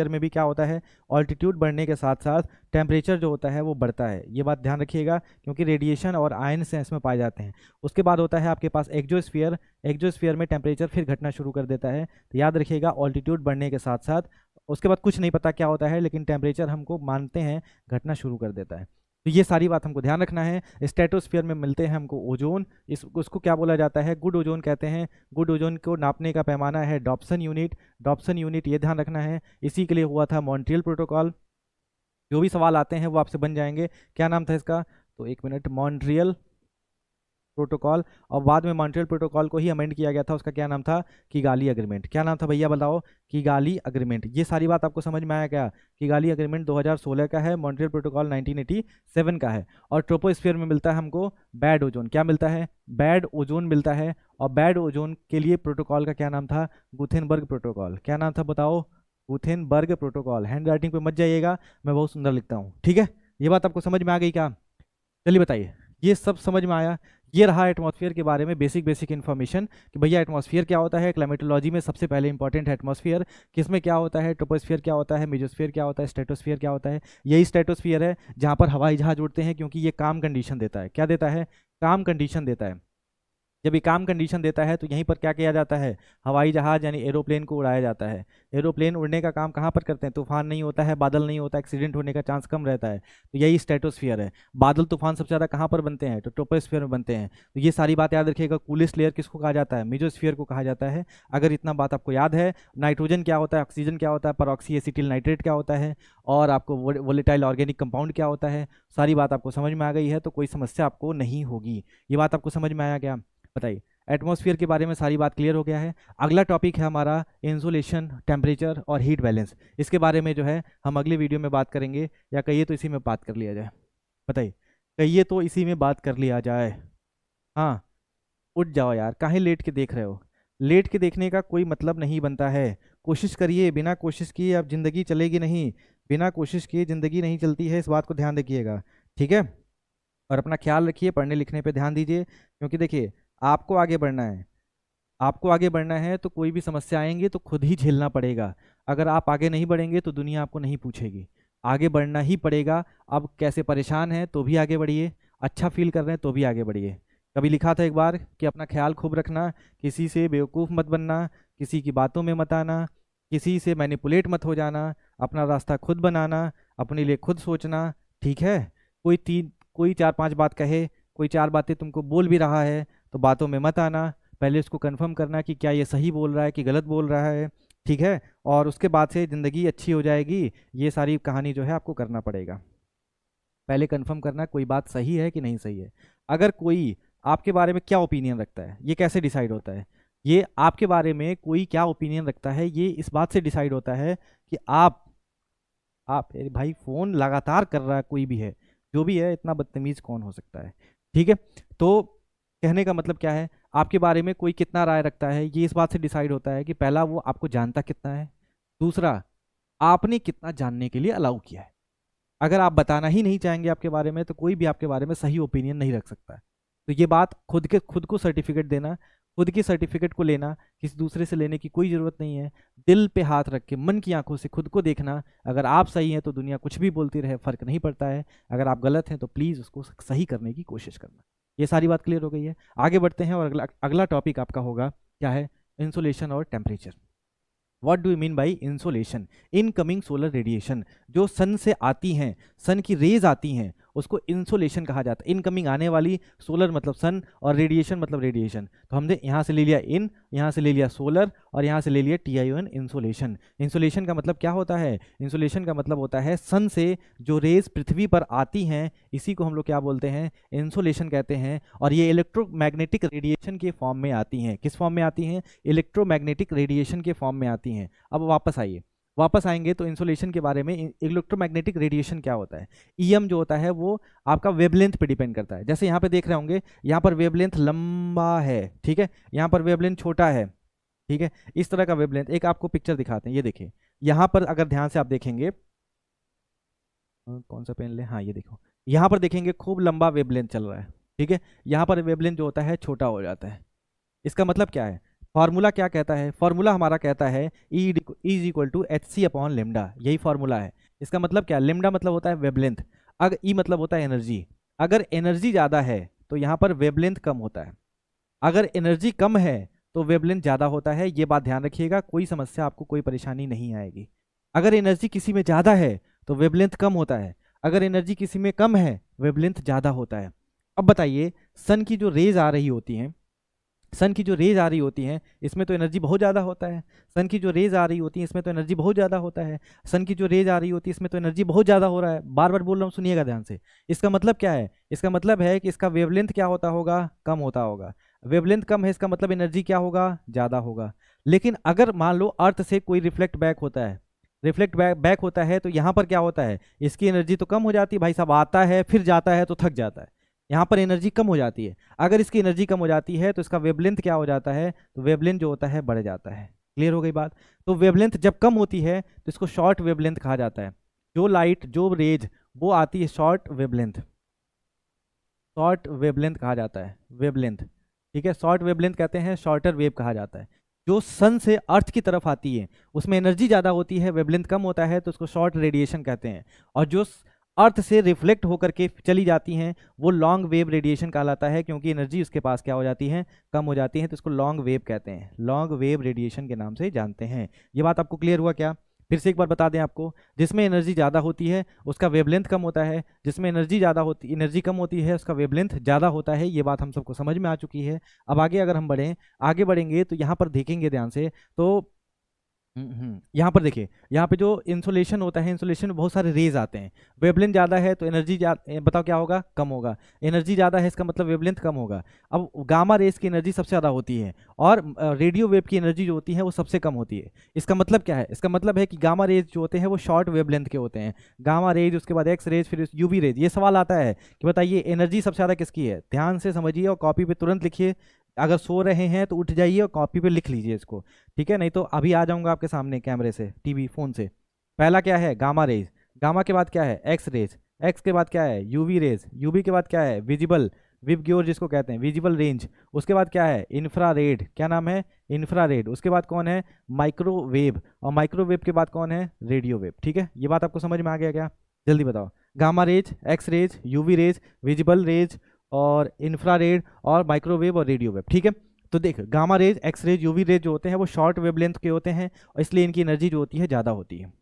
Speaker 1: में भी क्या होता है? ऑल्टीट्यूड बढ़ने के साथ साथ टेम्परेचर जो होता है वो बढ़ता है। ये बात ध्यान रखिएगा, क्योंकि रेडिएशन और आयन्स इसमें पाए जाते हैं। उसके बाद होता है आपके पास एक्जोस्फीयर। एक्जोस्फीयर में टेम्परेचर फिर घटना शुरू कर देता है। तो याद रखिएगा, ऑल्टीट्यूड बढ़ने के साथ साथ, उसके बाद कुछ नहीं पता क्या होता है, लेकिन टेम्परेचर हमको मानते हैं घटना शुरू कर देता है। तो ये सारी बात हमको ध्यान रखना है। स्ट्रेटोस्फीयर में मिलते हैं हमको ओजोन। उसको क्या बोला जाता है? गुड ओजोन कहते हैं। गुड ओजोन को नापने का पैमाना है डॉप्सन यूनिट। डॉप्सन यूनिट ये ध्यान रखना है। इसी के लिए हुआ था मॉन्ट्रियल प्रोटोकॉल। जो भी सवाल आते हैं वो आपसे बन जाएंगे। क्या नाम था इसका, तो एक मिनट, मॉन्ट्रियल प्रोटोकॉल, और बाद में मॉन्ट्रियल प्रोटोकॉल को ही अमेंड किया गया था, उसका क्या नाम था, किगाली अग्रीमेंट। क्या नाम था भैया बताओ, किगाली अग्रीमेंट। ये सारी बात आपको समझ में आया क्या, किगाली अग्रीमेंट 2016 का है, मॉन्ट्रियल प्रोटोकॉल 1987 का है। और ट्रोपोस्फियर में मिलता है हमको बैड ओजोन, क्या मिलता है, बैड ओजोन मिलता है। और बैड ओजोन के लिए प्रोटोकॉल का क्या नाम था, गुथेनबर्ग प्रोटोकॉल। क्या नाम था बताओ, गुथेनबर्ग प्रोटोकॉल। हैंड राइटिंग पे मत जाइएगा, मैं बहुत सुंदर लिखता हूँ, ठीक है। ये बात आपको समझ में आ गई क्या, चलिए बताइए, ये सब समझ में आया। ये रहा एटमॉस्फेयर के बारे में बेसिक इन्फॉर्मेशन कि भैया एटमॉस्फेयर क्या होता है। क्लाइमेटोलॉजी में सबसे पहले इंपॉर्टेंट है एटमॉस्फेयर, किसमें क्या होता है, ट्रोपोस्फियर क्या होता है, मेजोस्फियर क्या होता है, स्ट्रेटोस्फियर क्या होता है। यही स्ट्रेटोस्फियर है जहाँ पर हवाई जहाज उड़ते हैं, क्योंकि ये काम कंडीशन देता है। क्या देता है, काम कंडीशन देता है। जब ये काम कंडीशन देता है तो यहीं पर क्या किया जाता है, हवाई जहाज यानी एरोप्लेन को उड़ाया जाता है। एरोप्लेन उड़ने का काम कहाँ पर करते हैं, तूफान नहीं होता है, बादल नहीं होता, एक्सीडेंट होने का चांस कम रहता है, तो यही स्ट्रेटोस्फियर है। बादल तूफान सबसे ज़्यादा कहाँ पर बनते हैं, तो ट्रोपोस्फियर में बनते हैं। तो ये सारी बात याद रखिएगा। कूलेस्ट लेयर किसको कहा जाता है, मेजोस्फियर को कहा जाता है। अगर इतना बात आपको याद है, नाइट्रोजन क्या होता है, ऑक्सीजन क्या होता है, परऑक्सी एसिटिल नाइट्रेट क्या होता है, और आपको वोलेटाइल ऑर्गेनिक कंपाउंड क्या होता है, सारी बात आपको समझ में आ गई है, तो कोई समस्या आपको नहीं होगी। ये बात आपको समझ में आया क्या, बताइए। एटमॉस्फेयर के बारे में सारी बात क्लियर हो गया है। अगला टॉपिक है हमारा इंसोलेशन, टेम्परेचर और हीट बैलेंस। इसके बारे में जो है हम अगले वीडियो में बात करेंगे, या कहिए तो इसी में बात कर लिया जाए, बताइए, कहिए तो इसी में बात कर लिया जाए। हाँ, उठ जाओ यार, काहे लेट के देख रहे हो, लेट के देखने का कोई मतलब नहीं बनता है। कोशिश करिए, बिना कोशिश किए अब जिंदगी चलेगी नहीं, बिना कोशिश किए जिंदगी नहीं चलती है, इस बात को ध्यान रखिएगा, ठीक है। और अपना ख्याल रखिए, पढ़ने लिखने पे ध्यान दीजिए, क्योंकि देखिए आपको आगे बढ़ना है, आपको आगे बढ़ना है तो कोई भी समस्या आएंगी तो खुद ही झेलना पड़ेगा। अगर आप आगे नहीं बढ़ेंगे तो दुनिया आपको नहीं पूछेगी, आगे बढ़ना ही पड़ेगा। अब कैसे परेशान हैं तो भी आगे बढ़िए, अच्छा फील कर रहे हैं तो भी आगे बढ़िए। कभी लिखा था एक बार कि अपना ख्याल खूब रखना, किसी से बेवकूफ़ मत बनना, किसी की बातों में मत आना, किसी से मैनिपुलेट मत हो जाना, अपना रास्ता खुद बनाना, अपने लिए खुद सोचना, ठीक है। कोई चार पांच बात कहे, कोई चार बातें तुमको बोल भी रहा है तो बातों में मत आना, पहले उसको कंफर्म करना कि क्या ये सही बोल रहा है कि गलत बोल रहा है, ठीक है। और उसके बाद से ज़िंदगी अच्छी हो जाएगी। ये सारी कहानी जो है आपको करना पड़ेगा, पहले कंफर्म करना कोई बात सही है कि नहीं सही है। अगर कोई आपके बारे में क्या ओपिनियन रखता है, ये कैसे डिसाइड होता है, ये आपके बारे में कोई क्या ओपिनियन रखता है, ये इस बात से डिसाइड होता है कि आप अरे भाई फ़ोन लगातार कर रहा है, कोई भी है, जो भी है, इतना बदतमीज़ कौन हो सकता है, ठीक है। तो कहने का मतलब क्या है, आपके बारे में कोई कितना राय रखता है, ये इस बात से डिसाइड होता है कि पहला वो आपको जानता कितना है, दूसरा आपने कितना जानने के लिए अलाउ किया है। अगर आप बताना ही नहीं चाहेंगे आपके बारे में तो कोई भी आपके बारे में सही ओपिनियन नहीं रख सकता है। तो ये बात खुद को सर्टिफिकेट देना, खुद की सर्टिफिकेट को लेना, किसी दूसरे से लेने की कोई ज़रूरत नहीं है। दिल पे हाथ रख के मन की आंखों से खुद को देखना, अगर आप सही हैं तो दुनिया कुछ भी बोलती रहे, फ़र्क नहीं पड़ता है। अगर आप गलत हैं तो प्लीज़ उसको सही करने की कोशिश करना। ये सारी बात क्लियर हो गई है, आगे बढ़ते हैं। और अगला अगला टॉपिक आपका होगा क्या है, इंसोलेशन और temperature. What do you mean by insolation, incoming solar radiation, जो सन से आती हैं, सन की रेज आती हैं, उसको इंसोलेशन कहा जाता है। इनकमिंग आने वाली, सोलर मतलब सन और रेडिएशन मतलब रेडिएशन। तो हमने यहाँ से ले लिया इन, यहाँ से ले लिया सोलर, और यहाँ से ले लिया TION, इंसोलेशन। इंसोलेशन का मतलब क्या होता है, इंसोलेशन का मतलब होता है सन से जो रेज पृथ्वी पर आती हैं, इसी को हम लोग क्या बोलते हैं, इंसोलेशन कहते हैं। और ये इलेक्ट्रोमैग्नेटिक रेडिएशन के फॉर्म में आती हैं। किस फॉर्म में आती हैं, इलेक्ट्रोमैग्नेटिक रेडिएशन के फॉर्म में आती हैं। अब वापस आइए, वापस आएंगे तो इंसोलेशन के बारे में। इलेक्ट्रोमैग्नेटिक रेडिएशन क्या होता है, EM जो होता है वो आपका वेवलेंथ पे डिपेंड करता है। जैसे यहाँ पे देख रहे होंगे, यहाँ पर वेवलेंथ लंबा है, ठीक है, यहाँ पर वेवलेंथ छोटा है, ठीक है। इस तरह का वेवलेंथ, एक आपको पिक्चर दिखाते हैं, ये देखिए। यहाँ पर अगर ध्यान से आप देखेंगे, कौन सा पेन ले, हाँ ये देखो, यहाँ पर देखेंगे खूब लंबा वेवलेंथ चल रहा है, ठीक है। यहाँ पर वेवलेंथ जो होता है छोटा हो जाता है। इसका मतलब क्या है, फॉर्मूला क्या कहता है, फॉर्मूला हमारा कहता है E is equal to HC upon lambda, यही फॉर्मूला है। इसका मतलब क्या, लेमडा मतलब होता है वेवलेंथ, अगर E मतलब होता है एनर्जी। अगर एनर्जी ज़्यादा है तो यहाँ पर वेवलेंथ कम होता है, अगर एनर्जी कम है तो वेवलेंथ ज़्यादा होता है। ये बात ध्यान रखिएगा, कोई समस्या आपको, कोई परेशानी नहीं आएगी। अगर एनर्जी किसी में ज़्यादा है तो वेवलेंथ कम होता है, अगर एनर्जी किसी में कम है वेवलेंथ ज़्यादा होता है। अब बताइए, सन की जो रेज आ रही होती हैं, सन की जो रेज आ रही होती हैं इसमें तो एनर्जी बहुत ज़्यादा होता है। सन की जो रेज आ रही होती हैं इसमें तो एनर्जी बहुत ज़्यादा होता है। सन की जो रेज आ रही होती है इसमें तो एनर्जी बहुत ज़्यादा हो रहा है। बार बार बोल रहा हूँ, सुनिएगा ध्यान से। इसका मतलब क्या है? इसका मतलब है कि इसका वेवलेंथ क्या होता होगा? कम होता होगा। वेवलेंथ कम है, इसका मतलब एनर्जी क्या होगा? ज़्यादा होगा। लेकिन अगर मान लो अर्थ से कोई रिफ्लेक्ट बैक होता है, रिफ्लेक्ट बैक होता है, तो यहाँ पर क्या होता है? इसकी एनर्जी तो कम हो जाती है भाई साहब, आता है फिर जाता है तो थक जाता है। यहाँ पर एनर्जी कम हो जाती है। अगर इसकी एनर्जी कम हो जाती है तो इसका वेवलेंथ क्या हो जाता है? तो वेवलेंथ जो होता है बढ़ जाता है। क्लियर हो गई बात? तो वेवलेंथ जब कम होती है तो इसको शॉर्ट वेवलेंथ कहा जाता है। जो लाइट, जो रेज वो आती है शॉर्ट वेवलेंथ, शॉर्ट वेवलेंथ कहा जाता है, वेवलेंथ। ठीक है, शॉर्ट वेवलेंथ कहते हैं, शॉर्टर वेव कहा जाता है। जो सन से अर्थ की तरफ आती है उसमें एनर्जी ज़्यादा होती है, वेवलेंथ कम होता है, तो उसको शॉर्ट रेडिएशन कहते हैं। और जो अर्थ से रिफ्लेक्ट होकर के चली जाती हैं वो लॉन्ग वेव रेडिएशन कहलाता है, क्योंकि एनर्जी उसके पास क्या हो जाती है? कम हो जाती है, तो इसको लॉन्ग वेव कहते हैं, लॉन्ग वेव रेडिएशन के नाम से जानते हैं। ये बात आपको क्लियर हुआ क्या? फिर से एक बार बता दें आपको, जिसमें एनर्जी ज़्यादा होती है उसका वेवलेंथ कम होता है, जिसमें एनर्जी कम होती है उसका वेवलेंथ ज़्यादा होता है। ये बात हम सबको समझ में आ चुकी है। अब आगे अगर हम आगे बढ़ेंगे तो यहाँ पर देखेंगे ध्यान से, तो यहाँ पर देखिए, यहाँ पे जो इंसुलेशन होता है, इंसुलेशन में बहुत सारे रेज आते हैं। वेवलेंथ ज़्यादा है तो एनर्जी बताओ क्या होगा? कम होगा। एनर्जी ज़्यादा है इसका मतलब वेवलेंथ कम होगा। अब गामा रेज की एनर्जी सबसे ज़्यादा होती है और रेडियो वेव की एनर्जी जो होती है वो सबसे कम होती है। इसका मतलब क्या है? इसका मतलब है कि गामा रेज जो होते हैं वो शॉर्ट वेवलेंथ के होते हैं। गामा रेज, उसके बाद एक्स रेज, फिर यूवी रेज। ये सवाल आता है कि बताइए एनर्जी सबसे ज़्यादा किसकी है? ध्यान से समझिए और कॉपी पे तुरंत लिखिए। अगर सो रहे हैं तो उठ जाइए और कॉपी पे लिख लीजिए इसको, ठीक है? नहीं तो अभी आ जाऊंगा आपके सामने कैमरे से, टीवी फोन से। पहला क्या है? Gamma rays. गामा के बाद क्या है? X raise. एक्स के बाद क्या है? UV rays. यूवी के बाद क्या है? विजिबल, विबग्योर जिसको कहते हैं, विजिबल रेंज। उसके बाद क्या है? इंफ्रारेड। क्या नाम है? इंफ्रारेड। उसके बाद कौन है? माइक्रोवेव। और माइक्रोवेव के बाद कौन है? Radio wave. ठीक है, ये बात आपको समझ में आ गया क्या? जल्दी बताओ। Gamma rays, X rays, UV rays, visible rays और इंफ्रारेड और माइक्रोवेव और रेडियो वेव। ठीक है, तो देख, gamma rays, X rays, UV rays जो होते हैं वो शॉर्ट वेवलेंथ के होते हैं और इसलिए इनकी एनर्जी जो होती है ज़्यादा होती है।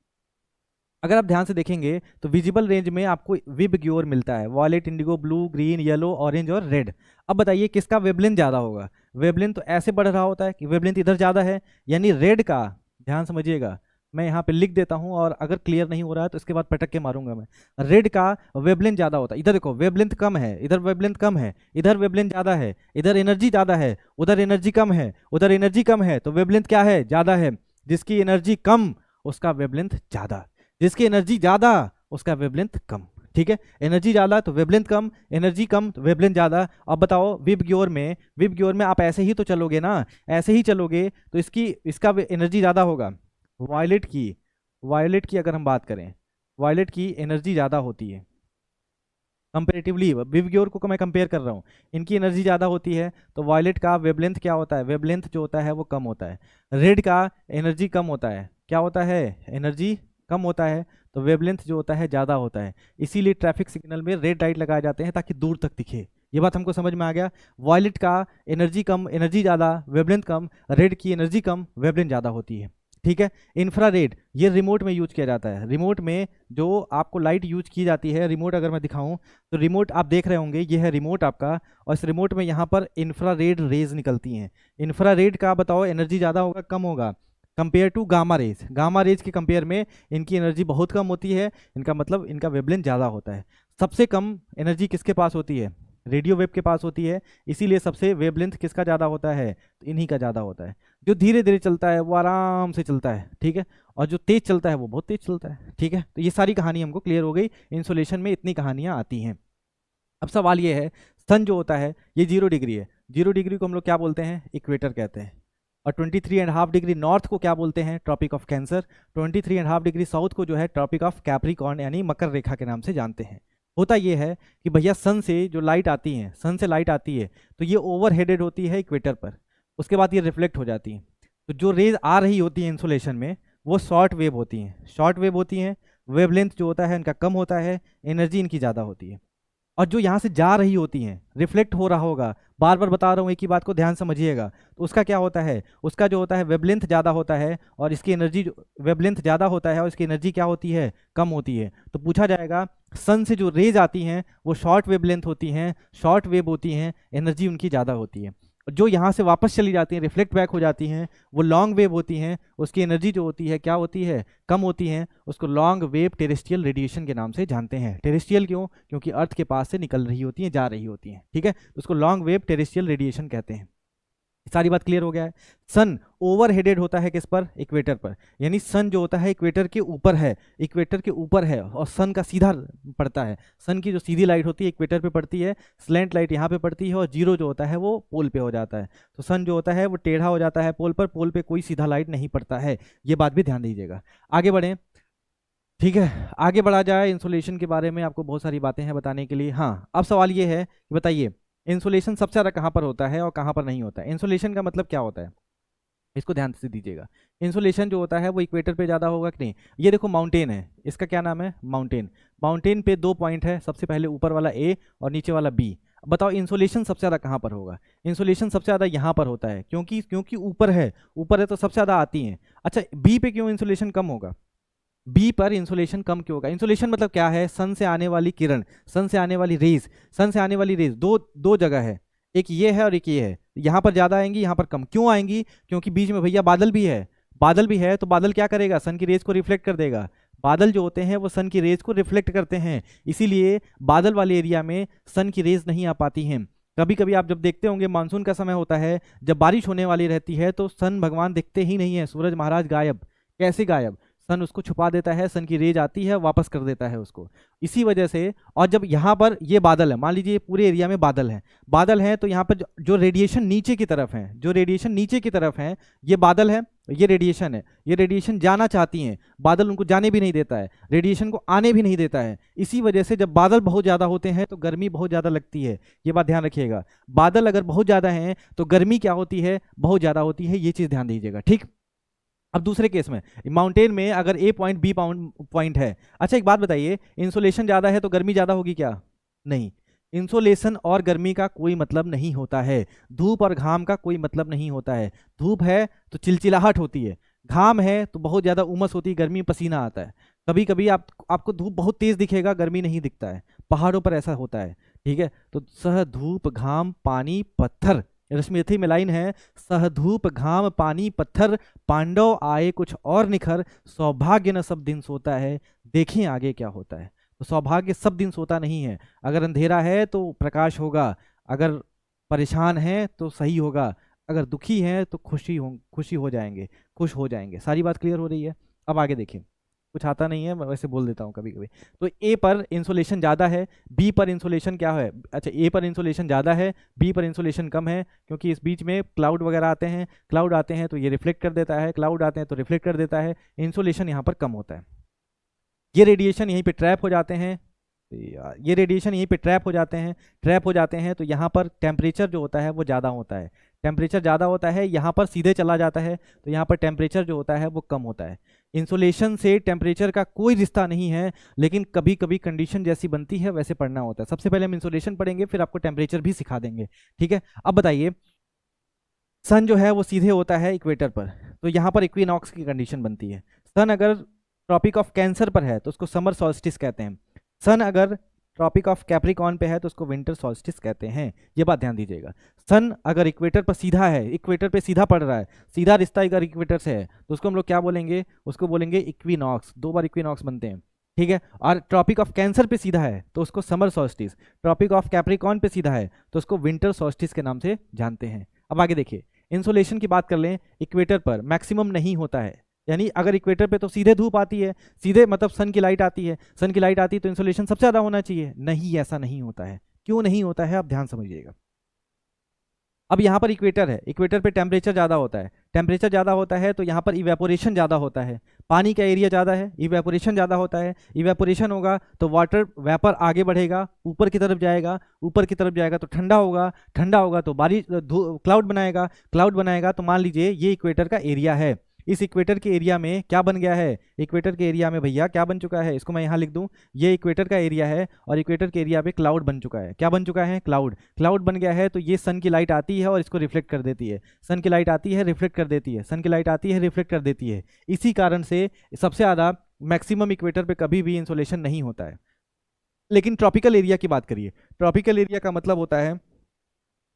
Speaker 1: अगर आप ध्यान से देखेंगे तो विजिबल रेंज में आपको विबग्योर मिलता है, violet, indigo, blue, green, yellow, orange और रेड। अब बताइए किसका वेवलेंथ ज़्यादा होगा? वेवलेंथ तो ऐसे बढ़ रहा होता है कि वेवलेंथ इधर ज़्यादा है, यानी रेड का, ध्यान समझिएगा, मैं यहाँ पे लिख देता हूँ और अगर क्लियर नहीं हो रहा है तो इसके बाद पटक के मारूंगा मैं। रेड का वेवलेंथ ज़्यादा होता है। इधर देखो, वेवलेंथ कम है, इधर वेवलेंथ कम है, इधर वेवलेंथ ज़्यादा है, इधर एनर्जी ज़्यादा है, उधर एनर्जी कम है, उधर एनर्जी कम है, तो वेवलेंथ क्या है? ज़्यादा है। जिसकी एनर्जी कम उसका वेवलेंथ ज़्यादा, जिसकी एनर्जी ज़्यादा उसका वेवलेंथ कम। ठीक है, एनर्जी ज़्यादा तो वेवलेंथ कम, एनर्जी कम तो वेवलेंथ ज़्यादा। अब बताओ विबग्योर में आप ऐसे ही तो चलोगे ना, ऐसे ही चलोगे तो इसका एनर्जी ज़्यादा होगा। वायलेट की अगर हम बात करें, वायलेट की एनर्जी ज़्यादा होती है कंपेरेटिवली। विबग्योर को मैं कंपेयर कर रहा हूँ, इनकी एनर्जी ज़्यादा होती है, तो वायलेट का वेवलेंथ क्या होता है? वेवलेंथ जो होता है वो कम होता है। रेड का एनर्जी कम होता है, क्या होता है? एनर्जी कम होता है, तो वेवलेंथ जो होता है ज़्यादा होता है। इसीलिए ट्रैफिक सिग्नल में रेड लाइट लगाए जाते हैं ताकि दूर तक दिखे। ये बात हमको समझ में आ गया? वायलेट का एनर्जी कम, एनर्जी ज़्यादा, वेवलेंथ कम। रेड की एनर्जी कम, वेवलेंथ ज़्यादा होती है। ठीक है, इंफ्रारेड ये रिमोट में यूज किया जाता है। रिमोट में जो आपको लाइट यूज की जाती है, रिमोट अगर मैं दिखाऊं तो रिमोट आप देख रहे होंगे, ये है रिमोट आपका, और इस रिमोट में यहाँ पर इंफ्रारेड रेज निकलती हैं। इंफ्रारेड का बताओ एनर्जी ज़्यादा होगा कम होगा? Compare to gamma rays, gamma rays के कंपेयर में इनकी एनर्जी बहुत कम होती है, इनका मतलब इनका वेवलेंथ ज़्यादा होता है। सबसे कम एनर्जी किसके पास होती है? रेडियो वेव के पास होती है, इसीलिए सबसे वेवलेंथ किसका ज़्यादा होता है? तो इन्हीं का ज़्यादा होता है। जो धीरे धीरे चलता है वो आराम से चलता है, ठीक है, और जो तेज चलता है वो बहुत तेज चलता है। ठीक है, तो ये सारी कहानी हमको क्लियर हो गई। इंसुलेशन में इतनी कहानियाँ आती हैं। अब सवाल ये है, सन जो होता है ये 0 डिग्री है, 0 डिग्री को हम लोग क्या बोलते हैं? इक्वेटर कहते हैं। और 23.5 डिग्री नॉर्थ को क्या बोलते हैं? Tropic of Cancer. 23.5 degree south को जो है ट्रॉपिक ऑफ कैप्रिकॉर्न यानी मकर रेखा के नाम से जानते हैं। होता ये है कि भैया सन से जो लाइट आती है, सन से लाइट आती है तो ये ओवर हेडेड होती है इक्वेटर पर, उसके बाद ये रिफ्लेक्ट हो जाती है। तो जो रेज आ रही होती है इंसुलेशन में वो शॉर्ट वेव होती हैं, शॉर्ट वेव होती हैं। वेवलेंथ जो होता है इनका कम होता है, एनर्जी इनकी ज़्यादा होती है। और जो यहाँ से जा रही होती हैं, रिफ्लेक्ट हो रहा होगा, बार बार बता रहा हूँ एक ही बात को ध्यान समझिएगा, तो उसका क्या होता है? उसका जो होता है वेवलेंथ ज़्यादा होता है और इसकी एनर्जी, वेवलेंथ ज़्यादा होता है और इसकी एनर्जी क्या होती है? कम होती है। तो पूछा जाएगा सन से जो रेज आती हैं वो शॉर्ट वेवलेंथ होती हैं, शॉर्ट वेव होती हैं, एनर्जी उनकी ज़्यादा होती है। जो यहाँ से वापस चली जाती हैं, रिफ्लेक्ट बैक हो जाती हैं, वो लॉन्ग वेव होती हैं। उसकी एनर्जी जो होती है क्या होती है, कम होती है। उसको लॉन्ग वेव टेरेस्ट्रियल रेडिएशन के नाम से जानते हैं। टेरेस्ट्रियल क्यों, क्योंकि अर्थ के पास से निकल रही होती हैं, जा रही होती हैं, ठीक है। तो उसको लॉन्ग वेव टेरेस्ट्रियल रेडिएशन कहते हैं। सारी बात क्लियर हो गया है। सन ओवर हेडेड होता है किस पर, इक्वेटर पर, यानी सन जो होता है इक्वेटर के ऊपर है, इक्वेटर के ऊपर है और सन का सीधा पड़ता है। सन की जो सीधी लाइट होती है इक्वेटर पे पड़ती है, स्लैंट लाइट यहाँ पे पड़ती है और जीरो जो होता है वो पोल पे हो जाता है। तो सन जो होता है वो टेढ़ा हो जाता है पोल पर, पोल पे कोई सीधा लाइट नहीं पड़ता है। ये बात भी ध्यान दीजिएगा। आगे बढ़ें, ठीक है, आगे बढ़ा जाए। इंसुलेशन के बारे में आपको बहुत सारी बातें हैं बताने के लिए। हाँ, अब सवाल ये है कि बताइए इंसुलेशन सबसे ज़्यादा कहाँ पर होता है और कहाँ पर नहीं होता है। इंसुलेशन का मतलब क्या होता है, इसको ध्यान से दीजिएगा। इंसुलेशन जो होता है वो इक्वेटर पे ज़्यादा होगा कि नहीं। ये देखो माउंटेन है, इसका क्या नाम है, माउंटेन। माउंटेन पे दो पॉइंट है, सबसे पहले ऊपर वाला ए और नीचे वाला बी। बताओ इंसुलेशन सबसे ज़्यादा कहाँ पर होगा। इंसुलेशन सबसे ज़्यादा यहाँ पर होता है, क्योंकि क्योंकि ऊपर है, ऊपर है तो सबसे ज़्यादा आती हैं। अच्छा, बी पे क्यों इंसुलेशन कम होगा, बी पर इंसुलेशन कम क्यों होगा। इंसुलेशन मतलब क्या है, सन से आने वाली किरण, सन से आने वाली रेज, सन से आने वाली रेज दो दो जगह है, एक ये है और एक ये है। यहाँ पर ज़्यादा आएंगी, यहाँ पर कम क्यों आएंगी, क्योंकि बीच में भैया बादल भी है। बादल भी है तो बादल क्या करेगा, सन की रेज को रिफ्लेक्ट कर देगा। बादल जो होते हैं वो सन की रेज को रिफ्लेक्ट करते हैं, इसीलिए बादल वाले एरिया में सन की रेज नहीं आ पाती हैं। कभी कभी आप जब देखते होंगे मानसून का समय होता है, जब बारिश होने वाली रहती है तो सन भगवान दिखते ही नहीं है, सूरज महाराज गायब। कैसे गायब, सन उसको छुपा देता है, सन की रेज आती है वापस कर देता है उसको, इसी वजह से। और जब यहाँ पर ये बादल है, मान लीजिए पूरे एरिया में बादल है, बादल है तो यहाँ पर जो रेडिएशन नीचे की तरफ है, जो रेडिएशन नीचे की तरफ है, ये बादल है, ये रेडिएशन है, ये रेडिएशन जाना चाहती हैं, बादल उनको जाने भी नहीं देता है, रेडिएशन को आने भी नहीं देता है। इसी वजह से जब बादल बहुत ज़्यादा होते हैं तो गर्मी बहुत ज़्यादा लगती है, ये बात ध्यान रखिएगा। बादल अगर बहुत ज़्यादा हैं तो गर्मी क्या होती है, बहुत ज़्यादा होती है, ये चीज़ ध्यान दीजिएगा, ठीक। अब दूसरे केस में माउंटेन में अगर ए पॉइंट बी पॉइंट है। अच्छा एक बात बताइए, इंसोलेशन ज़्यादा है तो गर्मी ज़्यादा होगी क्या, नहीं। इंसोलेशन और गर्मी का कोई मतलब नहीं होता है, धूप और घाम का कोई मतलब नहीं होता है। धूप है तो चिलचिलाहट होती है, घाम है तो बहुत ज़्यादा उमस होती है, गर्मी पसीना आता है। कभी कभी आपको धूप बहुत तेज़ दिखेगा, गर्मी नहीं दिखता है, पहाड़ों पर ऐसा होता है, ठीक है। तो सह धूप घाम पानी पत्थर, रश्मिरथी में लाइन है, सह धूप घाम पानी पत्थर, पांडव आए कुछ और निखर, सौभाग्य न सब दिन सोता है, देखें आगे क्या होता है। तो सौभाग्य सब दिन सोता नहीं है, अगर अंधेरा है तो प्रकाश होगा, अगर परेशान है तो सही होगा, अगर दुखी है तो खुशी हो जाएंगे, खुश हो जाएंगे। सारी बात क्लियर हो रही है। अब आगे देखिए, कुछ आता नहीं है मैं वैसे बोल देता हूँ कभी कभी। तो ए पर इंसुलेशन ज़्यादा है, बी पर इंसुलेशन क्या है, अच्छा ए पर इंसुलेशन ज़्यादा है, बी पर इंसुलेशन कम है, क्योंकि इस बीच में क्लाउड वगैरह आते हैं, क्लाउड आते हैं तो ये रिफ्लेक्ट कर देता है, क्लाउड आते हैं तो रिफ्लेक्ट कर देता है, इंसुलेशन यहाँ पर कम होता है। ये रेडिएशन यहीं पे ट्रैप हो जाते हैं, ये रेडिएशन यहीं पे ट्रैप हो जाते हैं तो यहाँ पर टेम्परेचर जो होता है वो ज़्यादा होता है, टेम्परेचर ज़्यादा होता है, यहाँ पर सीधे चला जाता है तो यहाँ पर टेम्परेचर जो होता है वो कम होता है। इंसुलेशन से टेम्परेचर का कोई रिश्ता नहीं है, लेकिन कभी कभी कंडीशन जैसी बनती है वैसे पढ़ना होता है। सबसे पहले हम इंसुलेशन पढ़ेंगे, फिर आपको टेम्परेचर भी सिखा देंगे, ठीक है। अब बताइए, सन जो है वो सीधे होता है इक्वेटर पर, तो यहाँ पर इक्विनॉक्स की कंडीशन बनती है। सन अगर ट्रॉपिक ऑफ कैंसर पर है तो उसको समर सॉल्स्टिस कहते हैं, सन अगर ट्रॉपिक ऑफ कैप्रिकॉन पे है तो उसको विंटर सॉल्स्टिस कहते हैं, ये बात ध्यान दीजिएगा। सन अगर इक्वेटर पर सीधा है, इक्वेटर पे सीधा पड़ रहा है, सीधा रिश्ता अगर इक्वेटर से है तो उसको हम लोग क्या बोलेंगे, उसको बोलेंगे इक्विनॉक्स, दो बार इक्विनॉक्स बनते हैं, ठीक है। और ट्रॉपिक ऑफ कैंसर पे सीधा है तो उसको summer solstice, Tropic of Capricorn पे सीधा है तो उसको विंटर सॉल्स्टिस के नाम से जानते हैं। अब आगे देखिए, इंसोलेशन की बात कर लें, इक्वेटर पर मैक्सिमम नहीं होता है, यानी अगर इक्वेटर पे तो सीधे धूप आती है, सीधे मतलब सन की लाइट आती है, सन की लाइट आती है तो इंसोलेशन सबसे ज़्यादा होना चाहिए, नहीं ऐसा नहीं होता है। क्यों नहीं होता है आप ध्यान समझिएगा। अब यहाँ पर इक्वेटर है, इक्वेटर पे टेम्परेचर ज़्यादा होता है, टेम्परेचर ज़्यादा होता है तो यहाँ पर इवेपोरेशन ज़्यादा होता है, पानी का एरिया ज़्यादा है, इवेपोरेशन ज़्यादा होता है, इवेपोरेशन होगा तो वाटर वेपर आगे बढ़ेगा, ऊपर की तरफ जाएगा, ऊपर की तरफ जाएगा तो ठंडा होगा, ठंडा होगा तो बारिश क्लाउड बनाएगा, क्लाउड बनाएगा तो मान लीजिए ये इक्वेटर का एरिया है। इस इक्वेटर के एरिया में क्या बन गया है, इक्वेटर के एरिया में भैया क्या बन चुका है, इसको मैं यहाँ लिख दूँ, ये इक्वेटर का एरिया है और इक्वेटर के एरिया पे क्लाउड बन चुका है। क्या बन चुका है, क्लाउड, क्लाउड बन गया है तो ये सन की लाइट आती है और इसको रिफ्लेक्ट कर देती है, सन की लाइट आती है रिफ्लेक्ट कर देती है, सन की लाइट आती है रिफ्लेक्ट कर देती है। इसी कारण से सबसे ज़्यादा मैक्सिमम इक्वेटर पे कभी भी इंसोलेशन नहीं होता है। लेकिन ट्रॉपिकल एरिया की बात करिए, ट्रॉपिकल एरिया का मतलब होता है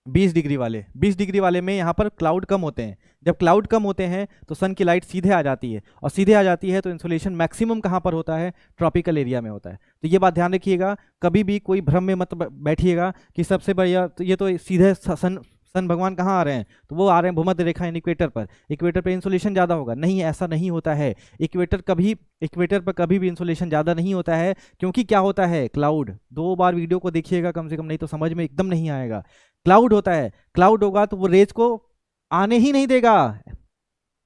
Speaker 1: 20 डिग्री वाले, 20 डिग्री वाले में यहाँ पर क्लाउड कम होते हैं। जब क्लाउड कम होते हैं तो सन की लाइट सीधे आ जाती है, और सीधे आ जाती है तो इंसोलेशन मैक्सिमम कहाँ पर होता है, ट्रॉपिकल एरिया में होता है। तो ये बात ध्यान रखिएगा, कभी भी कोई भ्रम में मत बैठिएगा कि सबसे बढ़िया तो ये तो सीधे सन भगवान कहाँ आ रहे हैं, तो वो आ रहे हैं भूमध्य रेखा यानी इक्वेटर पर, इक्वेटर पर इंसोलेशन ज़्यादा होगा। नहीं, ऐसा नहीं होता है। इक्वेटर पर कभी भी इंसोलेशन ज़्यादा नहीं होता है, क्योंकि क्या होता है, क्लाउड। 2 बार वीडियो को देखिएगा कम से कम, नहीं तो समझ में एकदम नहीं आएगा। क्लाउड होता है, क्लाउड होगा तो वो रेज को आने ही नहीं देगा,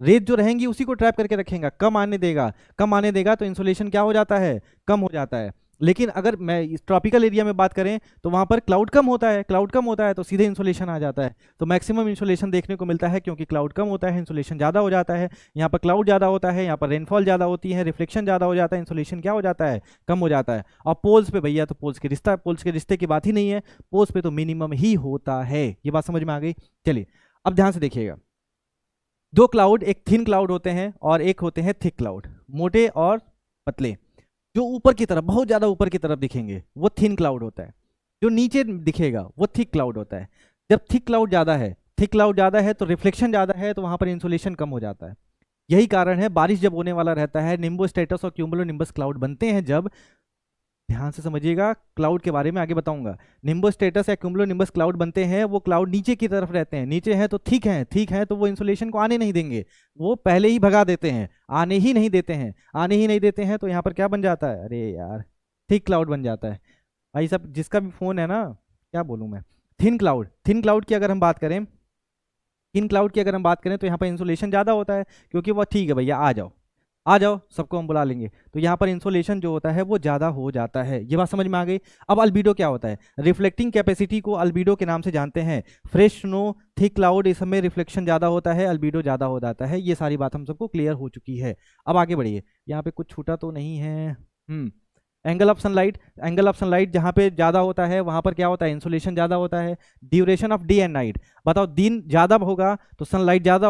Speaker 1: रेज जो रहेंगी उसी को ट्रैप करके रखेगा, कम आने देगा। कम आने देगा तो इंसोलेशन क्या हो जाता है, कम हो जाता है। लेकिन अगर मैं इस ट्रॉपिकल एरिया में बात करें तो वहां पर क्लाउड कम होता है, क्लाउड कम होता है तो सीधे इंसोलेशन आ जाता है, तो मैक्सिमम इंसोलेशन देखने को मिलता है। क्योंकि क्लाउड कम होता है, इंसोलेशन ज़्यादा हो जाता है। यहाँ पर क्लाउड ज़्यादा होता है, यहाँ पर रेनफॉल ज़्यादा होती है, रिफ्लेक्शन ज़्यादा हो जाता है, इंसोलेशन क्या हो जाता है, कम हो जाता है। और पोल्स पे भैया तो पोल्स के रिश्ते की बात ही नहीं है, पोल्स पे तो मिनिमम ही होता है। ये बात समझ में आ गई। चलिए अब ध्यान से देखिएगा, 2 क्लाउड, एक थिन क्लाउड होते हैं और एक होते हैं थिक क्लाउड, मोटे और पतले। जो ऊपर की तरफ, बहुत ज़्यादा ऊपर की तरफ दिखेंगे वो थिन क्लाउड होता है, जो नीचे दिखेगा वो थिक क्लाउड होता है। जब थिक क्लाउड ज़्यादा है तो रिफ्लेक्शन ज़्यादा है, तो वहाँ पर इंसोलेशन कम हो जाता है। यही कारण है बारिश जब होने वाला रहता है, निम्बो स्टेटस और क्यूमुलो निम्बस क्लाउड बनते हैं। जब, ध्यान से समझिएगा, क्लाउड के बारे में आगे बताऊंगा। निम्बो स्टेटस या क्यूमुलो निम्बस क्लाउड बनते हैं, वो क्लाउड नीचे की तरफ रहते हैं, नीचे हैं तो ठीक है तो वो इंसुलेशन को आने नहीं देंगे, वो पहले ही भगा देते हैं, आने ही नहीं देते हैं। तो यहाँ पर क्या बन जाता है, अरे यार, थिक क्लाउड बन जाता है। भाई सब जिसका भी फोन है ना, क्या बोलूँ मैं, थिन क्लाउड की अगर हम बात करें, तो यहाँ पर इंसुलेशन ज़्यादा होता है, क्योंकि वो ठीक है भैया आ जाओ सबको हम बुला लेंगे, तो यहाँ पर इंसोलेशन जो होता है वो ज़्यादा हो जाता है। ये बात समझ में आ गई। अब अल्बीडो क्या होता है, रिफ्लेक्टिंग कैपेसिटी को अल्बीडो के नाम से जानते हैं। फ्रेश स्नो, थिक क्लाउड, इस समय रिफ्लेक्शन ज़्यादा होता है, अल्बीडो ज़्यादा हो जाता है। ये सारी बात हम सबको क्लियर हो चुकी है। अब आगे बढ़िए, यहाँ पे कुछ छूटा तो नहीं है। एंगल ऑफ सनलाइट जहाँ पे ज़्यादा होता है वहाँ पर क्या होता है, इंसोलेशन ज़्यादा होता है। Duration of day and night, बताओ, दिन ज़्यादा होगा तो सनलाइट ज़्यादा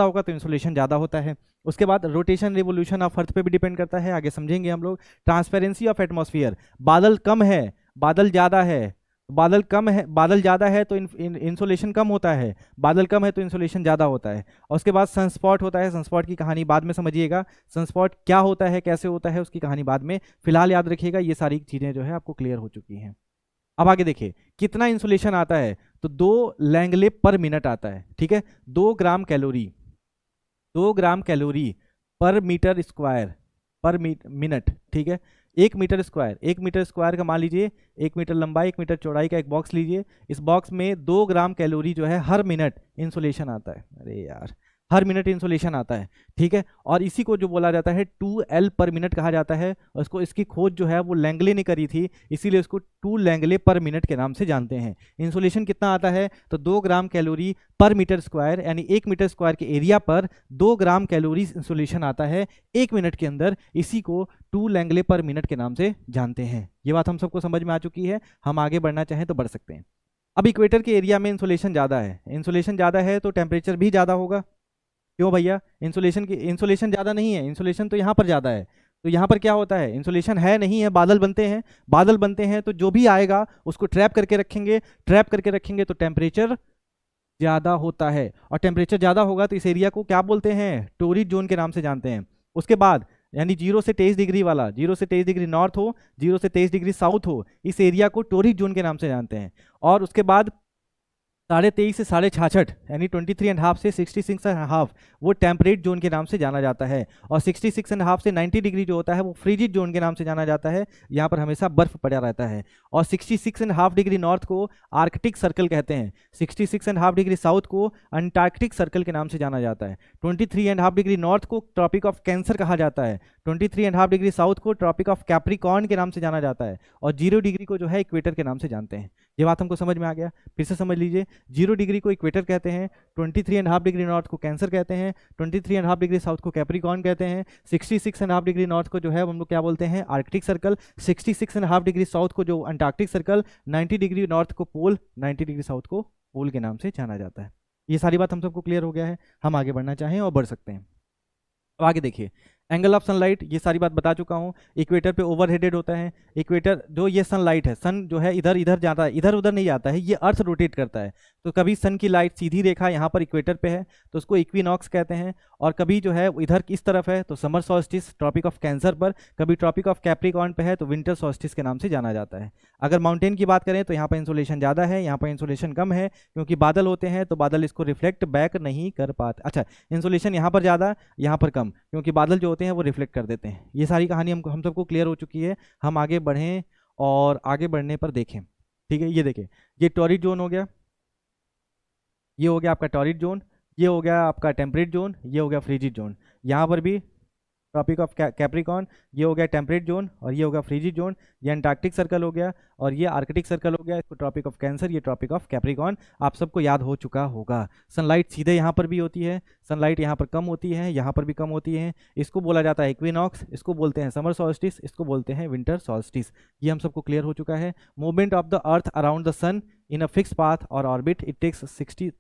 Speaker 1: होगा तो इंसोलेशन ज़्यादा होता है। उसके बाद रोटेशन रिवोल्यूशन ऑफ अर्थ पे भी डिपेंड करता है, आगे समझेंगे हम लोग। ट्रांसपेरेंसी ऑफ एटमॉस्फेयर, बादल कम है, बादल ज़्यादा है, बादल ज़्यादा है तो इंसोलेशन कम होता है, बादल कम है तो इंसोलेशन ज़्यादा होता है। और उसके बाद सनस्पॉट होता है, सनस्पॉट की कहानी बाद में समझिएगा, सनस्पॉट क्या होता है, कैसे होता है, उसकी कहानी बाद में। फिलहाल याद रखिएगा ये सारी चीज़ें जो है आपको क्लियर हो चुकी हैं। अब आगे देखिए कितना इंसुलेशन आता है, तो 2 लैंगले पर मिनट आता है, ठीक है। 2 ग्राम कैलोरी पर मीटर स्क्वायर पर मिनट, ठीक है। 1 मीटर स्क्वायर का मान लीजिए, 1 मीटर लंबाई 1 मीटर चौड़ाई का एक बॉक्स लीजिए, इस बॉक्स में 2 ग्राम कैलोरी जो है हर मिनट इंसुलेशन आता है। अरे यार, हर मिनट इंसुलेशन आता है, ठीक है। और इसी को जो बोला जाता है 2L पर मिनट कहा जाता है, और इसको, इसकी खोज जो है वो लैंगले ने करी थी, इसीलिए इसको 2 लैंगले पर मिनट के नाम से जानते हैं। इंसुलेशन कितना आता है, तो 2 ग्राम कैलोरी पर मीटर स्क्वायर, यानी 1 मीटर स्क्वायर के एरिया पर 2 ग्राम कैलोरी इंसुलेशन आता है 1 मिनट के अंदर। इसी को 2 लैंगले पर मिनट के नाम से जानते हैं। ये बात हम सबको समझ में आ चुकी है। हम आगे बढ़ना चाहें तो बढ़ सकते हैं। अब इक्वेटर के एरिया में इंसुलेशन ज़्यादा है तो टेम्परेचर भी ज़्यादा होगा। क्यों भैया, इंसुलेशन ज़्यादा नहीं है, इंसुलेशन तो यहाँ पर ज़्यादा है। तो यहाँ पर क्या होता है, इंसुलेशन है नहीं है, बादल बनते हैं तो जो भी आएगा उसको ट्रैप करके रखेंगे तो टेम्परेचर ज़्यादा होता है। और टेम्परेचर ज़्यादा होगा तो इस एरिया को क्या बोलते हैं, टोरिड जोन के नाम से जानते हैं। उसके बाद यानी 0 से 23 डिग्री वाला, 0 से 23 डिग्री नॉर्थ हो, 0 से 23 डिग्री साउथ हो, इस एरिया को टोरिड जोन के नाम से जानते हैं। और उसके बाद 23.5 से 66.5 यानी 23.5 से 66.5 वो टेम्परेट जोन के नाम से जाना जाता है। और 66.5 से 90 डिग्री जो होता है वो फ्रीजिड जोन के नाम से जाना जाता है, यहाँ पर हमेशा बर्फ पड़ा रहता है। और 66.5 डिग्री नॉर्थ को आर्कटिक सर्कल कहते हैं, 66.5 डिग्री साउथ को अंटार्कटिक सर्कल के नाम से जाना जाता है। 23.5 डिग्री नॉर्थ को ट्रॉपिक ऑफ कैंसर कहा जाता है, 23.5 डिग्री साउथ को ट्रॉपिक ऑफ कैप्रिकॉर्न के नाम से जाना जाता है। और 0 डिग्री को जो है इक्वेटर के नाम से जानते हैं। ये बात हमको समझ में आ गया, फिर से समझ लीजिए। 0 डिग्री को इक्वेटर कहते हैं, 23.5 डिग्री नॉर्थ को कैंसर कहते हैं, 23.5 डिग्री साउथ को कैप्रिकॉर्न कहते हैं, 66.5 डिग्री नॉर्थ को जो है हम लोग क्या बोलते हैं, आर्कटिक सर्कल, 66.5 डिग्री साउथ को जो अंटार्कटिक सर्कल, 90 डिग्री नॉर्थ को पोल, 90 डिग्री साउथ को पोल के नाम से जाना जाता है। ये सारी बात हम सबको क्लियर हो गया है। हम आगे बढ़ना चाहें और बढ़ सकते हैं। अब आगे देखिए, एंगल ऑफ सनलाइट, ये सारी बात बता चुका हूँ। इक्वेटर पे ओवरहेडेड होता है। इक्वेटर जो ये सनलाइट है, सन जो है इधर इधर जाता है, इधर उधर नहीं जाता है, ये अर्थ रोटेट करता है। तो कभी सन की लाइट सीधी रेखा यहाँ पर इक्वेटर पे है तो उसको इक्विनॉक्स कहते हैं, और कभी जो है इधर इस तरफ है तो summer solstice Tropic of Cancer पर, कभी ट्रॉपिक ऑफ कैप्रिकॉर्न पे है तो विंटर सॉल्स्टिस के नाम से जाना जाता है। अगर माउंटेन की बात करें तो यहाँ पर इंसोलेशन ज़्यादा है, यहाँ पर इंसोलेशन कम है, क्योंकि बादल होते हैं तो बादल इसको रिफ्लेक्ट बैक नहीं कर पाते। अच्छा, इंसोलेशन यहाँ पर ज़्यादा, यहाँ पर कम, क्योंकि बादल जो होते हैं वो रिफ्लेक्ट कर देते हैं। ये सारी कहानी हम सबको क्लियर हो चुकी है। हम आगे बढ़ें और आगे बढ़ने पर देखें। ठीक है, ये देखें, ये टॉरिड जोन हो गया, ये हो गया आपका टॉरिड जोन, ये हो गया आपका टेम्परेट जोन, ये हो गया फ्रीजिड जोन। यहाँ पर भी ट्रॉपिक ऑफ कैप्रिकॉर्न, ये हो गया टेम्परेट जोन, और ये हो गया फ्रीजिड जोन। ये अंटार्कटिक सर्कल हो गया, और ये आर्कटिक सर्कल हो गया। इसको ट्रॉपिक ऑफ कैंसर, ये ट्रॉपिक ऑफ कैप्रिकॉर्न। आप सबको याद हो चुका होगा। सनलाइट सीधे यहाँ पर भी होती है, सनलाइट यहाँ पर कम होती है, यहाँ पर भी कम होती है। इसको बोला जाता है इक्विनॉक्स, इसको बोलते हैं समर सॉल्स्टिस, इसको बोलते हैं विंटर सॉल्स्टिस। ये हम सबको क्लियर हो चुका है। Movement of the earth around the sun in a fix path और orbit, it takes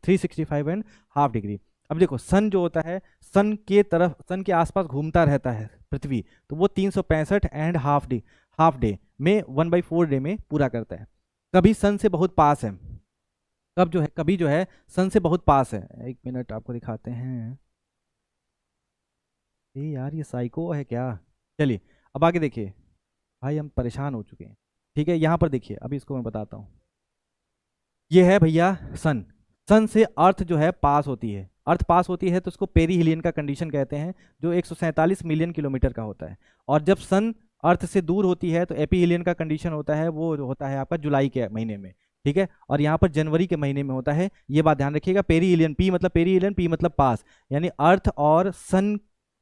Speaker 1: 365 and half degree. अब देखो, सन जो होता है, सन के तरफ, सन के आसपास घूमता रहता है पृथ्वी, तो वो 365 एंड हाफ डे में 1/4 डे में पूरा करता है। कभी सन से बहुत पास है, कब जो है, कभी जो है सन से बहुत पास है। एक मिनट आपको दिखाते हैं। ये यार ये साइको है क्या? चलिए अब आगे देखिए, भाई हम परेशान हो चुके हैं। ठीक है, यहाँ पर देखिए, अभी इसको मैं बताता हूँ। ये है भैया सन, सन से अर्थ जो है पास होती है, अर्थ पास होती है तो उसको पेरीहिलियन का कंडीशन कहते हैं, जो 147 मिलियन किलोमीटर का होता है। और जब सन अर्थ से दूर होती है तो एपीहिलियन का कंडीशन होता है, वो होता है आपका जुलाई के महीने में। ठीक है, और यहाँ पर जनवरी के महीने में होता है। ये बात ध्यान रखिएगा, पेरीहिलियन, पी मतलब पेरीहिलियन, पी मतलब पास, यानी अर्थ और सन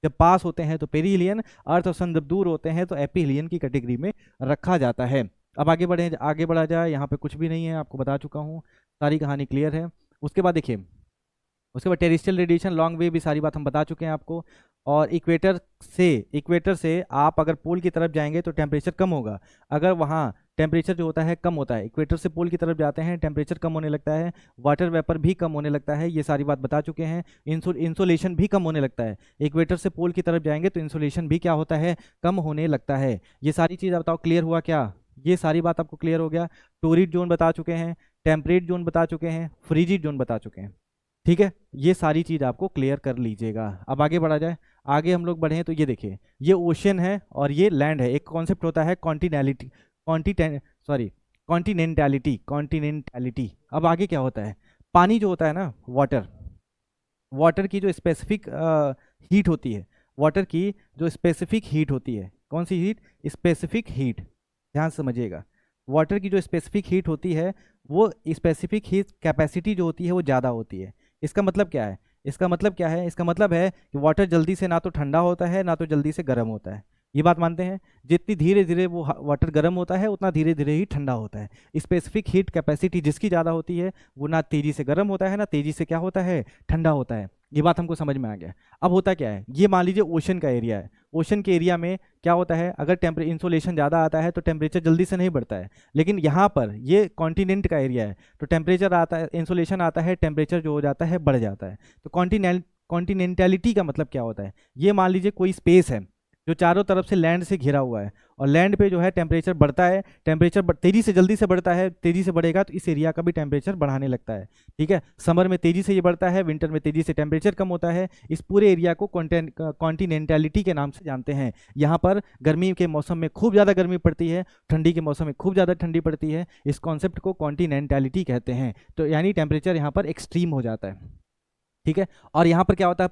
Speaker 1: जब पास होते हैं तो पेरीहिलियन, अर्थ और सन जब दूर होते हैं तो एपीहिलियन की कैटेगरी में रखा जाता है। अब आगे बढ़े, आगे बढ़ा जाए। यहाँ पे कुछ भी नहीं है, आपको बता चुका हूँ, सारी कहानी क्लियर है। उसके बाद देखिए, उसके बाद टेरेस्ट्रियल रेडिएशन, लॉन्ग वेव, भी सारी बात हम बता चुके हैं आपको। और इक्वेटर से आप अगर पोल की तरफ जाएंगे तो टेम्परेचर कम होगा। अगर वहाँ टेम्परेचर जो होता है कम होता है, इक्वेटर से पोल की तरफ जाते हैं टेम्परेचर कम होने लगता है, वाटर वेपर भी कम होने लगता है। ये सारी बात बता चुके हैं। इंसोलेशन भी कम होने लगता है। इक्वेटर से पोल की तरफ जाएंगे तो इंसोलेशन भी क्या होता है, कम होने लगता है। ये सारी चीज़ बताओ, क्लियर हुआ क्या? ये सारी बात आपको क्लियर हो गया। टोरिड जोन बता चुके हैं, टेम्परेट जोन बता चुके हैं, फ्रीजिड जोन बता चुके हैं। ठीक है, ये सारी चीज़ आपको क्लियर कर लीजिएगा। अब आगे बढ़ा जाए, आगे हम लोग बढ़े तो ये देखिए, ये ओशन है और ये लैंड है। एक कॉन्सेप्ट होता है कॉन्टिनैलिटी, कॉन्टिनेंटैलिटी। अब आगे क्या होता है, पानी जो होता है ना, वाटर की जो स्पेसिफिक हीट होती है, वाटर की जो स्पेसिफिक हीट होती है, कौन सी हीट? स्पेसिफिक हीट, ध्यान से समझिएगा। वाटर की जो स्पेसिफिक हीट होती है, वो स्पेसिफिक हीट कैपेसिटी जो होती है वो ज़्यादा होती है। इसका मतलब क्या है? इसका मतलब क्या है? इसका मतलब है कि वाटर जल्दी से ना तो ठंडा होता है ना तो जल्दी से गर्म होता है। ये बात मानते हैं? जितनी धीरे धीरे वो वाटर गर्म होता है उतना धीरे धीरे ही ठंडा होता है। स्पेसिफिक हीट कैपेसिटी जिसकी ज़्यादा होती है वो ना तेज़ी से गर्म होता है ना तेज़ी से क्या होता है, ठंडा होता है। ये बात हमको समझ में आ गया। अब होता क्या है, ये मान लीजिए ओशन का एरिया है। ओशन के एरिया में क्या होता है, अगर इंसोलेशन ज़्यादा आता है तो टेम्परेचर जल्दी से नहीं बढ़ता है। लेकिन यहाँ पर ये कॉन्टिनेंट का एरिया है तो टेम्परेचर आता है, इंसोलेशन आता है, टेम्परेचर जो हो जाता है बढ़ जाता है। तो कॉन्टिनेंटैलिटी का मतलब क्या होता है, ये मान लीजिए कोई स्पेस है जो चारों तरफ से लैंड से घिरा हुआ है, और लैंड पे जो है टेम्परेचर बढ़ता है, टेम्परेचर तेज़ी से जल्दी से बढ़ता है, तेज़ी से बढ़ेगा तो इस एरिया का भी टेम्परेचर बढ़ाने लगता है। ठीक है, समर में तेज़ी से ये बढ़ता है, विंटर में तेज़ी से टेम्परेचर कम होता है। इस पूरे एरिया को कॉन्टिनेंटैलिटी के नाम से जानते हैं। यहाँ पर गर्मी के मौसम में खूब ज़्यादा गर्मी पड़ती है, ठंडी के मौसम में खूब ज़्यादा ठंडी पड़ती है। इस कॉन्सेप्ट को कॉन्टिनेंटैलिटी कहते हैं। तो यानी टेम्परेचर यहाँ पर एक्सट्रीम हो जाता है। ठीक है, और यहाँ पर क्या होता है,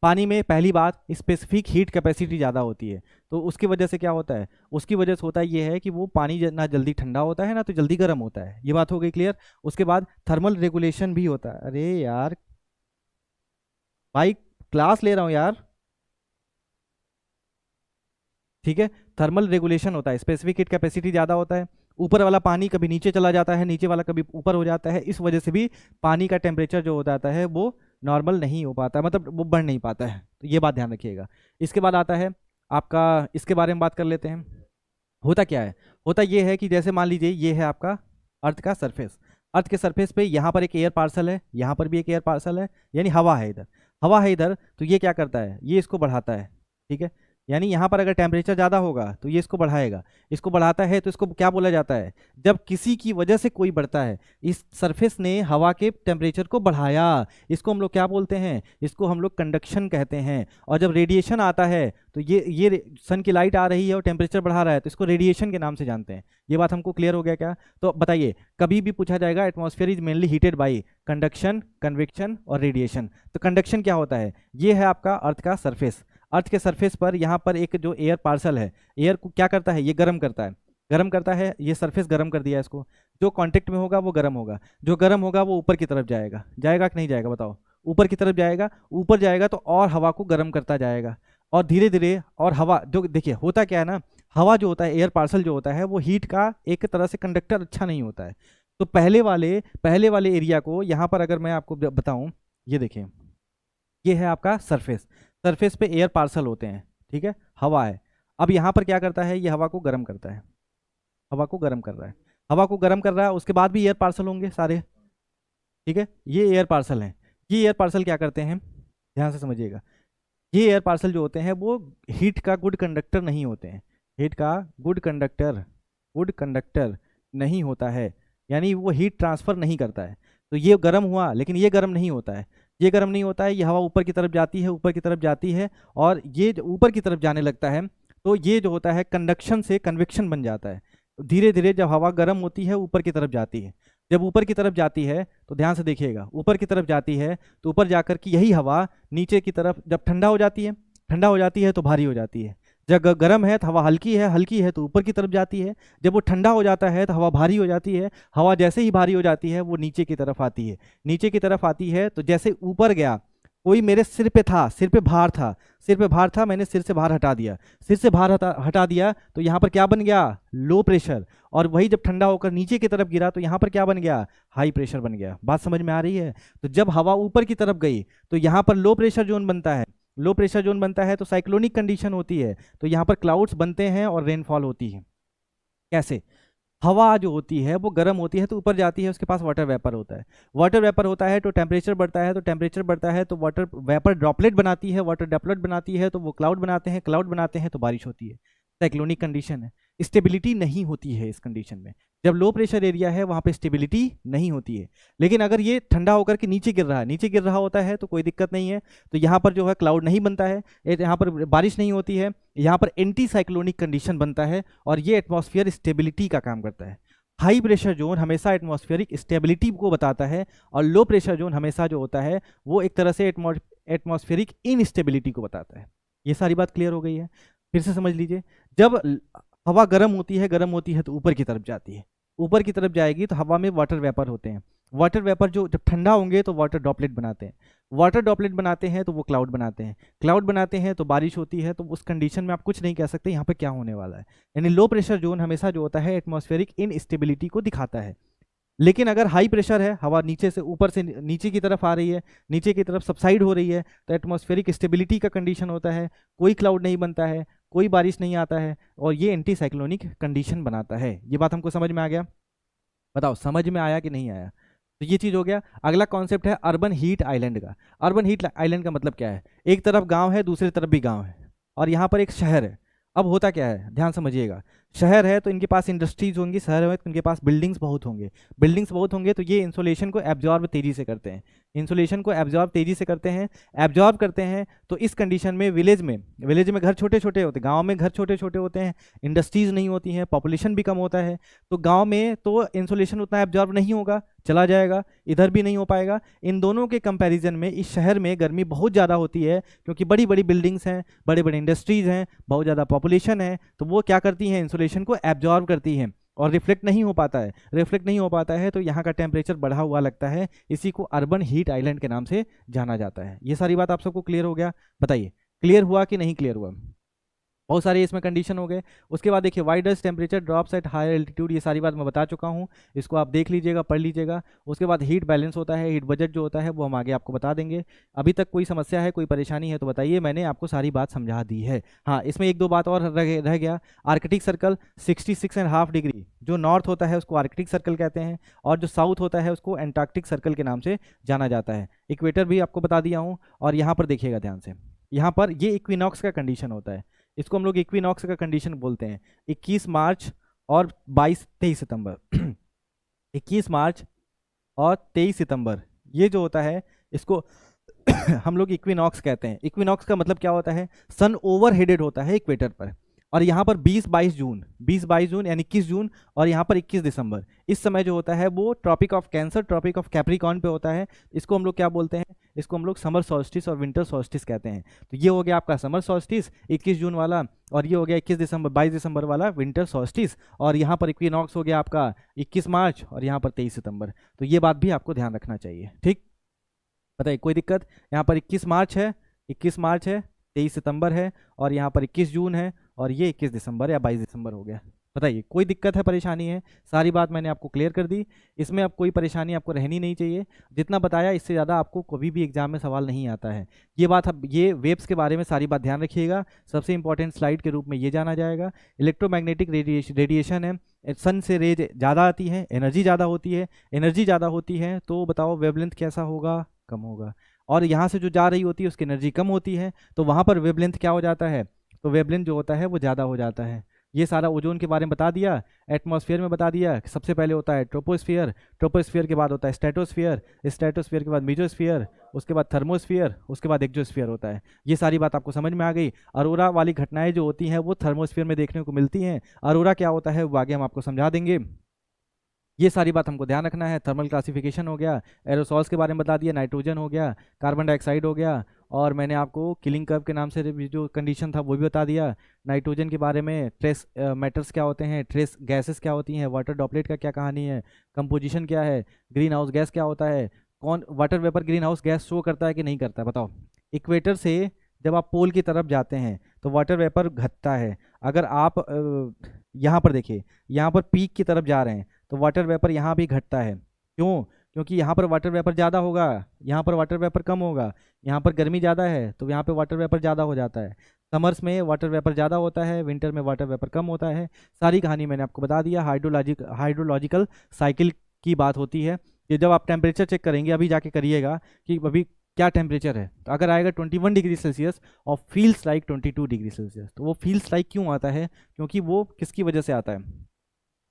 Speaker 1: पानी में पहली बात स्पेसिफिक हीट कैपेसिटी ज़्यादा होती है। तो उसकी वजह से क्या होता है, उसकी वजह से होता है ये है कि वो पानी ना जल्दी ठंडा होता है ना तो जल्दी गर्म होता है। ये बात हो गई क्लियर। उसके बाद थर्मल रेगुलेशन भी होता है। अरे यार भाई क्लास ले रहा हूँ यार। ठीक है, थर्मल रेगुलेशन होता है, स्पेसिफिक हीट कैपेसिटी ज़्यादा होता है। ऊपर वाला पानी कभी नीचे चला जाता है, नीचे वाला कभी ऊपर हो जाता है। इस वजह से भी पानी का टेम्परेचर जो हो जाता है वो नॉर्मल नहीं हो पाता, मतलब वो बढ़ नहीं पाता है। तो ये बात ध्यान रखिएगा। इसके बाद आता है आपका, इसके बारे में बात कर लेते हैं। होता क्या है, होता ये है कि जैसे मान लीजिए ये है आपका अर्थ का सरफेस। अर्थ के सरफेस पे यहाँ पर एक एयर पार्सल है, यहाँ पर भी एक एयर पार्सल है, यानी हवा है इधर, हवा है इधर। तो ये क्या करता है, ये इसको बढ़ाता है, ठीक है। यानी यहाँ पर अगर टेम्परेचर ज़्यादा होगा तो ये इसको बढ़ाएगा, इसको बढ़ाता है तो इसको क्या बोला जाता है, जब किसी की वजह से कोई बढ़ता है, इस सरफेस ने हवा के टेम्परेचर को बढ़ाया, इसको हम लोग क्या बोलते हैं, इसको हम लोग कंडक्शन कहते हैं। और जब रेडिएशन आता है तो ये सन की लाइट आ रही है और टेम्परेचर बढ़ा रहा है तो इसको रेडिएशन के नाम से जानते हैं। ये बात हमको क्लियर हो गया क्या? तो बताइए, कभी भी पूछा जाएगा atmosphere is mainly heated by conduction, convection और रेडिएशन। तो कंडक्शन क्या होता है, ये है आपका अर्थ का सरफेस। अर्थ के सरफेस पर यहाँ पर एक जो एयर पार्सल है, एयर को क्या करता है, ये गर्म करता है, गर्म करता है, ये सरफेस गर्म कर दिया इसको, जो कांटेक्ट में होगा वो गर्म होगा, जो गर्म होगा वो ऊपर की तरफ जाएगा, जाएगा कि नहीं जाएगा बताओ? ऊपर की तरफ जाएगा, ऊपर जाएगा तो और हवा को गर्म करता जाएगा, और धीरे धीरे, और हवा जो देखिए होता क्या है ना, हवा जो होता है, एयर पार्सल जो होता है वो हीट का एक तरह से कंडक्टर अच्छा नहीं होता है। तो पहले वाले एरिया को यहाँ पर अगर मैं आपको बताऊँ, ये देखिए, ये है आपका सरफेस, सरफेस पे एयर पार्सल होते हैं, ठीक है, हवा है। अब यहाँ पर क्या करता है, ये हवा को गर्म करता है, हवा को गर्म कर रहा है, हवा को गर्म कर रहा है, उसके बाद भी एयर पार्सल होंगे सारे, ठीक है, ये एयर पार्सल हैं। ये एयर पार्सल क्या करते हैं, ध्यान से समझिएगा, ये एयर पार्सल जो होते हैं वो हीट का गुड कंडक्टर नहीं होते हैं, हीट का गुड कंडक्टर नहीं होता है, यानी वो हीट ट्रांसफ़र नहीं करता है। तो ये गर्म हुआ, लेकिन ये गर्म नहीं होता है, ये गर्म नहीं होता है, ये हवा ऊपर की तरफ जाती है, ऊपर की तरफ जाती है, और ये जो ऊपर की तरफ जाने लगता है तो ये जो होता है कंडक्शन से कन्वेक्शन बन जाता है। धीरे धीरे जब हवा गर्म होती है ऊपर की तरफ जाती है, जब ऊपर की तरफ जाती है तो ध्यान से देखिएगा, ऊपर की तरफ जाती है तो ऊपर जाकर के यही हवा नीचे की तरफ जब ठंडा हो जाती है, ठंडा हो जाती है तो भारी हो जाती है। जब गर्म है तो हवा हल्की है तो ऊपर की तरफ जाती है, जब वो ठंडा हो जाता है तो हवा भारी हो जाती है, हवा जैसे ही भारी हो जाती है वो नीचे की तरफ आती है, नीचे की तरफ आती है तो जैसे ऊपर गया, कोई मेरे सिर पे था, सिर पे भार था, सिर पे भार था, मैंने सिर से भार हटा दिया, सिर से भार हटा दिया तो यहाँ पर क्या बन गया, लो प्रेशर, और वही जब ठंडा होकर नीचे की तरफ गिरा तो यहाँ पर क्या बन गया, हाई प्रेशर बन गया। बात समझ में आ रही है? तो जब हवा ऊपर की तरफ गई तो यहाँ पर लो प्रेशर जोन बनता है, लो प्रेशर जोन बनता है तो साइक्लोनिक कंडीशन होती है, तो यहाँ पर क्लाउड्स बनते हैं और रेनफॉल होती है। कैसे? हवा जो होती है वो गर्म होती है तो ऊपर जाती है, उसके पास वाटर वेपर होता है, वाटर वेपर होता है तो टेम्परेचर बढ़ता है, तो टेम्परेचर बढ़ता है तो वाटर वेपर ड्रॉपलेट बनाती है, वाटर ड्रॉपलेट बनाती है तो वो क्लाउड बनाते हैं, क्लाउड बनाते हैं तो बारिश होती है। साइक्लोनिक कंडीशन है, स्टेबिलिटी नहीं होती है इस कंडीशन में। जब लो प्रेशर एरिया है वहाँ पे स्टेबिलिटी नहीं होती है, लेकिन अगर ये ठंडा होकर के नीचे गिर रहा है, नीचे गिर रहा होता है तो कोई दिक्कत नहीं है, तो यहाँ पर जो है क्लाउड नहीं बनता है, यहाँ पर बारिश नहीं होती है, यहाँ पर एंटी साइक्लोनिक कंडीशन बनता है, और ये एटमॉस्फेयर स्टेबिलिटी का काम करता है। हाई प्रेशर जोन हमेशा एटमॉस्फेरिक स्टेबिलिटी को बताता है, और लो प्रेशर जोन हमेशा जो होता है वो एक तरह से एटमॉस्फेरिक इनस्टेबिलिटी को बताता है। ये सारी बात क्लियर हो गई है? फिर से समझ लीजिए, जब हवा गर्म होती है तो ऊपर की तरफ जाती है, ऊपर की तरफ जाएगी तो हवा में वाटर वेपर होते हैं, वाटर वेपर जो जब ठंडा होंगे तो वाटर ड्रॉपलेट बनाते हैं, वाटर ड्रॉपलेट बनाते हैं तो वो क्लाउड बनाते हैं, क्लाउड बनाते हैं तो बारिश होती है। तो उस कंडीशन में आप कुछ नहीं कह सकते यहाँ पे क्या होने वाला है। यानी लो प्रेशर जोन हमेशा जो होता है एटमॉस्फेरिक इनस्टेबिलिटी को दिखाता है। लेकिन अगर हाई प्रेशर है, हवा नीचे से ऊपर से नीचे की तरफ आ रही है, नीचे की तरफ सबसाइड हो रही है, तो एटमॉस्फेरिक स्टेबिलिटी का कंडीशन होता है, कोई क्लाउड नहीं बनता है, कोई बारिश नहीं आता है, और ये एंटी साइक्लोनिक कंडीशन बनाता है। ये बात हमको समझ में आ गया? बताओ समझ में आया कि नहीं आया? तो ये चीज़ हो गया। अगला कॉन्सेप्ट है अर्बन हीट आइलैंड का। अर्बन हीट आइलैंड का मतलब क्या है? एक तरफ गांव है, दूसरी तरफ भी गांव है, और यहाँ पर एक शहर है। अब होता क्या है, ध्यान समझिएगा, शहर है तो इनके पास इंडस्ट्रीज होंगी, शहर है तो इनके पास बिल्डिंग्स बहुत होंगे, बिल्डिंग्स बहुत होंगे तो ये इंसोलेशन को एब्जॉर्ब तेजी से करते हैं, इंसोलेशन को एब्जॉर्ब तेजी से करते हैं, एब्जॉर्ब करते हैं। तो इस कंडीशन में विलेज में घर छोटे छोटे होते हैं, गाँव में घर छोटे छोटे होते हैं, इंडस्ट्रीज नहीं होती हैं, पॉपुलेशन भी कम होता है, तो गाँव में तो इंसोलेशन उतना एब्जॉर्ब नहीं होगा, चला जाएगा, इधर भी नहीं हो पाएगा। इन दोनों के कंपैरिजन में इस शहर में गर्मी बहुत ज़्यादा होती है, क्योंकि बड़ी बड़ी बिल्डिंग्स हैं, बड़े बड़े इंडस्ट्रीज़ हैं, बहुत ज़्यादा पॉपुलेशन है, तो वो क्या करती हैं, इंसोलेशन को एब्जॉर्ब करती हैं, और रिफ्लेक्ट नहीं हो पाता है, रिफ्लेक्ट नहीं हो पाता है तो यहाँ का टेम्परेचर बढ़ा हुआ लगता है। इसी को अर्बन हीट आइलैंड के नाम से जाना जाता है। ये सारी बात आप सबको क्लियर हो गया? बताइए क्लियर हुआ कि नहीं क्लियर हुआ? बहुत सारे इसमें कंडीशन हो गए। उसके बाद देखिए why does temperature drops at higher altitude, ये सारी बात मैं बता चुका हूँ, इसको आप देख लीजिएगा, पढ़ लीजिएगा। उसके बाद हीट बैलेंस होता है, हीट बजट जो होता है वो हम आगे आपको बता देंगे। अभी तक कोई समस्या है, कोई परेशानी है तो बताइए, मैंने आपको सारी बात समझा दी है। हाँ, इसमें एक दो बात और रह गया। आर्कटिक सर्कल 66.5 डिग्री जो नॉर्थ होता है उसको आर्कटिक सर्कल कहते हैं, और जो साउथ होता है उसको एंटार्क्टिक सर्कल के नाम से जाना जाता है। इक्वेटर भी आपको बता दिया हूँ, और यहाँ पर देखिएगा ध्यान से, यहाँ पर ये इक्विनॉक्स का कंडीशन होता है, इसको हम लोग इक्विनॉक्स का कंडीशन बोलते हैं। 21 मार्च और 23 सितंबर 21 मार्च और 23 सितंबर ये जो होता है इसको हम लोग इक्विनॉक्स कहते हैं। इक्विनॉक्स का मतलब क्या होता है, सन ओवर हेडेड होता है इक्वेटर पर, और यहाँ पर 20-22 जून यानी 21 जून और यहाँ पर 21 दिसंबर, इस समय जो होता है वो Tropic of Cancer, Tropic of Capricorn पे होता है। इसको हम लोग क्या बोलते हैं, इसको हम लोग समर सॉल्स्टिस और विंटर सॉल्स्टिस कहते हैं। तो ये हो गया आपका समर सॉल्स्टिस 21 जून वाला, और ये हो गया 22 दिसंबर वाला विंटर सॉल्स्टिस, और यहाँ पर इक्विनॉक्स हो गया आपका 21 मार्च और यहाँ पर 23 सितंबर। तो ये बात भी आपको ध्यान रखना चाहिए, ठीक। बताइए कोई दिक्कत, यहाँ पर 21 मार्च है, 23 सितंबर है, और यहाँ पर 21 जून है, और ये 21 दिसंबर या 22 दिसंबर हो गया। बताइए कोई दिक्कत है, परेशानी है? सारी बात मैंने आपको क्लियर कर दी, इसमें अब कोई परेशानी आपको रहनी नहीं चाहिए। जितना बताया इससे ज़्यादा आपको कभी भी एग्जाम में सवाल नहीं आता है। ये बात, अब ये वेव्स के बारे में सारी बात ध्यान रखिएगा। सबसे इंपॉर्टेंट स्लाइड के रूप में ये जाना जाएगा। इलेक्ट्रोमैग्नेटिक रेडिएशन है, सन से रेज ज़्यादा आती है, एनर्जी ज़्यादा होती है, एनर्जी ज़्यादा होती है तो बताओ वेवलेंथ कैसा होगा, कम होगा। और यहाँ से जो जा रही होती है उसकी एनर्जी कम होती है, तो वहाँ पर वेवलेंथ क्या हो जाता है, तो वेवलेंथ जो होता है वो ज़्यादा हो जाता है। ये सारा ओजोन के बारे में बता दिया, एटमॉस्फेयर में बता दिया। सबसे पहले होता है ट्रोपोस्फियर, ट्रोपोस्फियर के बाद होता है स्ट्रेटोस्फियर, स्ट्रेटोस्फियर के बाद मेसोस्फियर, उसके बाद थर्मोस्फियर, उसके बाद एक्सोस्फियर होता है। ये सारी बात आपको समझ में आ गई। अरोरा वाली घटनाएं जो होती हैं वो थर्मोस्फियर में देखने को मिलती हैं। अरोरा क्या होता है वो आगे हम आपको समझा देंगे। ये सारी बात हमको ध्यान रखना है। थर्मल क्लासिफिकेशन हो गया, एरोसॉल्स के बारे में बता दिया, नाइट्रोजन हो गया, कार्बन डाइऑक्साइड हो गया, और मैंने आपको किलिंग कर्व के नाम से जो कंडीशन था वो भी बता दिया। नाइट्रोजन के बारे में ट्रेस मैटर्स क्या होते हैं, ट्रेस गैसेस क्या होती हैं, वाटर ड्रॉपलेट का क्या कहानी है, कंपोजिशन क्या है, ग्रीन हाउस गैस क्या होता है, कौन water vapour green house gas show करता है कि नहीं करता है, बताओ। इक्वेटर से जब आप पोल की तरफ जाते हैं तो वाटर वेपर घटता है। अगर आप यहाँ पर देखिए, यहाँ पर पीक की तरफ जा रहे हैं तो वाटर वेपर यहाँ भी घटता है। क्यों? क्योंकि यहाँ पर वाटर वेपर ज़्यादा होगा, यहाँ पर वाटर वेपर कम होगा। यहाँ पर गर्मी ज़्यादा है तो यहाँ पे वाटर वेपर ज़्यादा हो जाता है। समर्स में वाटर वेपर ज़्यादा होता है, विंटर में वाटर वेपर कम होता है। सारी कहानी मैंने आपको बता दिया। हाइड्रोलॉजिकल साइकिल की बात होती है कि जब आप टेम्परेचर चेक करेंगे, अभी जाके करिएगा कि अभी क्या टेम्परेचर है, तो अगर आएगा 21 डिग्री सेल्सियस और फील्स लाइक 22 डिग्री सेल्सियस, तो वो फील्स लाइक क्यों आता है? क्योंकि वो किसकी वजह से आता है,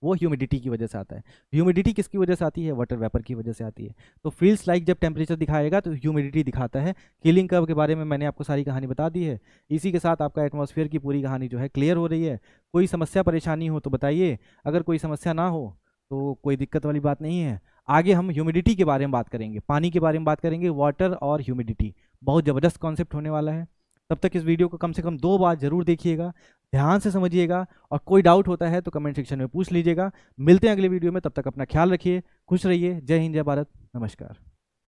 Speaker 1: वो ह्यूमिडिटी की वजह से आता है। ह्यूमिडिटी किसकी वजह से आती है? वाटर वेपर की वजह से आती है। तो फील्स लाइक जब टेम्परेचर दिखाएगा तो ह्यूमिडिटी दिखाता है। किलिंग कर्व के बारे में मैंने आपको सारी कहानी बता दी है। इसी के साथ आपका एटमॉस्फेयर की पूरी कहानी जो है क्लियर हो रही है। कोई समस्या परेशानी हो तो बताइए, अगर कोई समस्या ना हो तो कोई दिक्कत वाली बात नहीं है। आगे हम ह्यूमिडिटी के बारे में बात करेंगे, पानी के बारे में बात करेंगे, वाटर और ह्यूमिडिटी। बहुत ज़बरदस्त कॉन्सेप्ट होने वाला है। तब तक इस वीडियो को कम से कम 2 बार जरूर देखिएगा, ध्यान से समझिएगा, और कोई डाउट होता है तो कमेंट सेक्शन में पूछ लीजिएगा। मिलते हैं अगले वीडियो में, तब तक अपना ख्याल रखिए, खुश रहिए। जय हिंद, जय भारत, नमस्कार।